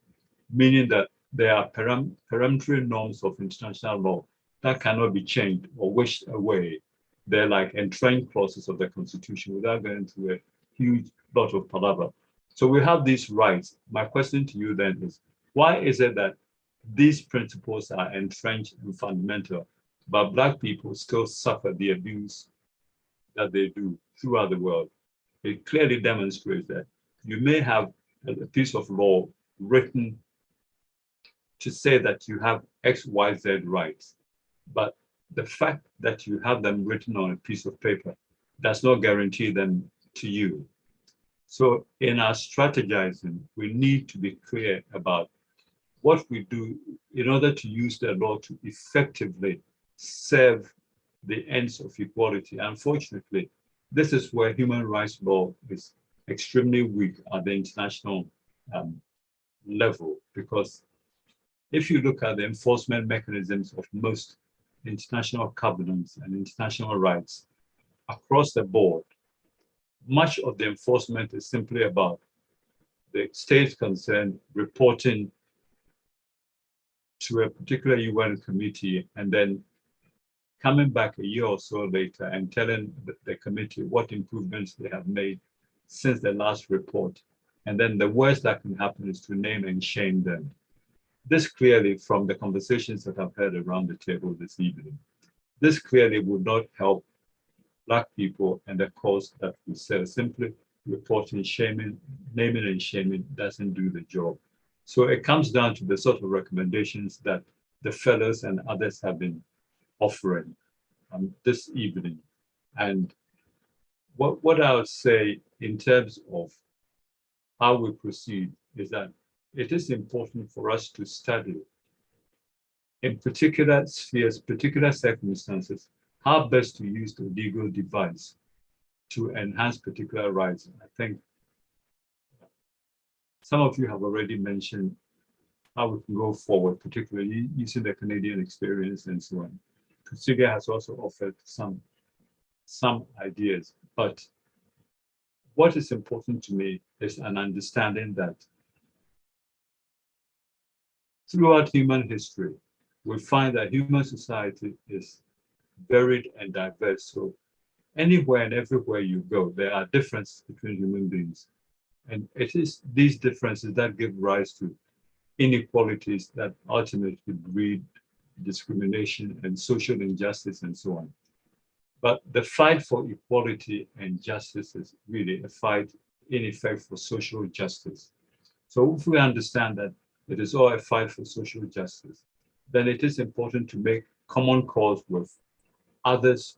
meaning that there are peremptory norms of international law that cannot be changed or wished away. They're like entrenched clauses of the Constitution without going into a huge lot of palaver. So we have these rights. My question to you then is, why is it that these principles are entrenched and fundamental, but Black people still suffer the abuse that they do throughout the world? It clearly demonstrates that you may have a piece of law written to say that you have X, Y, Z rights, but the fact that you have them written on a piece of paper does not guarantee them to you. So in our strategizing, we need to be clear about what we do in order to use the law to effectively serve the ends of equality. Unfortunately, this is where human rights law is extremely weak at the international level, because if you look at the enforcement mechanisms of most international covenants and international rights across the board, much of the enforcement is simply about the states concerned reporting to a particular UN committee and then coming back a year or so later and telling the committee what improvements they have made since the last report. And then the worst that can happen is to name and shame them. This clearly, from the conversations that I've heard around the table this evening, this clearly would not help Black people and the cause that we serve. Simply reporting, shaming, naming and shaming doesn't do the job. So it comes down to the sort of recommendations that the fellows and others have been offering this evening. And what I would say in terms of how we proceed is that it is important for us to study in particular spheres, particular circumstances, how best to use the legal device to enhance particular rights. I think some of you have already mentioned how we can go forward, particularly using the Canadian experience and so on. Kusiga has also offered some ideas, but what is important to me is an understanding that throughout human history, we find that human society is varied and diverse. So anywhere and everywhere you go, there are differences between human beings. And it is these differences that give rise to inequalities that ultimately breed discrimination and social injustice and so on. But the fight for equality and justice is really a fight, in effect, for social justice. So if we understand that it is all a fight for social justice, then it is important to make common cause with others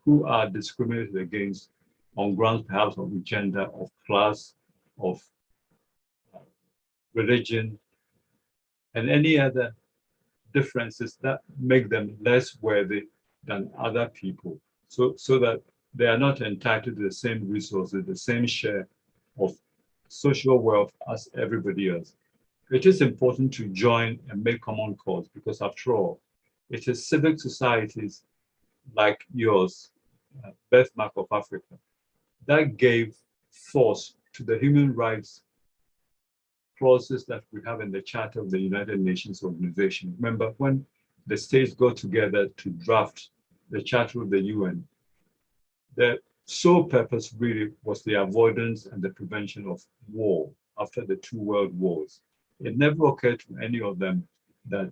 who are discriminated against on grounds perhaps of gender, of class, of religion, and any other differences that make them less worthy than other people, so that they are not entitled to the same resources, the same share of social wealth as everybody else. It is important to join and make common cause, because after all, it is civic societies like yours, Birthmark of Africa, that gave force to the human rights clauses that we have in the Charter of the United Nations Organization. Remember, when the states got together to draft the Charter of the UN, the sole purpose really was the avoidance and the prevention of war after the two world wars. It never occurred to any of them that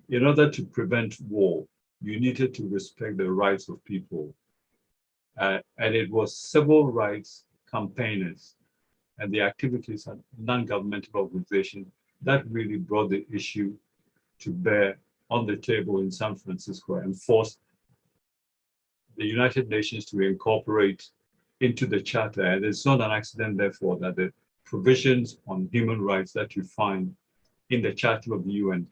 in order to prevent war, you needed to respect the rights of people. And it was civil rights campaigners and the activities of non-governmental organizations that really brought the issue to bear on the table in San Francisco and forced the United Nations to incorporate into the Charter. And it's not an accident, therefore, that the provisions on human rights that you find in the Charter of the UN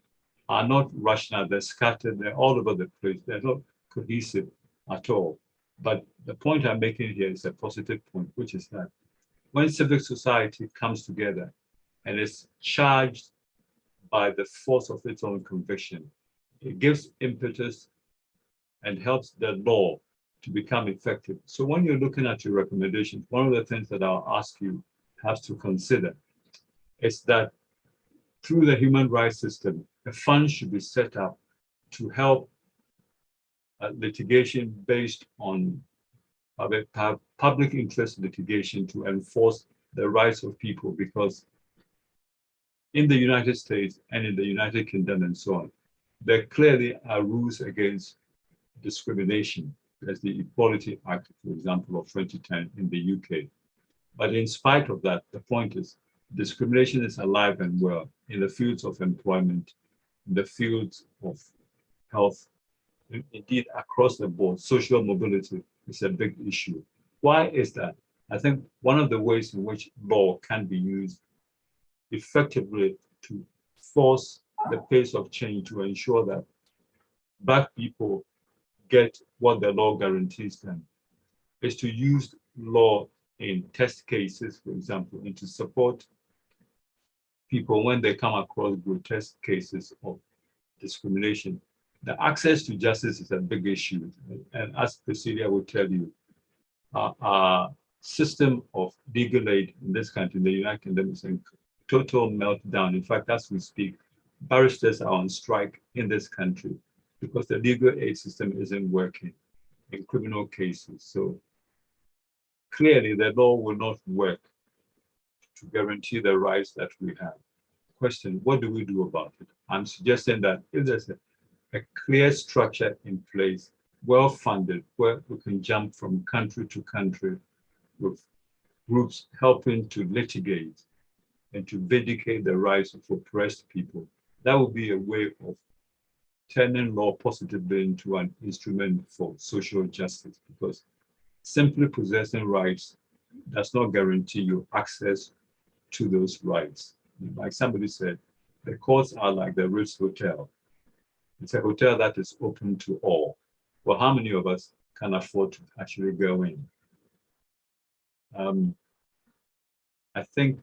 are not rational, they're scattered, they're all over the place, they're not cohesive at all. But the point I'm making here is a positive point, which is that when civic society comes together and is charged by the force of its own conviction, it gives impetus and helps the law to become effective. So when you're looking at your recommendations, one of the things that I'll ask you perhaps to consider is that through the human rights system, a fund should be set up to help litigation based on public interest litigation to enforce the rights of people, because in the United States and in the United Kingdom and so on, there clearly are rules against discrimination. There's the Equality Act, for example, of 2010 in the UK. But in spite of that, the point is discrimination is alive and well in the fields of employment, in the fields of health, indeed across the board. Social mobility is a big issue. Why is that? I think one of the ways in which law can be used effectively to force the pace of change to ensure that Black people get what the law guarantees them is to use law in test cases, for example, and to support people when they come across grotesque cases of discrimination. The access to justice is a big issue. And as Priscilla will tell you, our system of legal aid in this country, in the United Kingdom, is in total meltdown. In fact, as we speak, barristers are on strike in this country because the legal aid system isn't working in criminal cases. So clearly the law will not work to guarantee the rights that we have. Question, what do we do about it? I'm suggesting that if there's a clear structure in place, well-funded, where we can jump from country to country with groups helping to litigate and to vindicate the rights of oppressed people, that would be a way of turning law positively into an instrument for social justice, because simply possessing rights does not guarantee you access to those rights. Like somebody said, the courts are like the Ritz Hotel. It's a hotel that is open to all. Well, how many of us can afford to actually go in? I think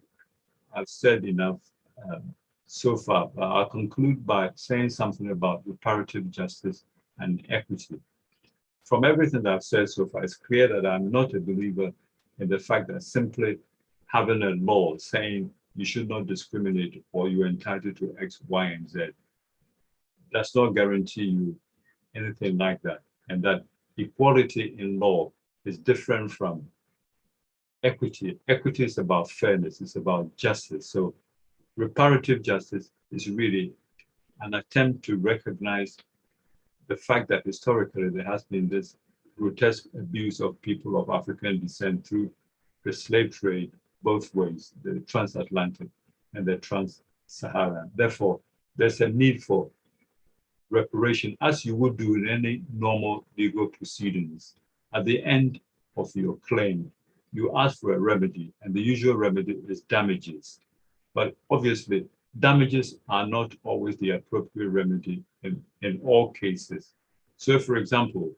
I've said enough so far, but I'll conclude by saying something about reparative justice and equity. From everything that I've said so far, it's clear that I'm not a believer in the fact that simply having a law saying you should not discriminate or you're entitled to X, Y, and Z does not guarantee you anything like that. And that equality in law is different from equity. Equity is about fairness, it's about justice. So reparative justice is really an attempt to recognize the fact that historically there has been this grotesque abuse of people of African descent through the slave trade both ways, the Trans-Atlantic and the Trans-Saharan. Therefore, there's a need for reparation as you would do in any normal legal proceedings. At the end of your claim, you ask for a remedy, and the usual remedy is damages. But obviously, damages are not always the appropriate remedy in all cases. So, for example,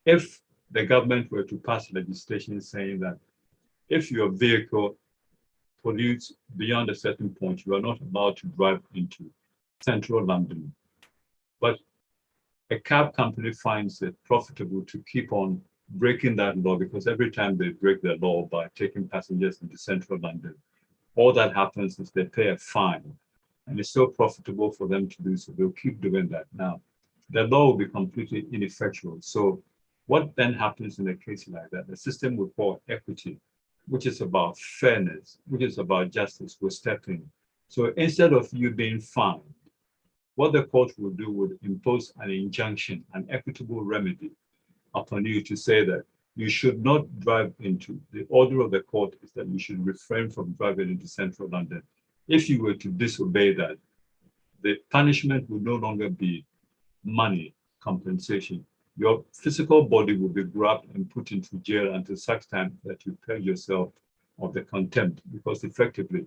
if the government were to pass legislation saying that if your vehicle pollutes beyond a certain point, you are not allowed to drive into central London, but a cab company finds it profitable to keep on breaking that law, because every time they break the law by taking passengers into central London, all that happens is they pay a fine, and it's so profitable for them to do so. They'll keep doing that. Now, the law will be completely ineffectual. So what then happens in a case like that? The system will call equity, which is about fairness, which is about justice, will step in. So instead of you being fined, what the court will do would impose an injunction, an equitable remedy upon you to say that you should not drive into, the order of the court is that you should refrain from driving into central London. If you were to disobey that, the punishment would no longer be money compensation. Your physical body will be grabbed and put into jail until such time that you pay yourself of the contempt, because effectively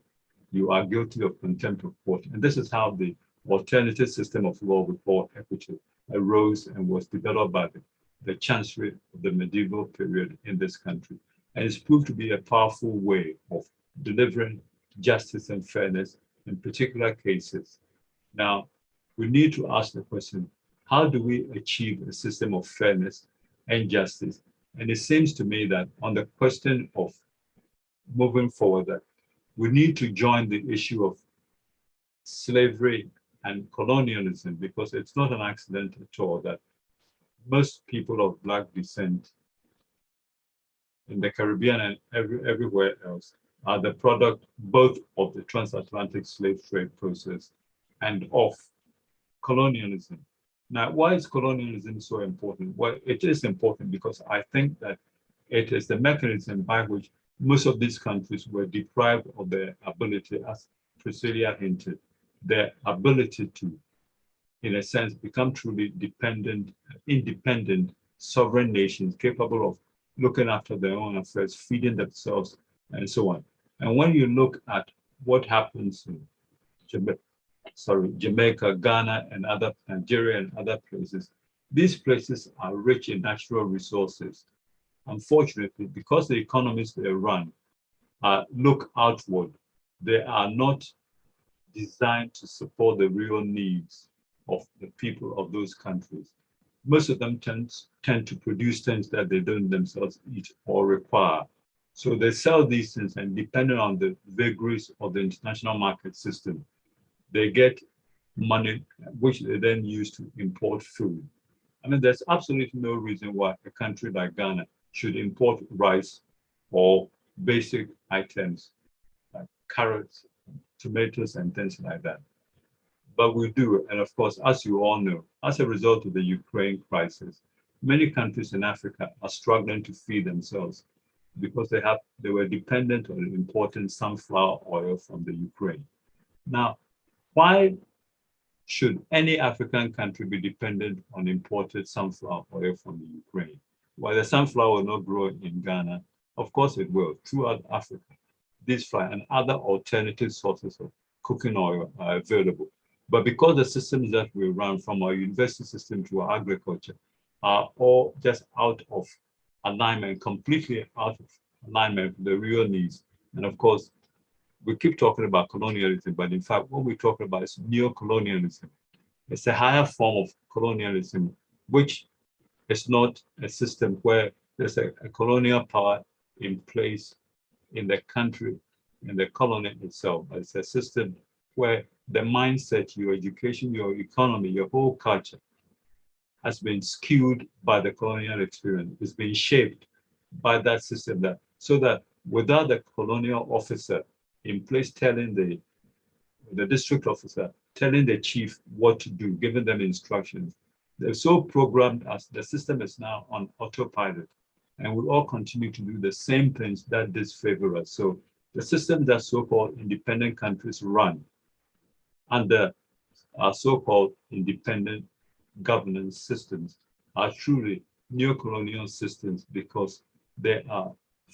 you are guilty of contempt of court. And this is how the alternative system of law we call equity arose and was developed by the chancery of the medieval period in this country. And it's proved to be a powerful way of delivering justice and fairness in particular cases. Now, we need to ask the question, how do we achieve a system of fairness and justice? And it seems to me that on the question of moving forward, that we need to join the issue of slavery and colonialism, because it's not an accident at all that most people of Black descent in the Caribbean and everywhere else are the product both of the transatlantic slave trade process and of colonialism. Now, why is colonialism so important? Well, it is important because I think that it is the mechanism by which most of these countries were deprived of their ability, as Priscilla hinted, their ability to, in a sense, become truly independent, sovereign nations capable of looking after their own affairs, feeding themselves, and so on. And when you look at what happens in Jamaica, Ghana, and Nigeria and other places, these places are rich in natural resources. Unfortunately, because the economies they run look outward, they are not designed to support the real needs of the people of those countries. Most of them tend to produce things that they don't themselves eat or require. So they sell these things, and depending on the vagaries of the international market system, they get money which they then use to import food. I mean, there's absolutely no reason why a country like Ghana should import rice or basic items like carrots, tomatoes, and things like that. But we do, and of course, as you all know, as a result of the Ukraine crisis, many countries in Africa are struggling to feed themselves because they were dependent on importing sunflower oil from the Ukraine. Now, why should any African country be dependent on imported sunflower oil from the Ukraine? While the sunflower will not grow in Ghana, of course it will, throughout Africa. This and other alternative sources of cooking oil are available. But because the systems that we run, from our university system to our agriculture, are all just out of alignment, completely out of alignment with the real needs. And of course, we keep talking about colonialism, but in fact, what we're talking about is neo-colonialism. It's a higher form of colonialism, which is not a system where there's a colonial power in place in the country, in the colony itself, but it's a system where the mindset, your education, your economy, your whole culture has been skewed by the colonial experience. It's been shaped by that system, so that without the colonial officer in place telling the district officer, telling the chief what to do, giving them instructions, they're so programmed as the system is now on autopilot, and will all continue to do the same things that disfavor us. So the system that so-called independent countries run under our so-called independent governance systems are truly neo-colonial systems because they are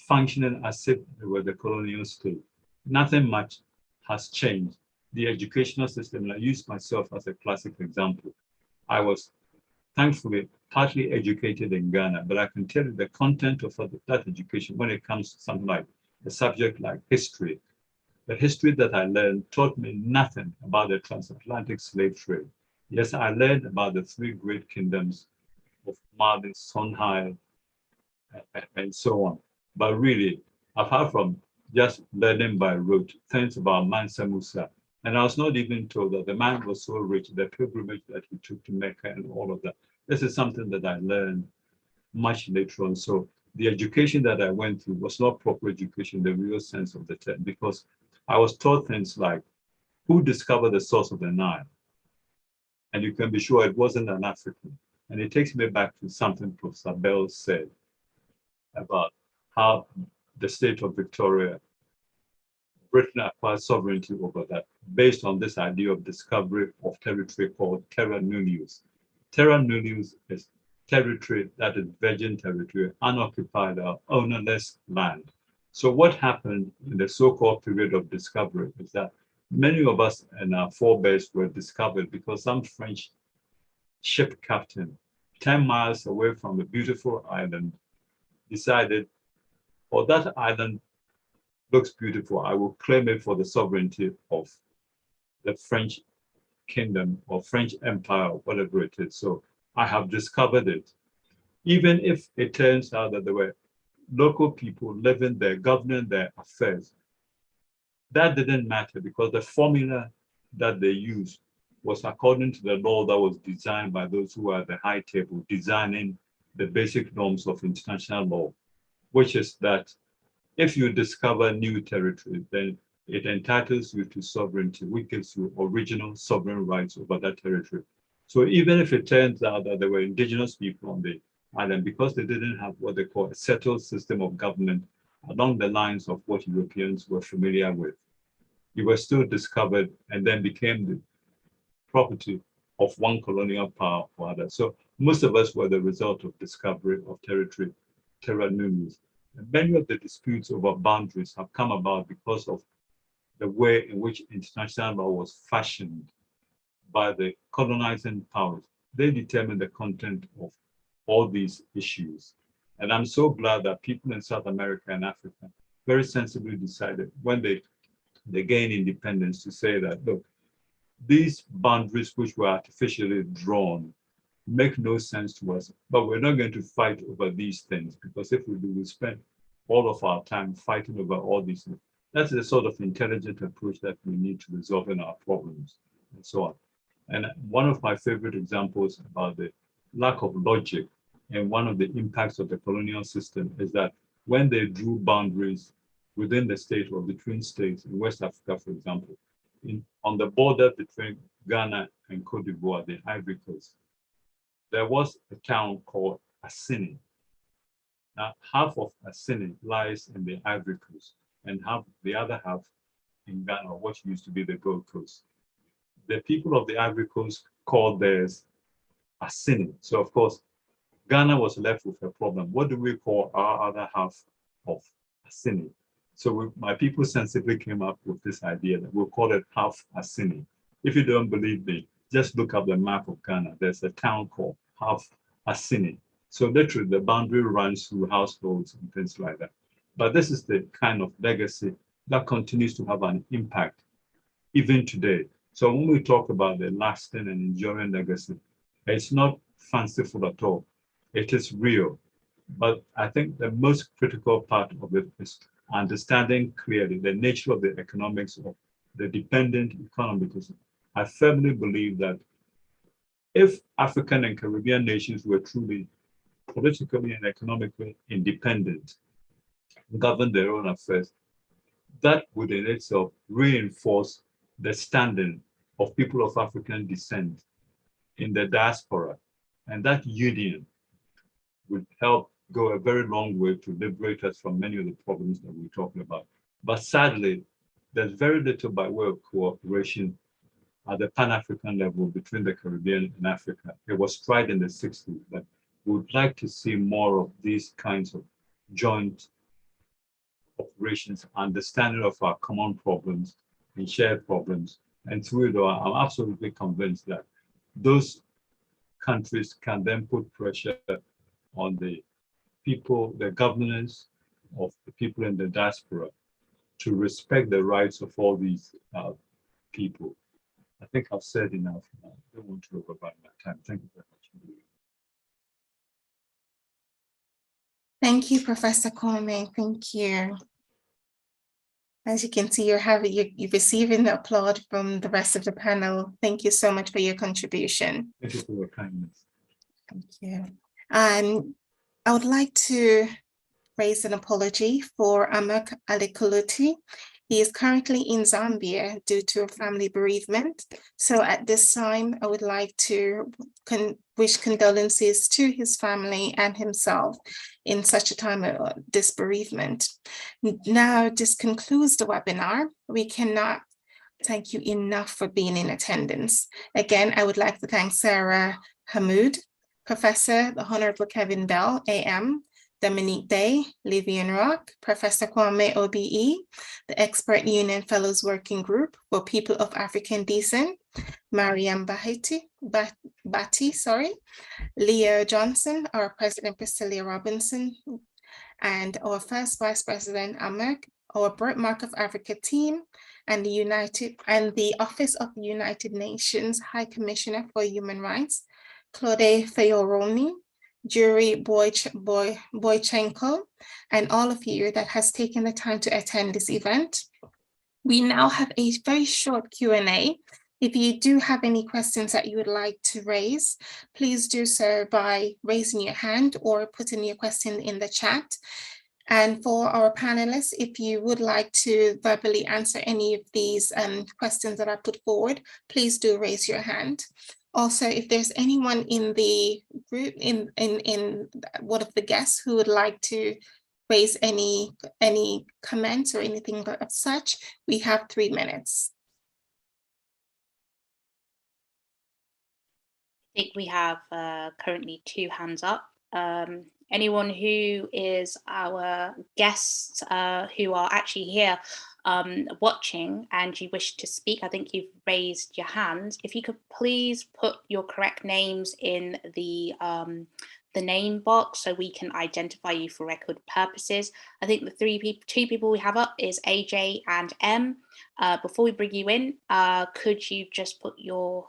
functioning as if they were the colonial state. Nothing much has changed. The educational system, and I use myself as a classic example. I was thankfully partly educated in Ghana, but I can tell you the content of that education when it comes to something like a subject like history. The history that I learned taught me nothing about the transatlantic slave trade. Yes, I learned about the three great kingdoms of Mali, Songhai, and so on. But really, apart from just learning by rote things about Mansa Musa, and I was not even told that the man was so rich, the pilgrimage that he took to Mecca and all of that. This is something that I learned much later on. So the education that I went through was not proper education, the real sense of the term, because I was taught things like, who discovered the source of the Nile? And you can be sure it wasn't an African. And it takes me back to something Professor Bell said about how the state of Victoria, Britain acquired sovereignty over that based on this idea of discovery of territory called terra nullius. Terra nullius is territory that is virgin territory, unoccupied or ownerless land. So what happened in the so-called period of discovery is that many of us and our forebears were discovered because some French ship captain 10 miles away from a beautiful island decided, oh, that island looks beautiful, I will claim it for the sovereignty of the French kingdom or French empire or whatever it is. So I have discovered it. Even if it turns out that there were local people living there, governing their affairs, that didn't matter because the formula that they used was according to the law that was designed by those who are at the high table, designing the basic norms of international law, which is that if you discover new territory, then it entitles you to sovereignty, which gives you original sovereign rights over that territory. So even if it turns out that there were indigenous people on the island, because they didn't have what they call a settled system of government along the lines of what Europeans were familiar with, you were still discovered and then became the property of one colonial power or other. So most of us were the result of discovery of territory, terra nullius. And many of the disputes over boundaries have come about because of the way in which international law was fashioned by the colonizing powers. They determine the content of all these issues. And I'm so glad that people in South America and Africa very sensibly decided when they gained independence to say that, look, these boundaries which were artificially drawn make no sense to us, but we're not going to fight over these things, because if we do, we spend all of our time fighting over all these things. That's the sort of intelligent approach that we need to resolving our problems and so on. And one of my favorite examples about the lack of logic and one of the impacts of the colonial system is that when they drew boundaries within the state or between states in West Africa, for example, on the border between Ghana and Cote d'Ivoire, the Ivory Coast, there was a town called Assini. Now, half of Assini lies in the Ivory Coast and the other half in Ghana, what used to be the Gold Coast. The people of the Ivory Coast called theirs Assini. So of course, Ghana was left with a problem. What do we call our other half of Assini? So my people sensibly came up with this idea that we'll call it half Assini. If you don't believe me, just look up the map of Ghana. There's a town called half Assini. So literally the boundary runs through households and things like that. But this is the kind of legacy that continues to have an impact even today. So when we talk about the lasting and enduring legacy, it's not fanciful at all. It is real. But I think the most critical part of it is understanding clearly the nature of the economics of the dependent economy. Because I firmly believe that if African and Caribbean nations were truly politically and economically independent, govern their own affairs, that would in itself reinforce the standing of people of African descent in the diaspora. And that union would help go a very long way to liberate us from many of the problems that we're talking about. But sadly, there's very little by way of cooperation at the Pan-African level between the Caribbean and Africa. It was tried in the 60s, but we would like to see more of these kinds of joint operations, understanding of our common problems and shared problems. And through it, I'm absolutely convinced that those countries can then put pressure on the people, the governance of the people in the diaspora to respect the rights of all these people. I think I've said enough. I don't want to overrun my time. Thank you very much. Thank you, Professor Kwame. Thank you. As you can see, you're receiving the applaud from the rest of the panel. Thank you so much for your contribution. Thank you for your kindness. Thank you. I would like to raise an apology for Amak Alikuluti. He is currently in Zambia due to a family bereavement. So at this time, I would like to wish condolences to his family and himself in such a time of this bereavement. Now, this concludes the webinar. We cannot thank you enough for being in attendance. Again, I would like to thank Sarah Hamoud, Professor the Honorable Kevin Bell, AM, Dominique Day, Livian Rock, Professor Kwame OBE, the Expert Union Fellows Working Group for People of African Descent, Mariam Bati, Leo Johnson, our President Priscilla Robinson, and our first Vice President Amek, our Birthmark of Africa team, and the Office of the United Nations High Commissioner for Human Rights, Claude Feyoroni, Jury Boychenko, and all of you that has taken the time to attend this event. We now have a very short Q&A. If you do have any questions that you would like to raise, please do so by raising your hand or putting your question in the chat. And for our panelists, if you would like to verbally answer any of these questions that are put forward, please do raise your hand. Also, if there's anyone in the group, in one of the guests who would like to raise any comments or anything of such, we have 3 minutes. I think we have currently 2 hands up. Anyone who is our guests who are actually here watching and you wish to speak, I think you've raised your hands. If you could please put your correct names in the name box so we can identify you for record purposes. I think the 2 people we have up is AJ and M. Before we bring you in, could you just put your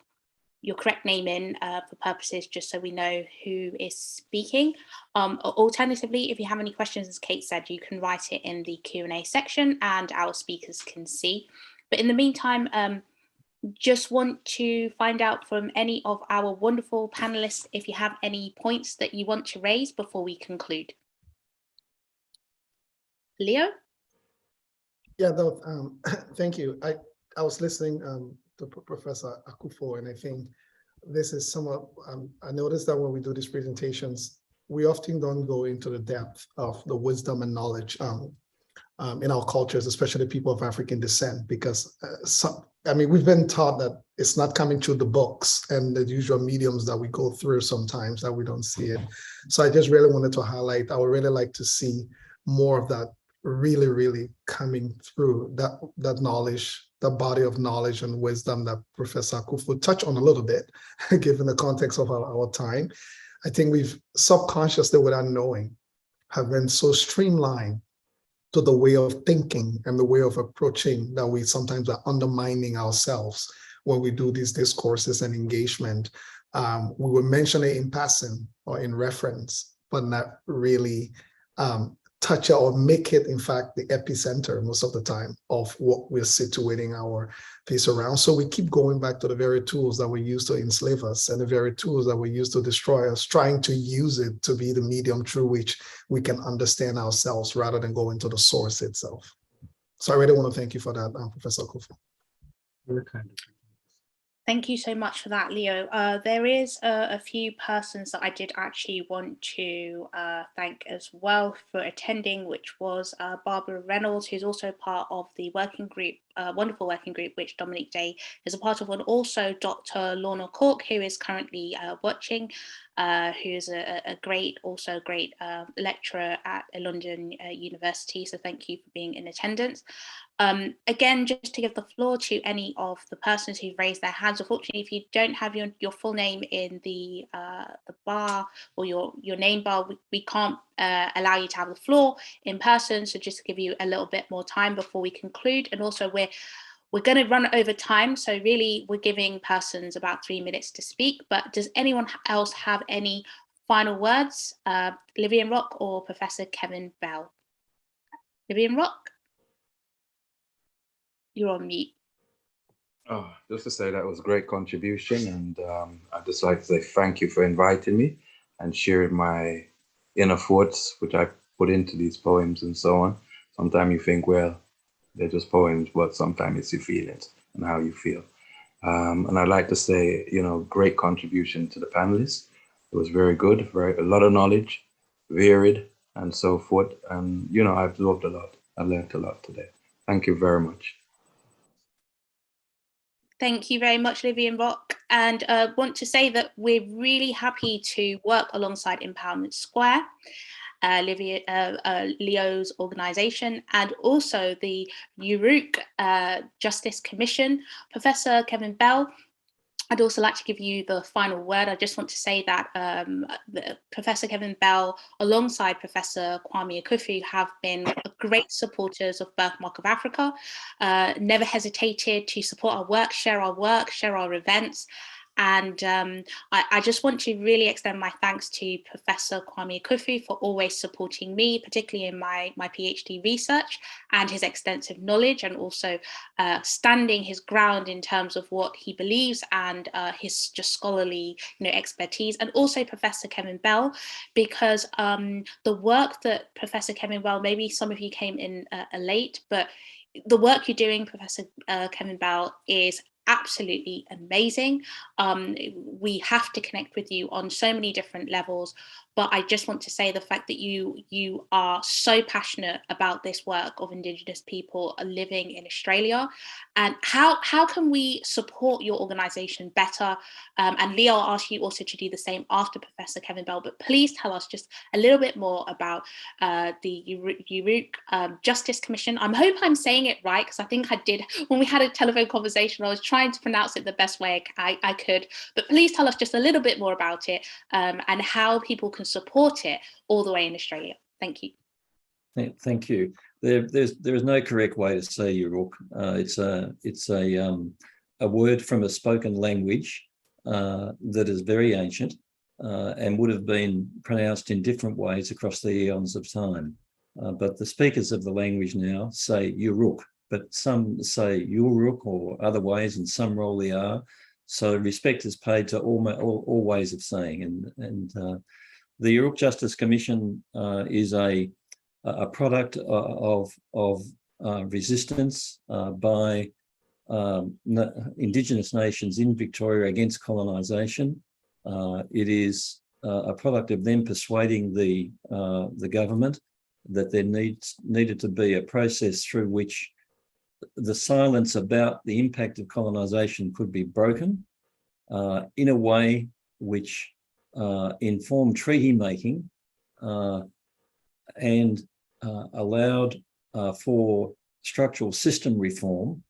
correct name in for purposes just so we know who is speaking. Alternatively, if you have any questions, as Kate said, you can write it in the Q&A section and our speakers can see. But in the meantime, just want to find out from any of our wonderful panelists if you have any points that you want to raise before we conclude. Leo? Yeah, no, thank you. I was listening to Professor Akufo, and I think this is somewhat, I noticed that when we do these presentations, we often don't go into the depth of the wisdom and knowledge in our cultures, especially people of African descent, because we've been taught that it's not coming through the books and the usual mediums that we go through sometimes that we don't see it. So I just really wanted to highlight, I would really like to see more of that really coming through, that knowledge, the body of knowledge and wisdom that Professor Akufo touched on a little bit, given the context of our time. I think we've subconsciously, without knowing, have been so streamlined to the way of thinking and the way of approaching that we sometimes are undermining ourselves when we do these discourses and engagement. We will mention it in passing or in reference, but not really touch it or make it, in fact, the epicenter most of the time of what we're situating our piece around. So we keep going back to the very tools that we use to enslave us and the very tools that we use to destroy us, trying to use it to be the medium through which we can understand ourselves rather than go into the source itself. So I really want to thank you for that, Professor Akufo. Very kind of you. Thank you so much for that, Leo. There is a few persons that I did actually want to thank as well for attending, which was Barbara Reynolds, who's also part of the working group wonderful working group which Dominic Day is a part of, and also Dr. Lorna Cork, who is currently watching, who is a great lecturer at London University. So thank you for being in attendance. Again, just to give the floor to any of the persons who've raised their hands. Unfortunately, if you don't have your full name in the bar or your name bar, we can't allow you to have the floor in person. So just to give you a little bit more time before we conclude. And also we're going to run over time. So really we're giving persons about 3 minutes to speak, but does anyone else have any final words? Livian Rock or Professor Kevin Bell? Livian Rock? You're on mute. Oh, just to say that was a great contribution, and I'd just like to say thank you for inviting me and sharing my inner thoughts, which I put into these poems and so on. Sometimes you think, well, they're just poems, but sometimes it's your feelings and how you feel. And I'd like to say, great contribution to the panelists. It was very good, a lot of knowledge, varied, and so forth. And, I've absorbed a lot. I learned a lot today. Thank you very much. Thank you very much, Livian Rock. And want to say that we're really happy to work alongside Empowerment Square, Leo's organisation, and also the UOHCHR Justice Commission. Professor Kevin Bell, I'd also like to give you the final word. I just want to say that Professor Kevin Bell, alongside Professor Kwame Akufu, have been great supporters of Birthmark of Africa, never hesitated to support our work, share our events. And I just want to really extend my thanks to Professor Kwame Akufu for always supporting me, particularly in my PhD research, and his extensive knowledge, and also standing his ground in terms of what he believes and his just scholarly expertise. And also Professor Kevin Bell, because the work that Professor Kevin Bell, maybe some of you came in late, but the work you're doing, Professor Kevin Bell, is absolutely amazing. We have to connect with you on so many different levels, but I just want to say the fact that you are so passionate about this work of Indigenous people living in Australia, and how can we support your organisation better? And Leo, I'll ask you also to do the same after Professor Kevin Bell, but please tell us just a little bit more about the UOHCHR Justice Commission. I hope I'm saying it right, because I think I did when we had a telephone conversation. I was trying to pronounce it the best way I could, but please tell us just a little bit more about it, and how people can support it all the way in Australia. Thank you. Thank you. There is no correct way to say UOHCHR. It's a word from a spoken language that is very ancient and would have been pronounced in different ways across the eons of time. But the speakers of the language now say UOHCHR, but some say UOHCHR or other ways, and some roll the R. So respect is paid to all ways of saying. And the UOHCHR Justice Commission is a product of resistance by Indigenous nations in Victoria against colonisation. It is a product of them persuading the government that there needed to be a process through which the silence about the impact of colonisation could be broken in a way which informed treaty making and allowed for structural system reform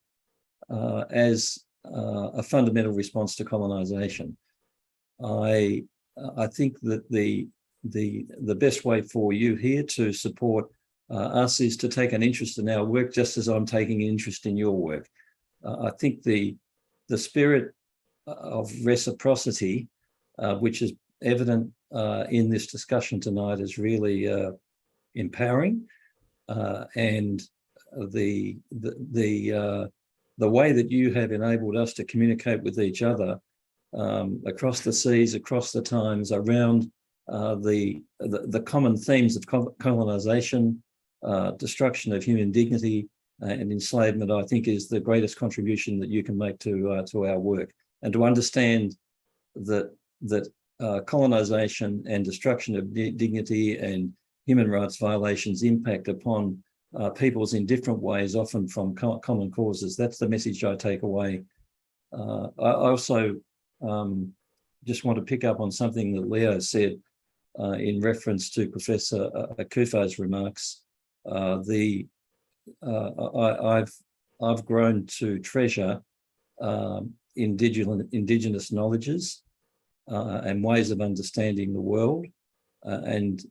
as a fundamental response to colonisation. I think that the best way for you here to support us is to take an interest in our work, just as I'm taking an interest in your work. I think the spirit of reciprocity, which is evident in this discussion tonight, is really empowering, and the way that you have enabled us to communicate with each other across the seas, across the times, around the common themes of colonisation, destruction of human dignity, and enslavement, I think, is the greatest contribution that you can make to our work. And to understand that colonisation and destruction of dignity and human rights violations impact upon peoples in different ways, often from common causes. That's the message I take away. I also just want to pick up on something that Leo said in reference to Professor Akufo's remarks. I've grown to treasure indigenous knowledges and ways of understanding the world, and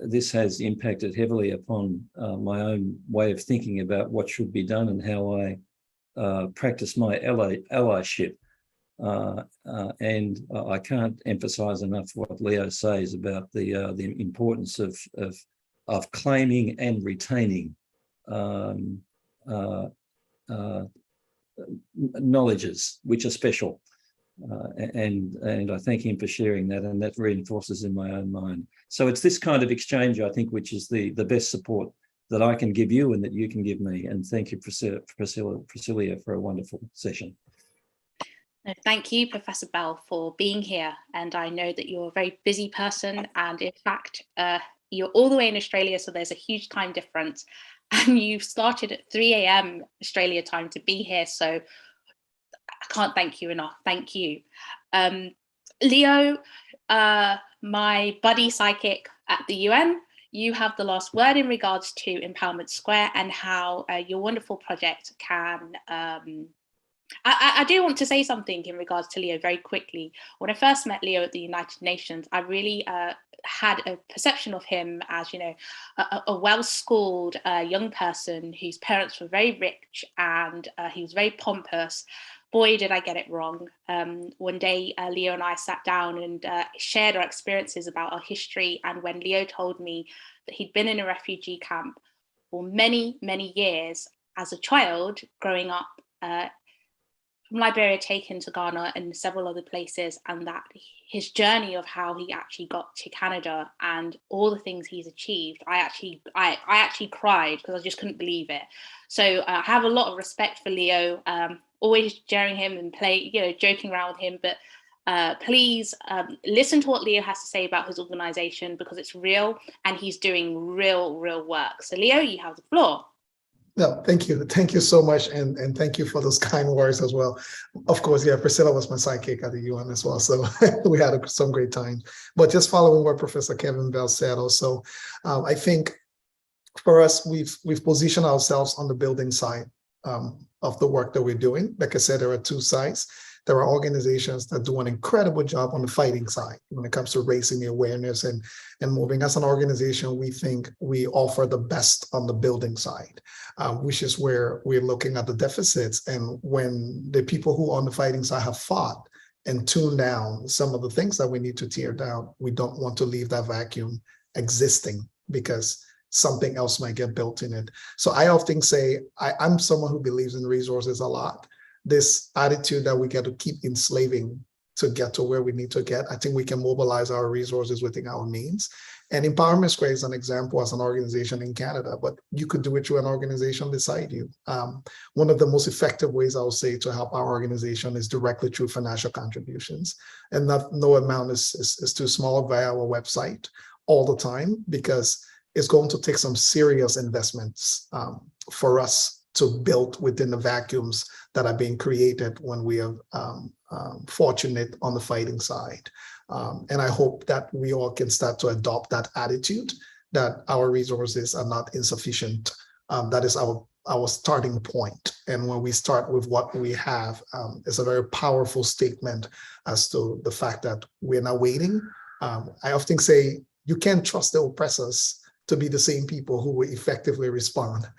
this has impacted heavily upon my own way of thinking about what should be done and how I practice my allyship. And I can't emphasize enough what Leo says about the importance of claiming and retaining knowledges which are special. And I thank him for sharing that, and that reinforces in my own mind. So it's this kind of exchange, I think, which is the best support that I can give you and that you can give me. And thank you, Priscilla, for a wonderful session. No, thank you, Professor Bell, for being here. And I know that you're a very busy person. And in fact, you're all the way in Australia, so there's a huge time difference. And you started at 3 a.m. Australia time to be here. So I can't thank you enough. Thank you. Leo, my buddy psychic at the UN, you have the last word in regards to Empowerment Square and how your wonderful project can... I do want to say something in regards to Leo very quickly. When I first met Leo at the United Nations, I really had a perception of him as, you know, a well-schooled young person whose parents were very rich, and he was very pompous. Boy, did I get it wrong. One day, Leo and I sat down and shared our experiences about our history. And when Leo told me that he'd been in a refugee camp for many, many years as a child growing up, from Liberia taken to Ghana and several other places, and that his journey of how he actually got to Canada and all the things he's achieved, I actually cried because I just couldn't believe it. So I have a lot of respect for Leo, always jeering him and joking around with him, but please listen to what Leo has to say about his organization, because it's real and he's doing real work. So Leo, you have the floor. No, thank you. Thank you so much. And thank you for those kind words as well. Of course, yeah, Priscilla was my sidekick at the UN as well. So we had some great time. But just following what Professor Kevin Bell said also, I think for us, we've positioned ourselves on the building side of the work that we're doing. Like I said, there are two sides. There are organizations that do an incredible job on the fighting side when it comes to raising the awareness and moving. As an organization, we think we offer the best on the building side, which is where we're looking at the deficits. And when the people who on the fighting side have fought and tuned down some of the things that we need to tear down, we don't want to leave that vacuum existing because something else might get built in it. So I often say, I'm someone who believes in resources a lot. This attitude that we get to keep enslaving to get to where we need to get, I think we can mobilize our resources within our means. And Empowerment Square is an example as an organization in Canada, but you could do it through an organization beside you. One of the most effective ways I would say to help our organization is directly through financial contributions. And no amount is too small via our website all the time, because it's going to take some serious investments for us to build within the vacuums that are being created when we are fortunate on the fighting side. And I hope that we all can start to adopt that attitude, that our resources are not insufficient. That is our starting point. And when we start with what we have, it's a very powerful statement as to the fact that we're not waiting. I often say, you can't trust the oppressors to be the same people who will effectively respond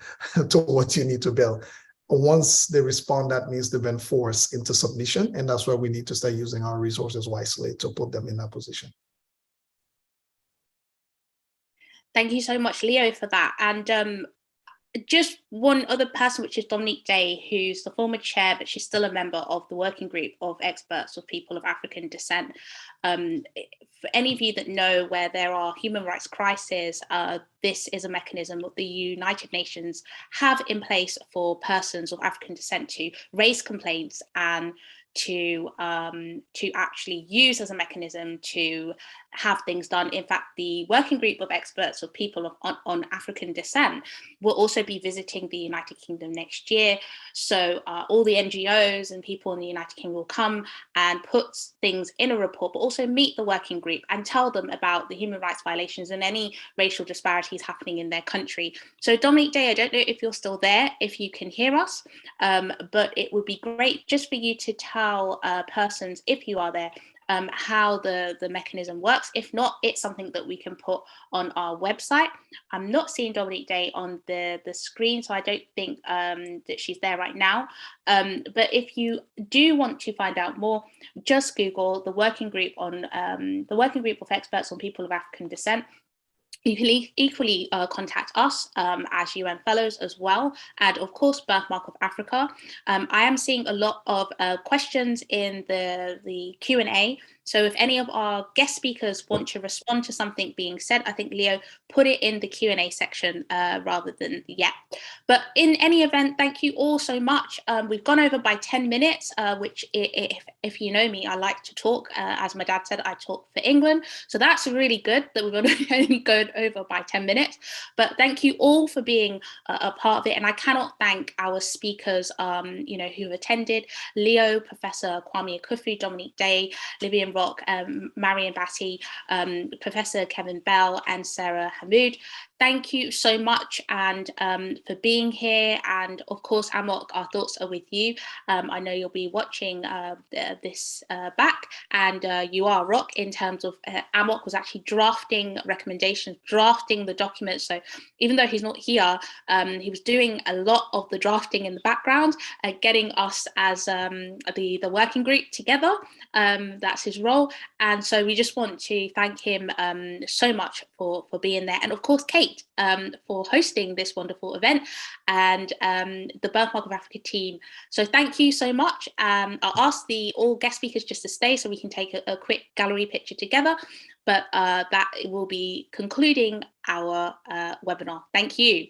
to what you need to build. Once they respond, that means they've been forced into submission, and that's where we need to start using our resources wisely to put them in that position. Thank you so much, Leo, for that. And just one other person, which is Dominique Day, who's the former chair, but she's still a member of the working group of experts of people of African descent. For any of you that know where there are human rights crises, this is a mechanism that the United Nations have in place for persons of African descent to raise complaints and to actually use as a mechanism to have things done. In fact, the working group of experts of people on African descent will also be visiting the United Kingdom next year. So all the NGOs and people in the United Kingdom will come and put things in a report, but also meet the working group and tell them about the human rights violations and any racial disparities happening in their country. So Dominique Day, I don't know if you're still there, if you can hear us, but it would be great just for you to tell persons, if you are there, how the mechanism works. If not, it's something that we can put on our website. I'm not seeing Dominique Day on the screen, so I don't think that she's there right now. But if you do want to find out more, just Google the working group on the working group of experts on people of African descent. You can equally contact us as UN Fellows as well, and of course Birthmark of Africa. I am seeing a lot of questions in the Q&A, so if any of our guest speakers want to respond to something being said, I think Leo put it in the Q&A section rather than But in any event, thank you all so much. We've gone over by 10 minutes, which if you know me, I like to talk. As my dad said, I talk for England. So that's really good that we've only gone over by 10 minutes. But thank you all for being a part of it. And I cannot thank our speakers, who attended: Leo, Professor Kwame Akufu, Dominique Day, Livian Rock, Marion Batty, Professor Kevin Bell, and Sarah Hamoud. Thank you so much and for being here. And of course, Amok, our thoughts are with you. I know you'll be watching this back, and you are rock in terms of Amok was actually drafting recommendations, drafting the documents. So even though he's not here, he was doing a lot of the drafting in the background, getting us as the working group together. That's his role. And so we just want to thank him so much for being there. And of course, Kate, for hosting this wonderful event, and the Birthmark of Africa team. So thank you so much. I'll ask all guest speakers just to stay so we can take a quick gallery picture together, but that will be concluding our webinar. Thank you.